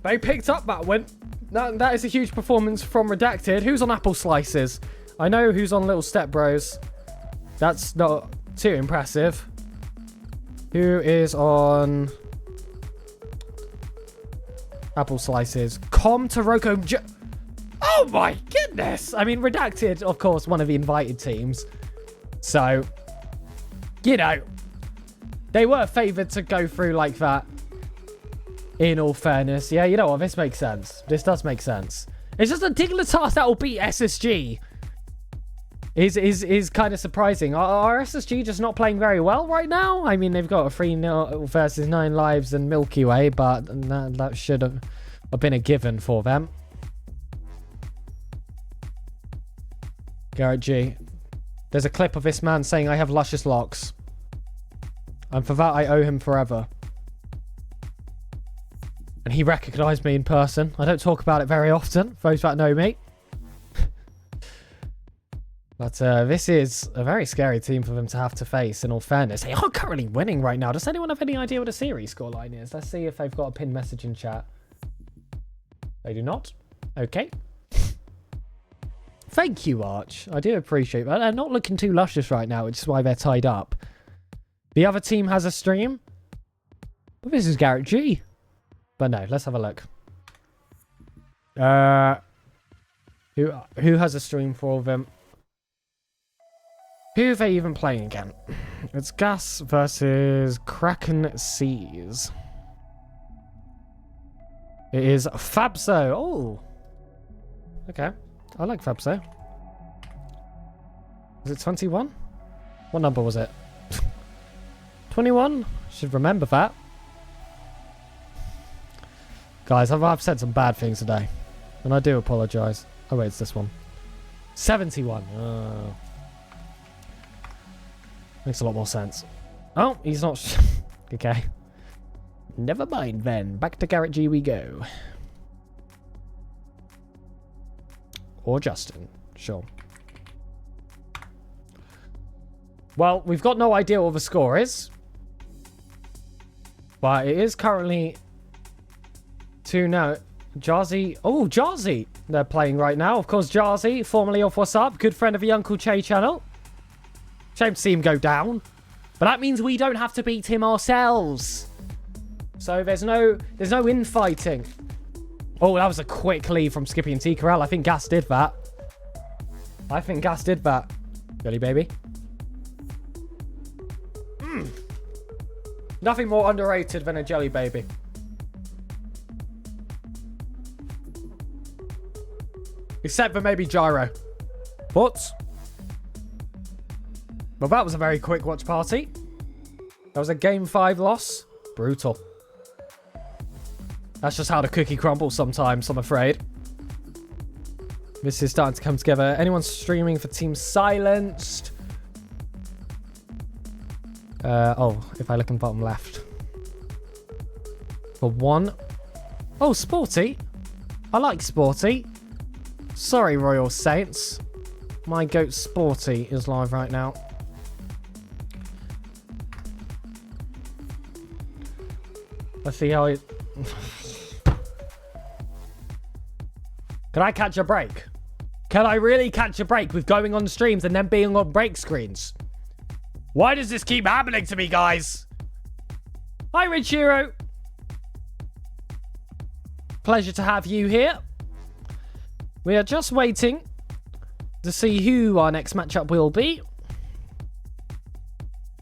They picked up that win. That is a huge performance from Redacted. Who's on Apple Slices? I know who's on Little Step Bros. That's not too impressive. Who is on Apple Slices? Taroko. Oh my goodness! I mean, Redacted, of course, one of the invited teams. So, you know, they were favoured to go through like that. In all fairness, yeah, you know what? This makes sense. This does make sense. It's just a Dignitas that will beat SSG. Is kind of surprising. Are SSG just not playing very well right now? I mean, they've got a 3-0 versus 9 lives and Milky Way, but that should have been a given for them. Garrett G. There's a clip of this man saying, I have luscious locks. And for that, I owe him forever. And he recognised me in person. I don't talk about it very often, for those that know me. But this is a very scary team for them to have to face, in all fairness. They are currently winning right now. Does anyone have any idea what a series scoreline is? Let's see if they've got a pinned message in chat. They do not. Okay. Thank you, Arch. I do appreciate that. They're not looking too luscious right now, which is why they're tied up. The other team has a stream. But this is Garrett G. But no, let's have a look. Who has a stream for them? Who are they even playing again? It's Gas versus Kraken Seas. It is Fabso. Oh. Okay. I like Fabso. Was it 21? What number was it? 21? Should remember that. Guys, I've said some bad things today. And I do apologise. Oh wait, it's this one. 71. Oh. Makes a lot more sense. Oh, he's not... Okay. Never mind then. Back to Garrett G we go. Or Justin. Sure. Well, we've got no idea what the score is. But it is currently 2-0. Jazzy. Oh, Jazzy. They're playing right now. Of course, Jazzy, formerly of What's Up. Good friend of the Uncle Che channel. Shame to see him go down. But that means we don't have to beat him ourselves. So there's no infighting. Oh, that was a quick lead from Skippy and T. Corral. I think Gas did that. Jelly baby. Nothing more underrated than a jelly baby. Except for maybe Gyro. Thoughts? Well, that was a very quick watch party. That was a Game 5 loss. Brutal. That's just how the cookie crumbles sometimes, I'm afraid. This is starting to come together. Anyone streaming for Team Silenced? If I look in the bottom left. For one. Oh, Sporty. I like Sporty. Sorry, Royal Saints. My goat Sporty is live right now. Let's see how it... Can I catch a break? Can I really catch a break with going on streams and then being on break screens? Why does this keep happening to me, guys? Hi, Rich Hero. Pleasure to have you here. We are just waiting to see who our next matchup will be.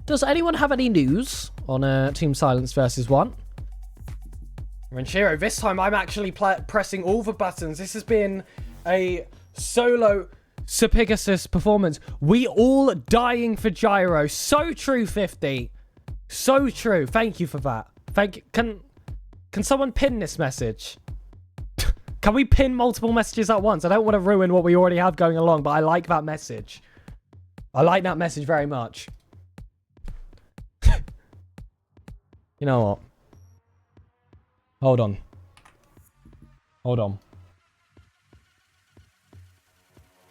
Does anyone have any news on Team Silence versus 1? Ranchero, this time I'm actually pressing all the buttons. This has been a solo SirPigasus performance. We all dying for Gyro. So true, 50. So true. Thank you for that. Thank you. Can someone pin this message? Can we pin multiple messages at once? I don't want to ruin what we already have going along, but I like that message. I like that message very much. You know what? Hold on. Hold on.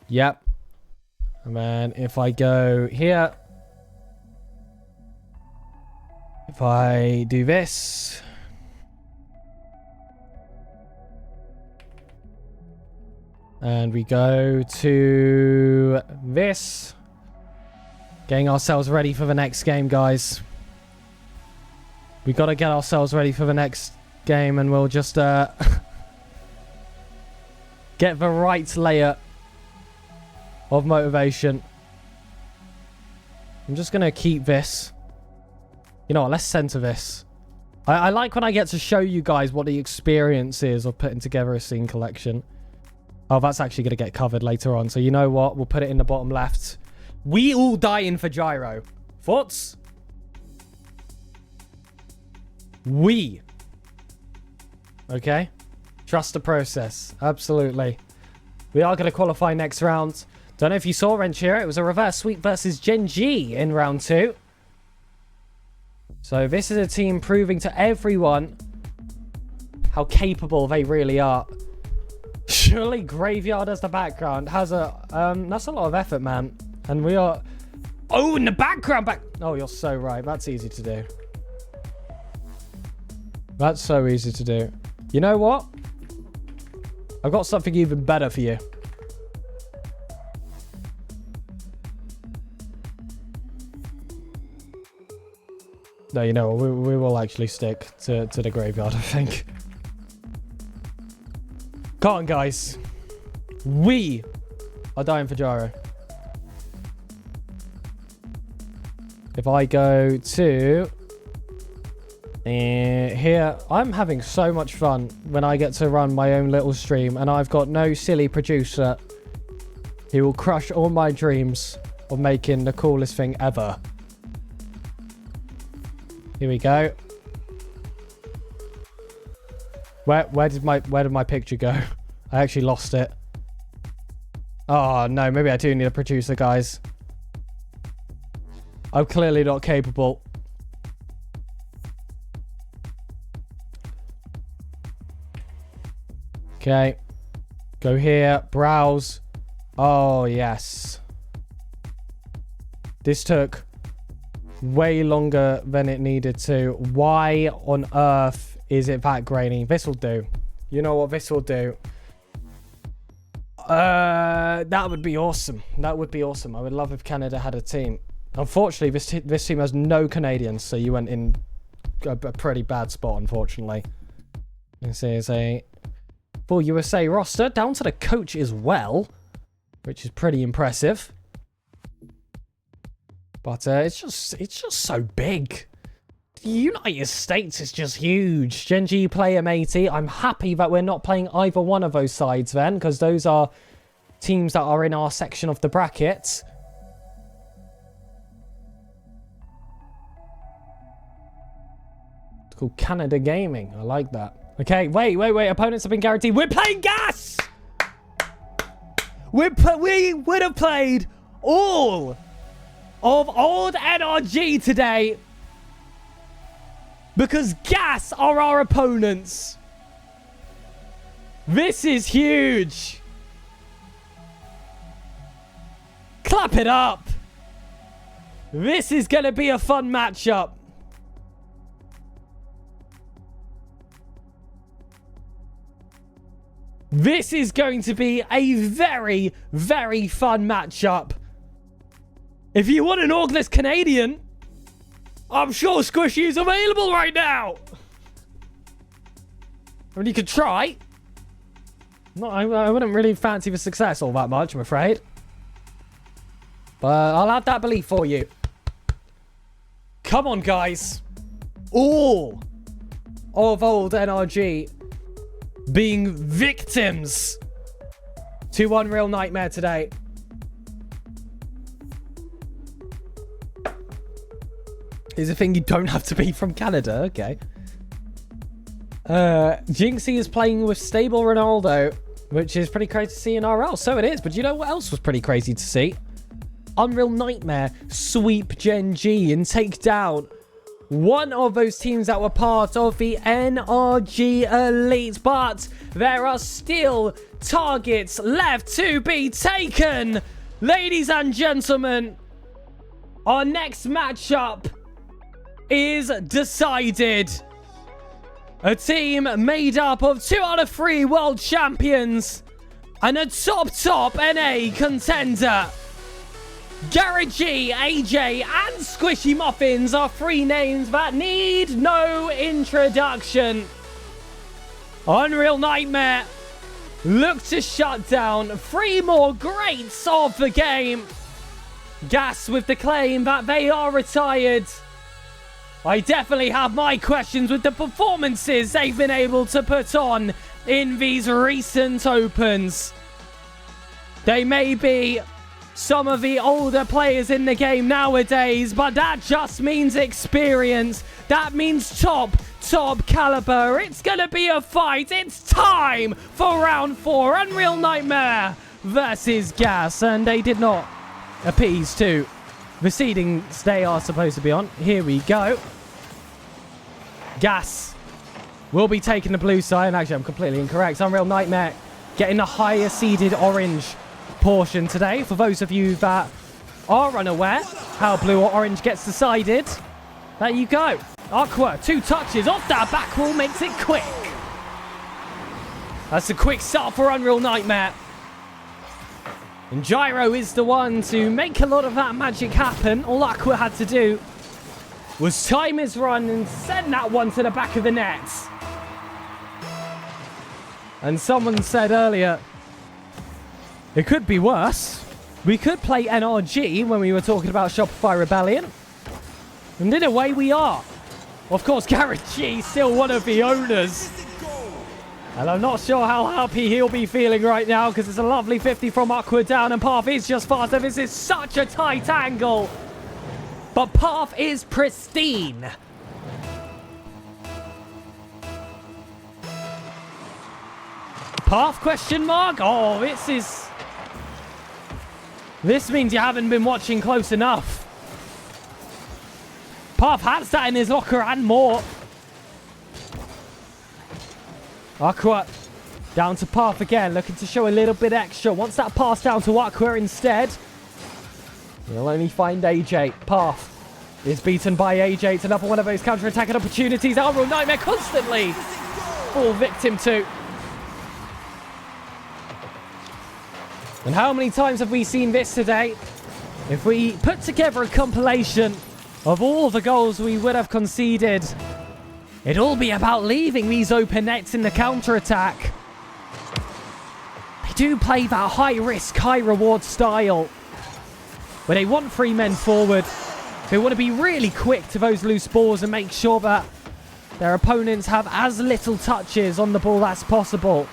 Yep. And then if I go here. If I do this. And we go to this. Getting ourselves ready for the next game, guys. We got to get ourselves ready for the next game, and we'll just get the right layer of motivation. I'm just going to keep this. You know what? Let's center this. I like when I get to show you guys what the experience is of putting together a scene collection. Oh, that's actually going to get covered later on. So you know what? We'll put it in the bottom left. We all dying for gyro. Thoughts? We. Okay. Trust the process. Absolutely. We are going to qualify next round. Don't know if you saw Renchira. It was a reverse sweep versus Gen G in round 2. So this is a team proving to everyone how capable they really are. Surely Graveyard as the background has a... that's a lot of effort, man. And we are... Oh, in the background back... Oh, you're so right. That's easy to do. That's so easy to do. You know what? I've got something even better for you. No, you know, we will actually stick to the Graveyard, I think. Come on, guys. We are dying for gyro. If I go to... here, I'm having so much fun when I get to run my own little stream, and I've got no silly producer who will crush all my dreams of making the coolest thing ever. Here we go. Where did my picture go? I actually lost it. Oh no, maybe I do need a producer, guys. I'm clearly not capable. Okay. Go here. Browse. Oh, yes. This took way longer than it needed to. Why on earth is it that grainy? This will do. You know what this will do? That would be awesome. That would be awesome. I would love if Canada had a team. Unfortunately, this team has no Canadians, so you went in a pretty bad spot, unfortunately. This is a full USA roster, down to the coach as well, which is pretty impressive. But it's just so big. The United States is just huge. Gen G play M80. I'm happy that we're not playing either one of those sides then, because those are teams that are in our section of the bracket. It's called Canada Gaming. I like that. Okay, wait. Opponents have been guaranteed. We're playing gas! We would have played all of old NRG today because gas are our opponents. This is huge. Clap it up. This is going to be a fun matchup. This is going to be a very, very fun matchup. If you want an Orgless Canadian, I'm sure Squishy is available right now. I mean, you could try. No, I wouldn't really fancy the success all that much, I'm afraid. But I'll have that belief for you. Come on, guys. All of old NRG being victims to Unreal Nightmare today. Is a thing you don't have to be from Canada. Okay. Jinxie is playing with stable Ronaldo, which is pretty crazy to see in RL. So it is. But you know what else was pretty crazy to see? Unreal Nightmare sweep Gen G and take down one of those teams that were part of the NRG Elite, but there are still targets left to be taken. Ladies and gentlemen, our next matchup is decided. A team made up of 2 out of 3 world champions and a top NA contender. Garrett G, AJ, and Squishy Muffins are 3 names that need no introduction. Unreal Nightmare look to shut down 3 more greats of the game. Gas with the claim that they are retired. I definitely have my questions with the performances they've been able to put on in these recent opens. They may be some of the older players in the game nowadays, but that just means experience. That means top caliber. It's gonna be a fight. It's time for round 4. Unreal Nightmare versus Gas, and they did not appease to the seedings they are supposed to be on. Here we go. Gas will be taking the blue side, and actually I'm completely incorrect. Unreal Nightmare getting the higher seeded orange portion today. For those of you that are unaware how blue or orange gets decided, there you go. Aqua, 2 touches off that back wall, makes it quick. That's a quick start for Unreal Nightmare. And Gyro is the one to make a lot of that magic happen. All Aqua had to do was time his run and send that one to the back of the net. And someone said earlier, it could be worse. We could play NRG when we were talking about Shopify Rebellion. And in a way we are. Of course, Garrett G, still one of the owners. And I'm not sure how happy he'll be feeling right now, because it's a lovely 50 from Aqua down, and Path is just faster. This is such a tight angle. But Path is pristine. Path question mark? Oh, this means you haven't been watching close enough. Path has that in his locker and more. Aqua down to Path again, looking to show a little bit extra. Wants that pass down to Aqua instead. He'll only find AJ. Path is beaten by AJ. It's another one of those counter-attacking opportunities. Unreal Nightmare constantly fall victim to. And how many times have we seen this today? If we put together a compilation of all the goals we would have conceded, it'd all be about leaving these open nets in the counter-attack. They do play that high-risk, high-reward style, where they want 3 men forward. They want to be really quick to those loose balls and make sure that their opponents have as little touches on the ball as possible.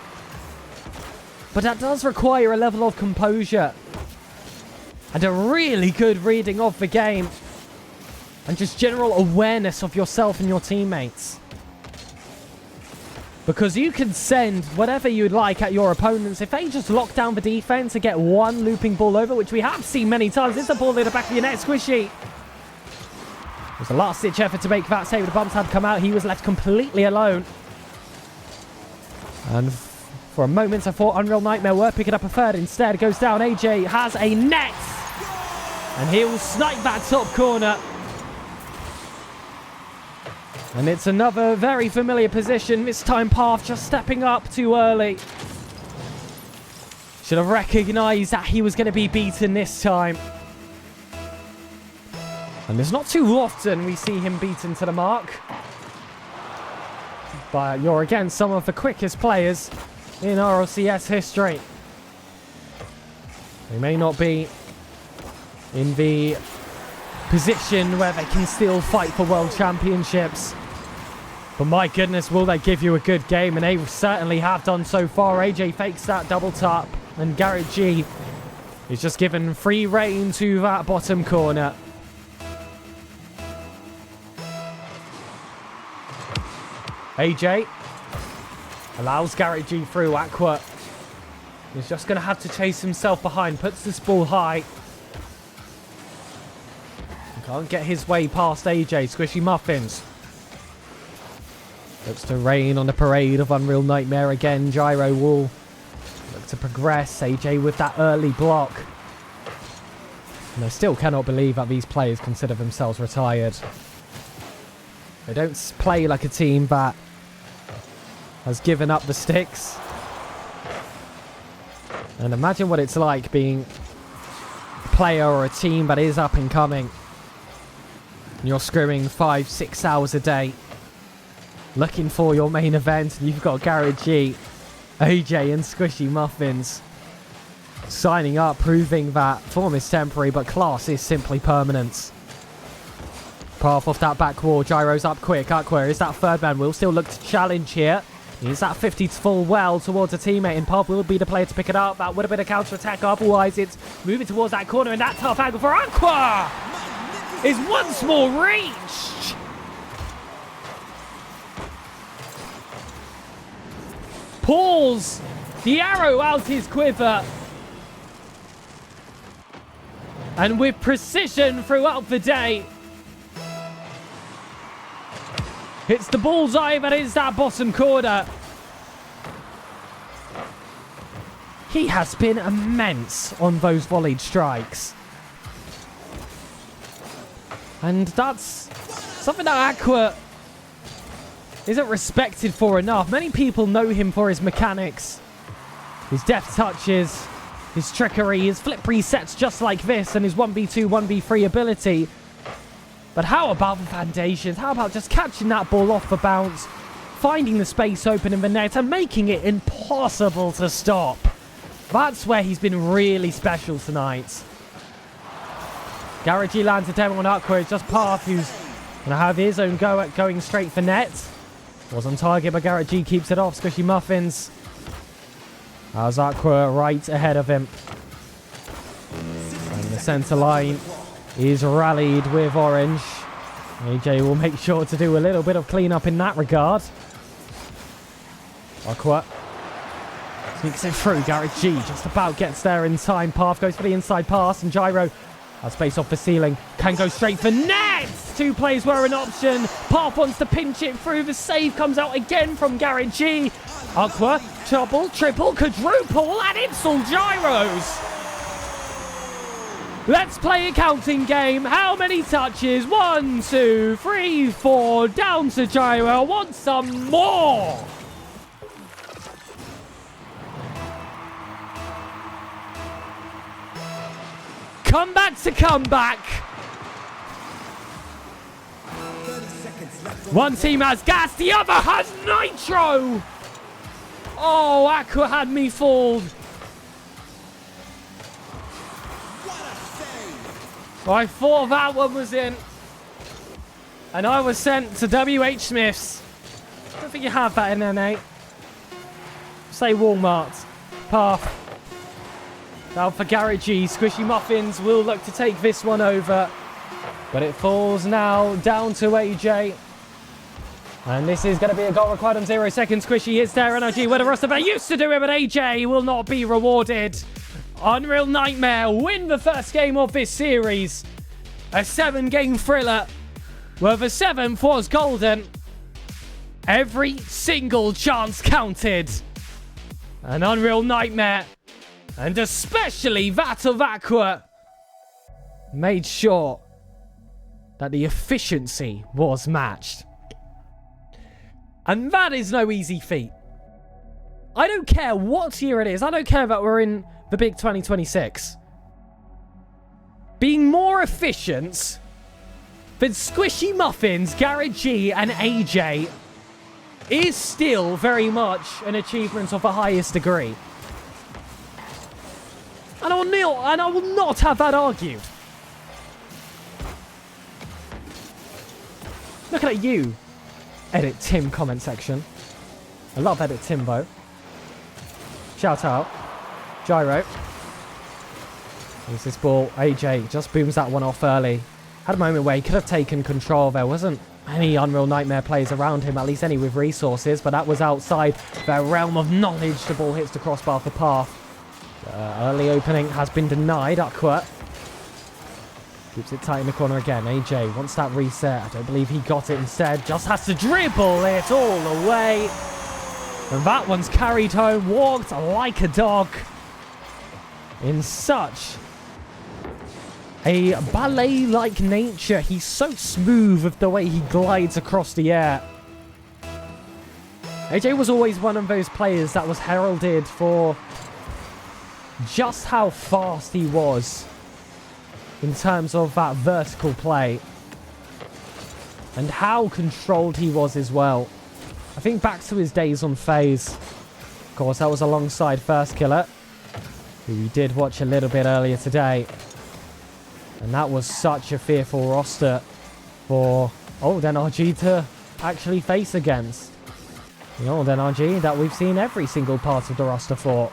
But that does require a level of composure and a really good reading of the game and just general awareness of yourself and your teammates. Because you can send whatever you'd like at your opponents. If they just lock down the defense and get one looping ball over, which we have seen many times. It's a ball in the back of your net, Squishy. It was a last-ditch effort to make that save. The bumps had come out. He was left completely alone. And for a moment, I thought Unreal Nightmare were picking up a third. Instead, it goes down. AJ has a net. And he'll snipe that top corner. And it's another very familiar position. This time, Path just stepping up too early. Should have recognized that he was going to be beaten this time. And there's not too often we see him beaten to the mark. But you're against some of the quickest players in RLCS history. They may not be in the position where they can still fight for world championships. But my goodness, will they give you a good game? And they certainly have done so far. AJ fakes that double tap. And Garrett G is just given free rein to that bottom corner. AJ allows Garrett G through. Aqua is just going to have to chase himself behind. Puts this ball high. Can't get his way past AJ. Squishy Muffins. Looks to rain on the parade of Unreal Nightmare again. Gyro will look to progress. AJ with that early block. And I still cannot believe that these players consider themselves retired. They don't play like a team that has given up the sticks. And imagine what it's like being a player or a team that is up and coming. And you're screwing 5-6 hours a day looking for your main event. And you've got Garrett G, AJ and Squishy Muffins signing up, proving that form is temporary, but class is simply permanent. Path off that back wall. Gyro's up quick. Aqua is that third man. Will still look to challenge here. Is that 50 to fall well towards a teammate, and Path will be the player to pick it up. That would have been a counter-attack. Otherwise, it's moving towards that corner, and that tough angle for Aqua is once more reached. Pulls the arrow out his quiver. And with precision throughout the day, hits the bullseye that is that bottom corner. He has been immense on those volleyed strikes. And that's something that Aqua isn't respected for enough. Many people know him for his mechanics, his deft touches, his trickery, his flip resets just like this, and his 1v2, 1v3 ability. But how about the foundations? How about just catching that ball off the bounce, finding the space open in the net, and making it impossible to stop? That's where he's been really special tonight. Garrett G lands a demo on Aqua. It's just Path who's going to have his own go at going straight for net. Was on target, but Garrett G keeps it off. Squishy Muffins. As Aqua right ahead of him. And the centre line is rallied with orange. AJ will make sure to do a little bit of cleanup in that regard. Aqua sneaks it through. Garrett G just about gets there in time. Path goes for the inside pass, and Gyro has space off the ceiling. Can go straight for net. Two plays were an option. Path wants to pinch it through. The save comes out again from Garrett G. Aqua, double, triple, quadruple, and it's all Gyros. Let's play a counting game. How many touches? 1, 2, 3, 4. Down to Gyro. I want some more. Comeback to comeback. One team has gas, the other has nitro. Oh, Aqua had me fooled. I thought that one was in. And I was sent to WH Smith's. I don't think you have that in there, Nate. Say Walmart. Path. Now for Garrett G. Squishy Muffins will look to take this one over. But it falls now down to AJ. And this is going to be a goal required on 0 seconds. Squishy is there. NRG with a roster that used to do it, but AJ will not be rewarded. Unreal Nightmare win the first game of this series. A 7-game thriller where the 7th was golden. Every single chance counted. An Unreal Nightmare, and especially that of Aqua, made sure that the efficiency was matched. And that is no easy feat. I don't care what year it is. I don't care that we're in the big 2026. Being more efficient than Squishy Muffins, Garrett G, and AJ is still very much an achievement of the highest degree. And I will not have that argued. Looking at you, Edit Tim comment section. I love Edit Timbo. Shout out. Gyro. Here's this ball. AJ just booms that one off early. Had a moment where he could have taken control. There wasn't any Unreal Nightmare players around him, at least any with resources, but that was outside their realm of knowledge. The ball hits the crossbar for Path. Early opening has been denied. Aqua Keeps it tight in the corner again. AJ wants that reset. I don't believe he got it instead. Just has to dribble it all away. And that one's carried home. Walked like a dog. In such a ballet-like nature. He's so smooth with the way he glides across the air. AJ was always one of those players that was heralded for just how fast he was in terms of that vertical play. And how controlled he was as well. I think back to his days on FaZe. Of course, that was alongside First Killer, who we did watch a little bit earlier today. And that was such a fearful roster for old NRG to actually face against. The old NRG that we've seen every single part of the roster for.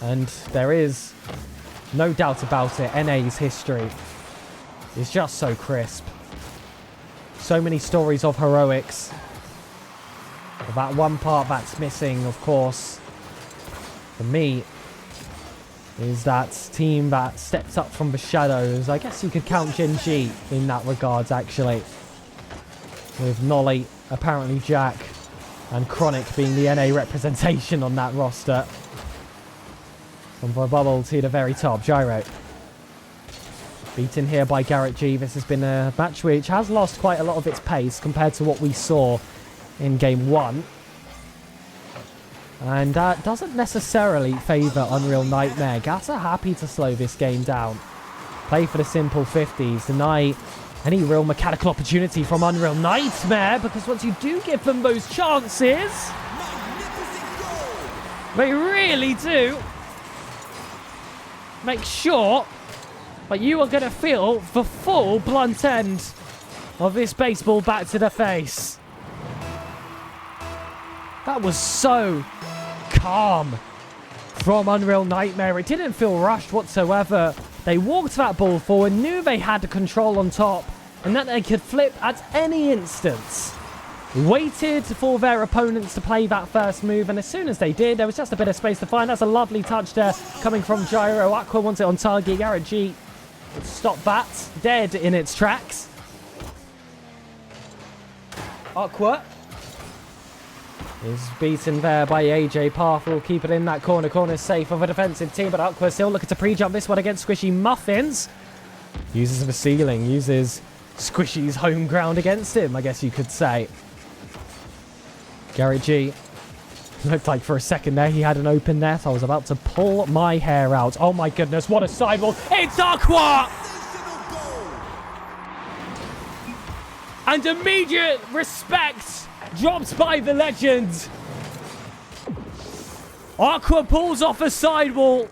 And there is no doubt about it, NA's history is just so crisp. So many stories of heroics. But that one part that's missing, of course, for me, is that team that stepped up from the shadows. I guess you could count Gen G in that regards, actually. With Nolly, apparently Jack, and Chronic being the NA representation on that roster. From the bubble to the very top. Gyro. Beaten here by Garrett G. This has been a match which has lost quite a lot of its pace compared to what we saw in Game 1. And that doesn't necessarily favour Unreal Nightmare. Gas are happy to slow this game down. Play for the simple 50s. Deny any real mechanical opportunity from Unreal Nightmare, because once you do give them those chances, they really do make sure that you are going to feel the full blunt end of this baseball back to the face. That was so calm from Unreal Nightmare. It didn't feel rushed whatsoever. They walked that ball forward, knew they had the control on top, and that they could flip at any instance. Waited for their opponents to play that first move, and as soon as they did, there was just a bit of space to find. That's a lovely touch there coming from Gyro. Aqua wants it on target. Garrett G would stop that dead in its tracks. Aqua is beaten there by AJ Path. Will keep it in that corner. Corner safe of a defensive team, but Aqua still looking to pre-jump this one against Squishy Muffins. Uses the ceiling, uses Squishy's home ground against him, I guess you could say. Garrett G. Looked like for a second there he had an open net. I was about to pull my hair out. Oh my goodness, what a sidewall. It's Aqua! And immediate respect dropped by the legend. Aqua pulls off a sidewall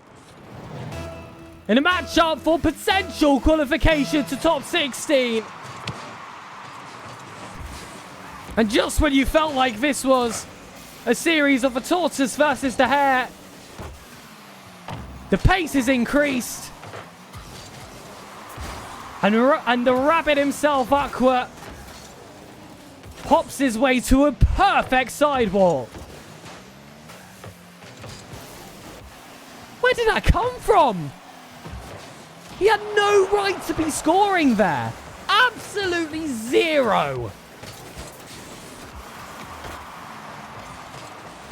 in a matchup for potential qualification to top 16. And just when you felt like this was a series of the tortoise versus the hare, the pace is increased. And the rabbit himself, Aqua, pops his way to a perfect sidewall. Where did that come from? He had no right to be scoring there. Absolutely zero.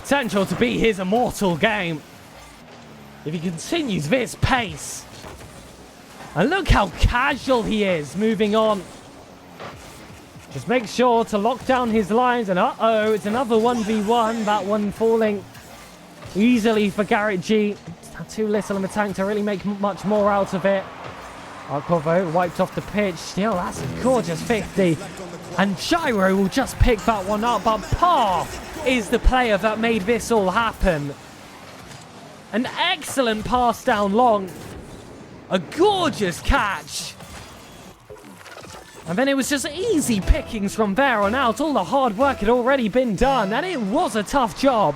Potential to be his immortal game if he continues this pace. And look how casual he is moving on. Just make sure to lock down his lines. And uh-oh, it's another 1v1. That one falling easily for Garrett G. Too little in the tank to really make much more out of it. Arcovo wiped off the pitch. Still, that's a gorgeous 50. And Gyro will just pick that one up. But Path is the player that made this all happen. An excellent pass down long. A gorgeous catch. And then it was just easy pickings from there on out. All the hard work had already been done. And it was a tough job.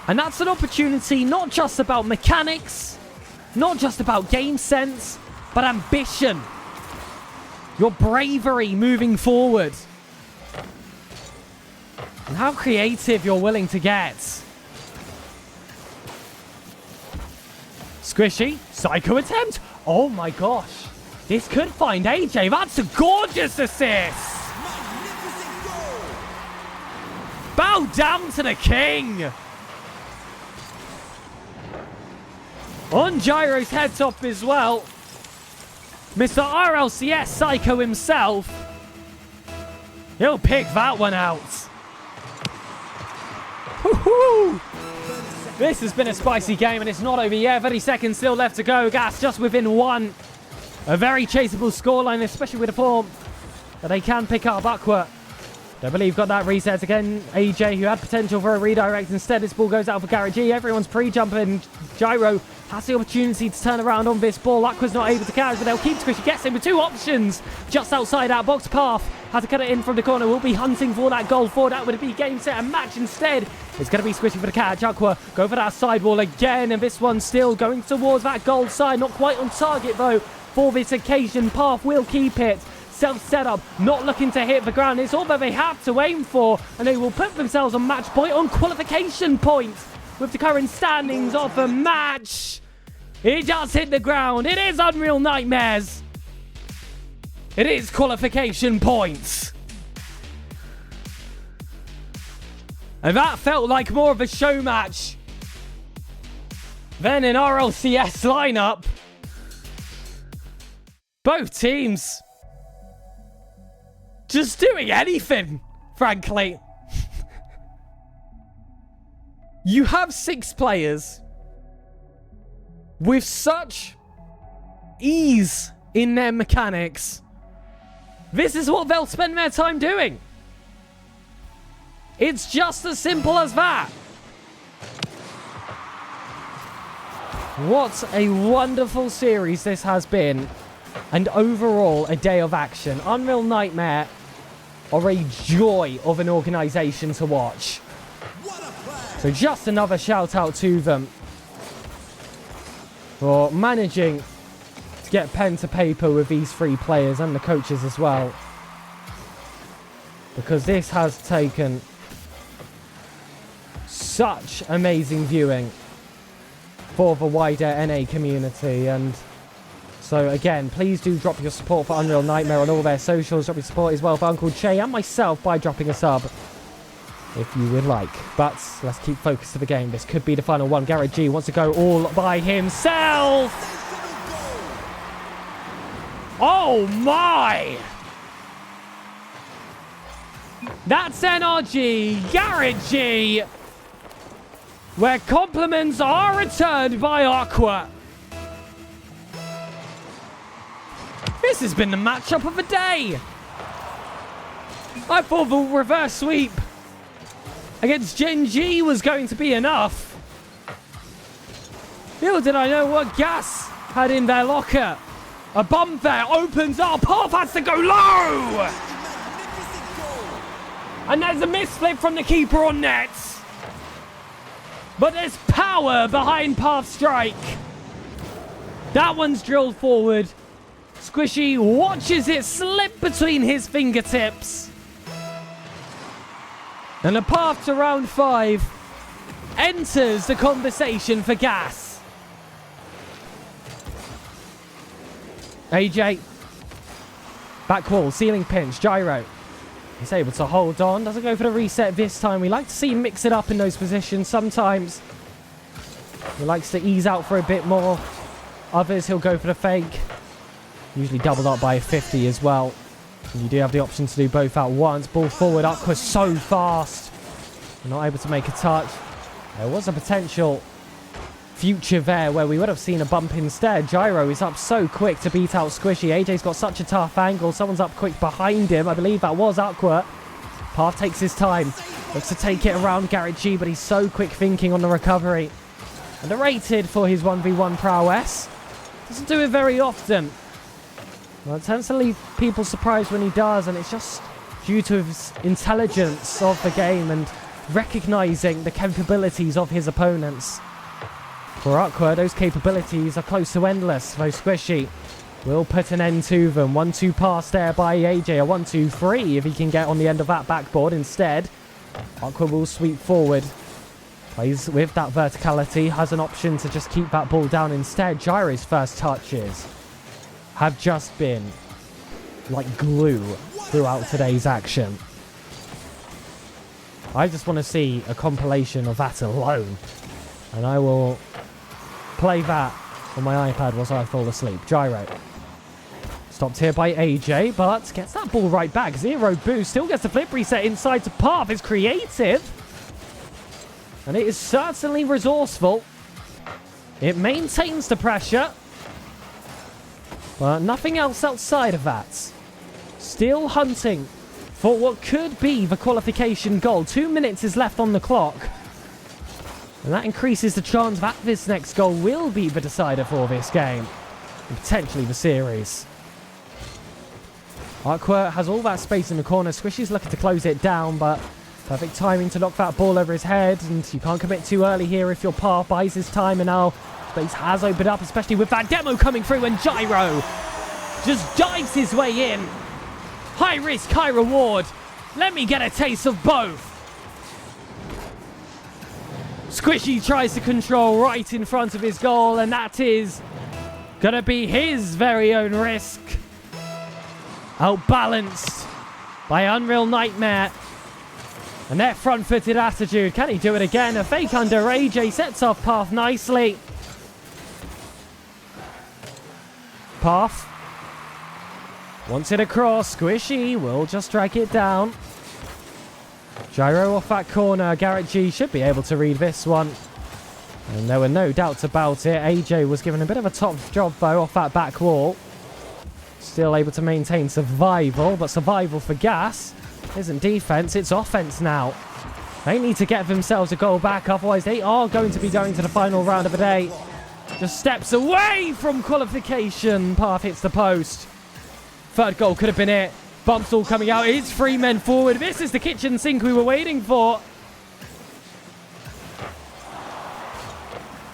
And that's an opportunity not just about mechanics, not just about game sense, but ambition. Your bravery moving forward. And how creative you're willing to get. Squishy, psycho attempt. Oh my gosh. This could find AJ. That's a gorgeous assist. Bow down to the king. On Gyro's head top as well. Mr. RLCS Psycho himself. He'll pick that one out. Woohoo! This has been a spicy game and it's not over yet. 30 seconds still left to go. Gas just within one. A very chaseable scoreline, especially with the form that they can pick up. Aqua, don't believe got that reset again. AJ, who had potential for a redirect. Instead, this ball goes out for Garrett G. Everyone's pre-jumping. Gyro has the opportunity to turn around on this ball. Aqua's not able to catch, but they'll keep Squishy guessing with two options just outside our box path. Had to cut it in from the corner. We'll be hunting for that goal for that. Would it be game, set, and match instead? It's going to be Squishy for the catch. Aqua go for that sidewall again, and this one's still going towards that goal side. Not quite on target, though, for this occasion. Path will keep it. Self-setup, not looking to hit the ground. It's all that they have to aim for, and they will put themselves on match point, on qualification points with the current standings of the match. It just hit the ground. It is Unreal Nightmares. It is qualification points. And that felt like more of a show match than an RLCS lineup. Both teams just doing anything, frankly. You have 6 players with such ease in their mechanics. This is what they'll spend their time doing. It's just as simple as that. What a wonderful series this has been. And overall, a day of action. Unreal Nightmare are a joy of an organization to watch. So just another shout out to them for managing to get pen to paper with these 3 players and the coaches as well. Because this has taken such amazing viewing for the wider NA community. And so again, please do drop your support for Unreal Nightmare on all their socials. Drop your support as well for Uncle Che and myself by dropping a sub if you would like. But let's keep focused to the game. This could be the final one. Garrett G wants to go all by himself. Oh my! That's NRG, Garrett G, where compliments are returned by Aqua. This has been the matchup of the day. I thought the reverse sweep against Gen G was going to be enough. Little did I know what Gas had in their locker. A bump there opens up. Path has to go low. And there's a misflip from the keeper on net. But there's power behind Path's strike. That one's drilled forward. Squishy watches it slip between his fingertips. And the path to round 5 enters the conversation for Gas. AJ. Back wall, ceiling pinch, Gyro. He's able to hold on. Doesn't go for the reset this time. We like to see him mix it up in those positions. Sometimes he likes to ease out for a bit more. Others, he'll go for the fake. Usually doubled up by a 50 as well. And you do have the option to do both at once. Ball forward, Aqua so fast. Not able to make a touch. There was a potential future there where we would have seen a bump instead. Gyro is up so quick to beat out Squishy. AJ's got such a tough angle. Someone's up quick behind him. I believe that was Aqua. Path takes his time. Looks to take it around Garrett G, but he's so quick thinking on the recovery. Underrated for his 1v1 prowess. Doesn't do it very often. Well, it tends to leave people surprised when he does, and it's just due to his intelligence of the game and recognizing the capabilities of his opponents. For Aqua, those capabilities are close to endless, though Squishy will put an end to them. 1-2 pass there by AJ, a 1-2-3 if he can get on the end of that backboard instead. Aqua will sweep forward. He's with that verticality, has an option to just keep that ball down instead. Gyro's first touches have just been like glue throughout today's action. I just want to see a compilation of that alone. And I will play that on my iPad whilst I fall asleep. Gyro. Stopped here by AJ, but gets that ball right back. Zero boost. Still gets the flip reset inside to Path. It's creative. And it is certainly resourceful. It maintains the pressure. But nothing else outside of that. Still hunting for what could be the qualification goal. 2 minutes is left on the clock. And that increases the chance that this next goal will be the decider for this game. And potentially the series. Aqua has all that space in the corner. Squishy's looking to close it down, but perfect timing to knock that ball over his head. And you can't commit too early here if your Path buys his time. And now space has opened up, especially with that demo coming through. And Gyro just dives his way in. High risk, high reward. Let me get a taste of both. Squishy tries to control right in front of his goal, and that is going to be his very own risk. Outbalanced by Unreal Nightmare. And that front-footed attitude. Can he do it again? A fake under AJ sets off Path nicely. Path wants it across. Squishy will just drag it down. Gyro off that corner. Garrett G should be able to read this one. And there were no doubts about it. AJ was given a bit of a top job though off that back wall. Still able to maintain survival, but survival for Gas isn't defense, it's offense now. They need to get themselves a goal back, otherwise they are going to be going to the final round of the day. Just steps away from qualification. Path hits the post. Third goal could have been it. Bumps all coming out. It's 3 men forward. This is the kitchen sink we were waiting for.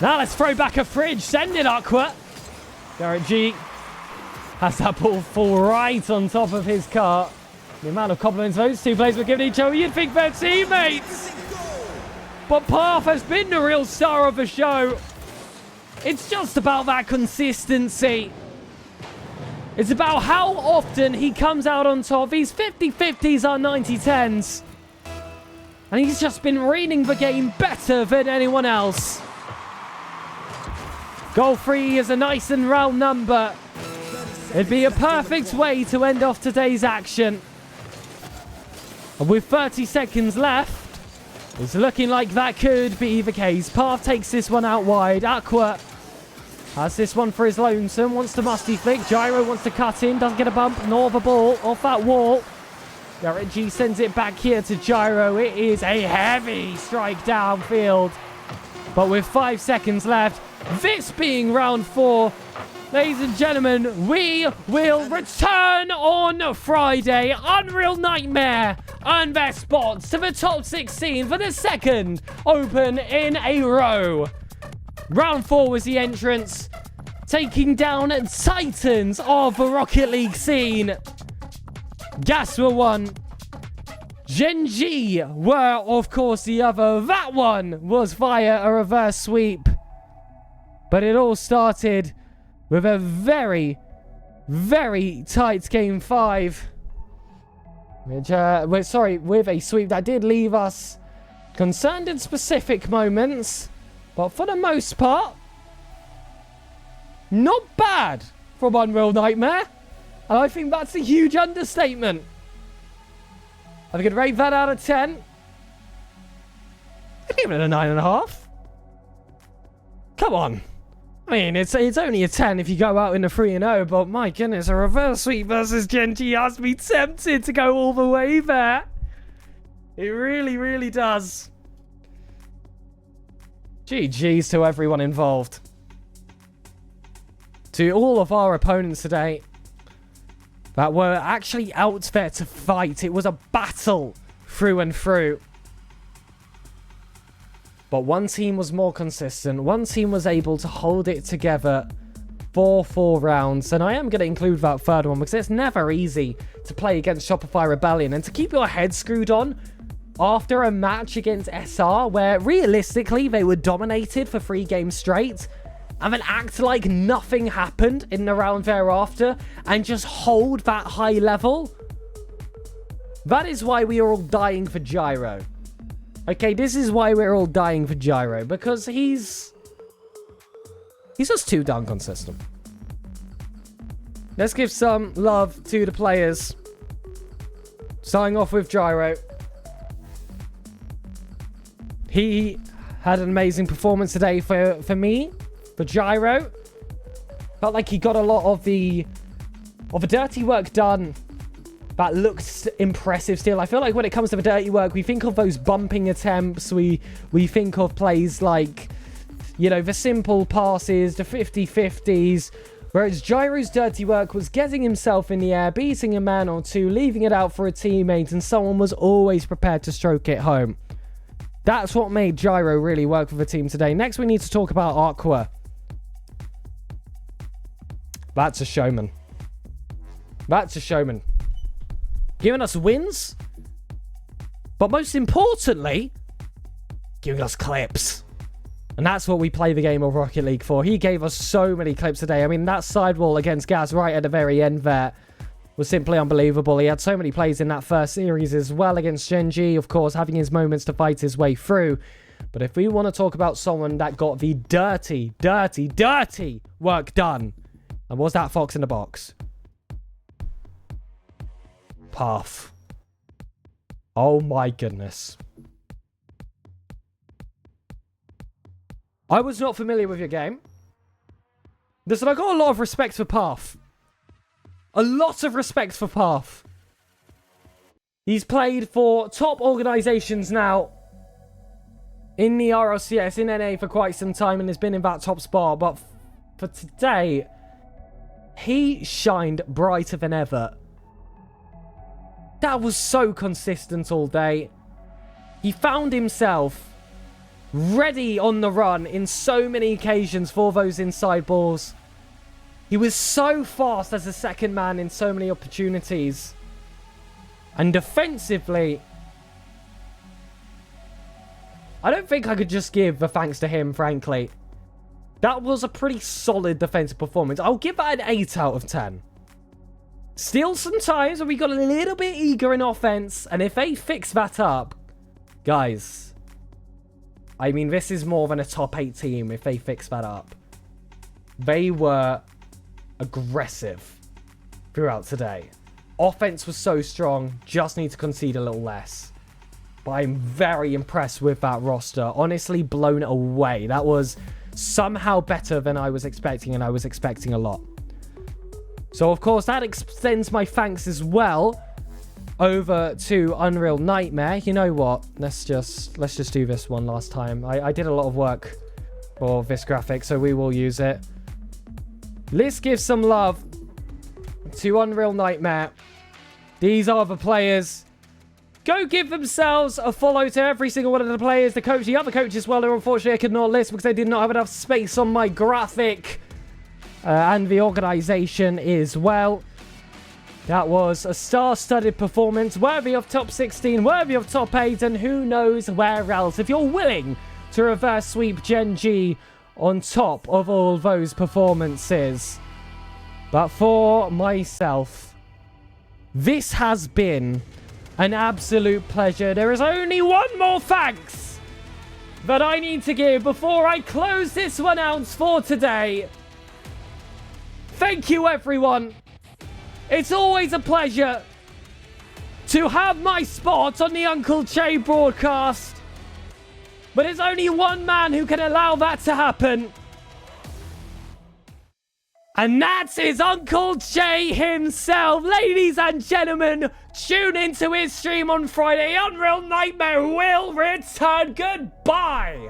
Now let's throw back a fridge. Send it, Aqua. Garrett G has that ball fall right on top of his car. The amount of compliments those two players were giving each other, you'd think they're teammates. But Path has been the real star of the show. It's just about that consistency. It's about how often he comes out on top. These 50-50s are 90-10s. And he's just been reading the game better than anyone else. Goal 3 is a nice and round number. It'd be a perfect way to end off today's action. And with 30 seconds left, it's looking like that could be the case. Path takes this one out wide. Aqua has this one for his lonesome. Wants to musty flick. Gyro wants to cut in. Doesn't get a bump nor the ball off that wall. Garrett G sends it back here to Gyro. It is a heavy strike downfield. But with 5 seconds left, this being round 4, ladies and gentlemen, we will return on Friday. Unreal Nightmare earn their spots to the top 16 for the second Open in a row. Round 4 was the entrance, taking down Titans of the Rocket League scene. Gas were one. Gen G were, of course, the other. That one was via a reverse sweep. But it all started with a very, very tight game 5. Which, with a sweep that did leave us concerned in specific moments. But for the most part, not bad from Unreal Nightmare. And I think that's a huge understatement. I could rate that out of 10. I'd give it a 9.5. Come on. I mean, it's only a 10 if you go out in a 3-0, but my goodness, a reverse sweep versus Gen G has me tempted to go all the way there. It really, really does. GG's to everyone involved. To all of our opponents today that were actually out there to fight. It was a battle through and through. But one team was more consistent. One team was able to hold it together for 4 rounds. And I am going to include that third one because it's never easy to play against Shopify Rebellion. And to keep your head screwed on after a match against SR where realistically they were dominated for 3 games straight, and then act like nothing happened in the round thereafter and just hold that high level. That is why we are all dying for Gyro. Okay, this is why we're all dying for Gyro, because he's just too darn consistent. Let's give some love to the players. Starting off with Gyro. He had an amazing performance today for me, for Gyro. Felt like he got a lot of the dirty work done. That looked impressive still. I feel like when it comes to the dirty work, we think of those bumping attempts. We think of plays like, you know, the simple passes, the 50-50s. Whereas Gyro's dirty work was getting himself in the air, beating a man or two, leaving it out for a teammate, and someone was always prepared to stroke it home. That's what made Gyro really work for the team today. Next, we need to talk about Aqua. That's a showman. That's a showman. Giving us wins, but most importantly, giving us clips. And that's what we play the game of Rocket League for. He gave us so many clips today. I mean, that sidewall against Gaz right at the very end there was simply unbelievable. He had so many plays in that first series as well against Genji, of course, having his moments to fight his way through. But if we want to talk about someone that got the dirty work done, and was that Fox in the box? Path. Oh my goodness. I was not familiar with your game. Listen, I got a lot of respect for Path. A lot of respect for Path. He's played for top organizations now in the RLCS, in NA for quite some time, and has been in that top spot. But for today, he shined brighter than ever. That was so consistent all day. He found himself ready on the run in so many occasions for those inside balls. He was so fast as a second man in so many opportunities. And defensively, I don't think I could just give the thanks to him, frankly. That was a pretty solid defensive performance. I'll give that an 8 out of 10. Still some times where we got a little bit eager in offense, and if they fix that up, guys, I mean, this is more than a top 8 team if they fix that up. They were aggressive throughout today. Offense was so strong, just need to concede a little less. But I'm very impressed with that roster. Honestly, blown away. That was somehow better than I was expecting, and I was expecting a lot. So, of course, that extends my thanks as well over to Unreal Nightmare. You know what? Let's just do this one last time. I did a lot of work for this graphic, so we will use it. Let's give some love to Unreal Nightmare. These are the players. Go give themselves a follow to every single one of the players. The coach, the other coach as well, who unfortunately I could not list because I did not have enough space on my graphic. And the organization as well. That was a star-studded performance, worthy of top 16, worthy of top 8, and who knows where else. If you're willing to reverse sweep Gen G on top of all those performances. But for myself, this has been an absolute pleasure. There is only one more thanks that I need to give before I close this one out for today. Thank you, everyone. It's always a pleasure to have my spot on the Uncle Che broadcast. But there's only one man who can allow that to happen. And that is Uncle Che himself. Ladies and gentlemen, tune into his stream on Friday. Unreal Nightmare will return. Goodbye.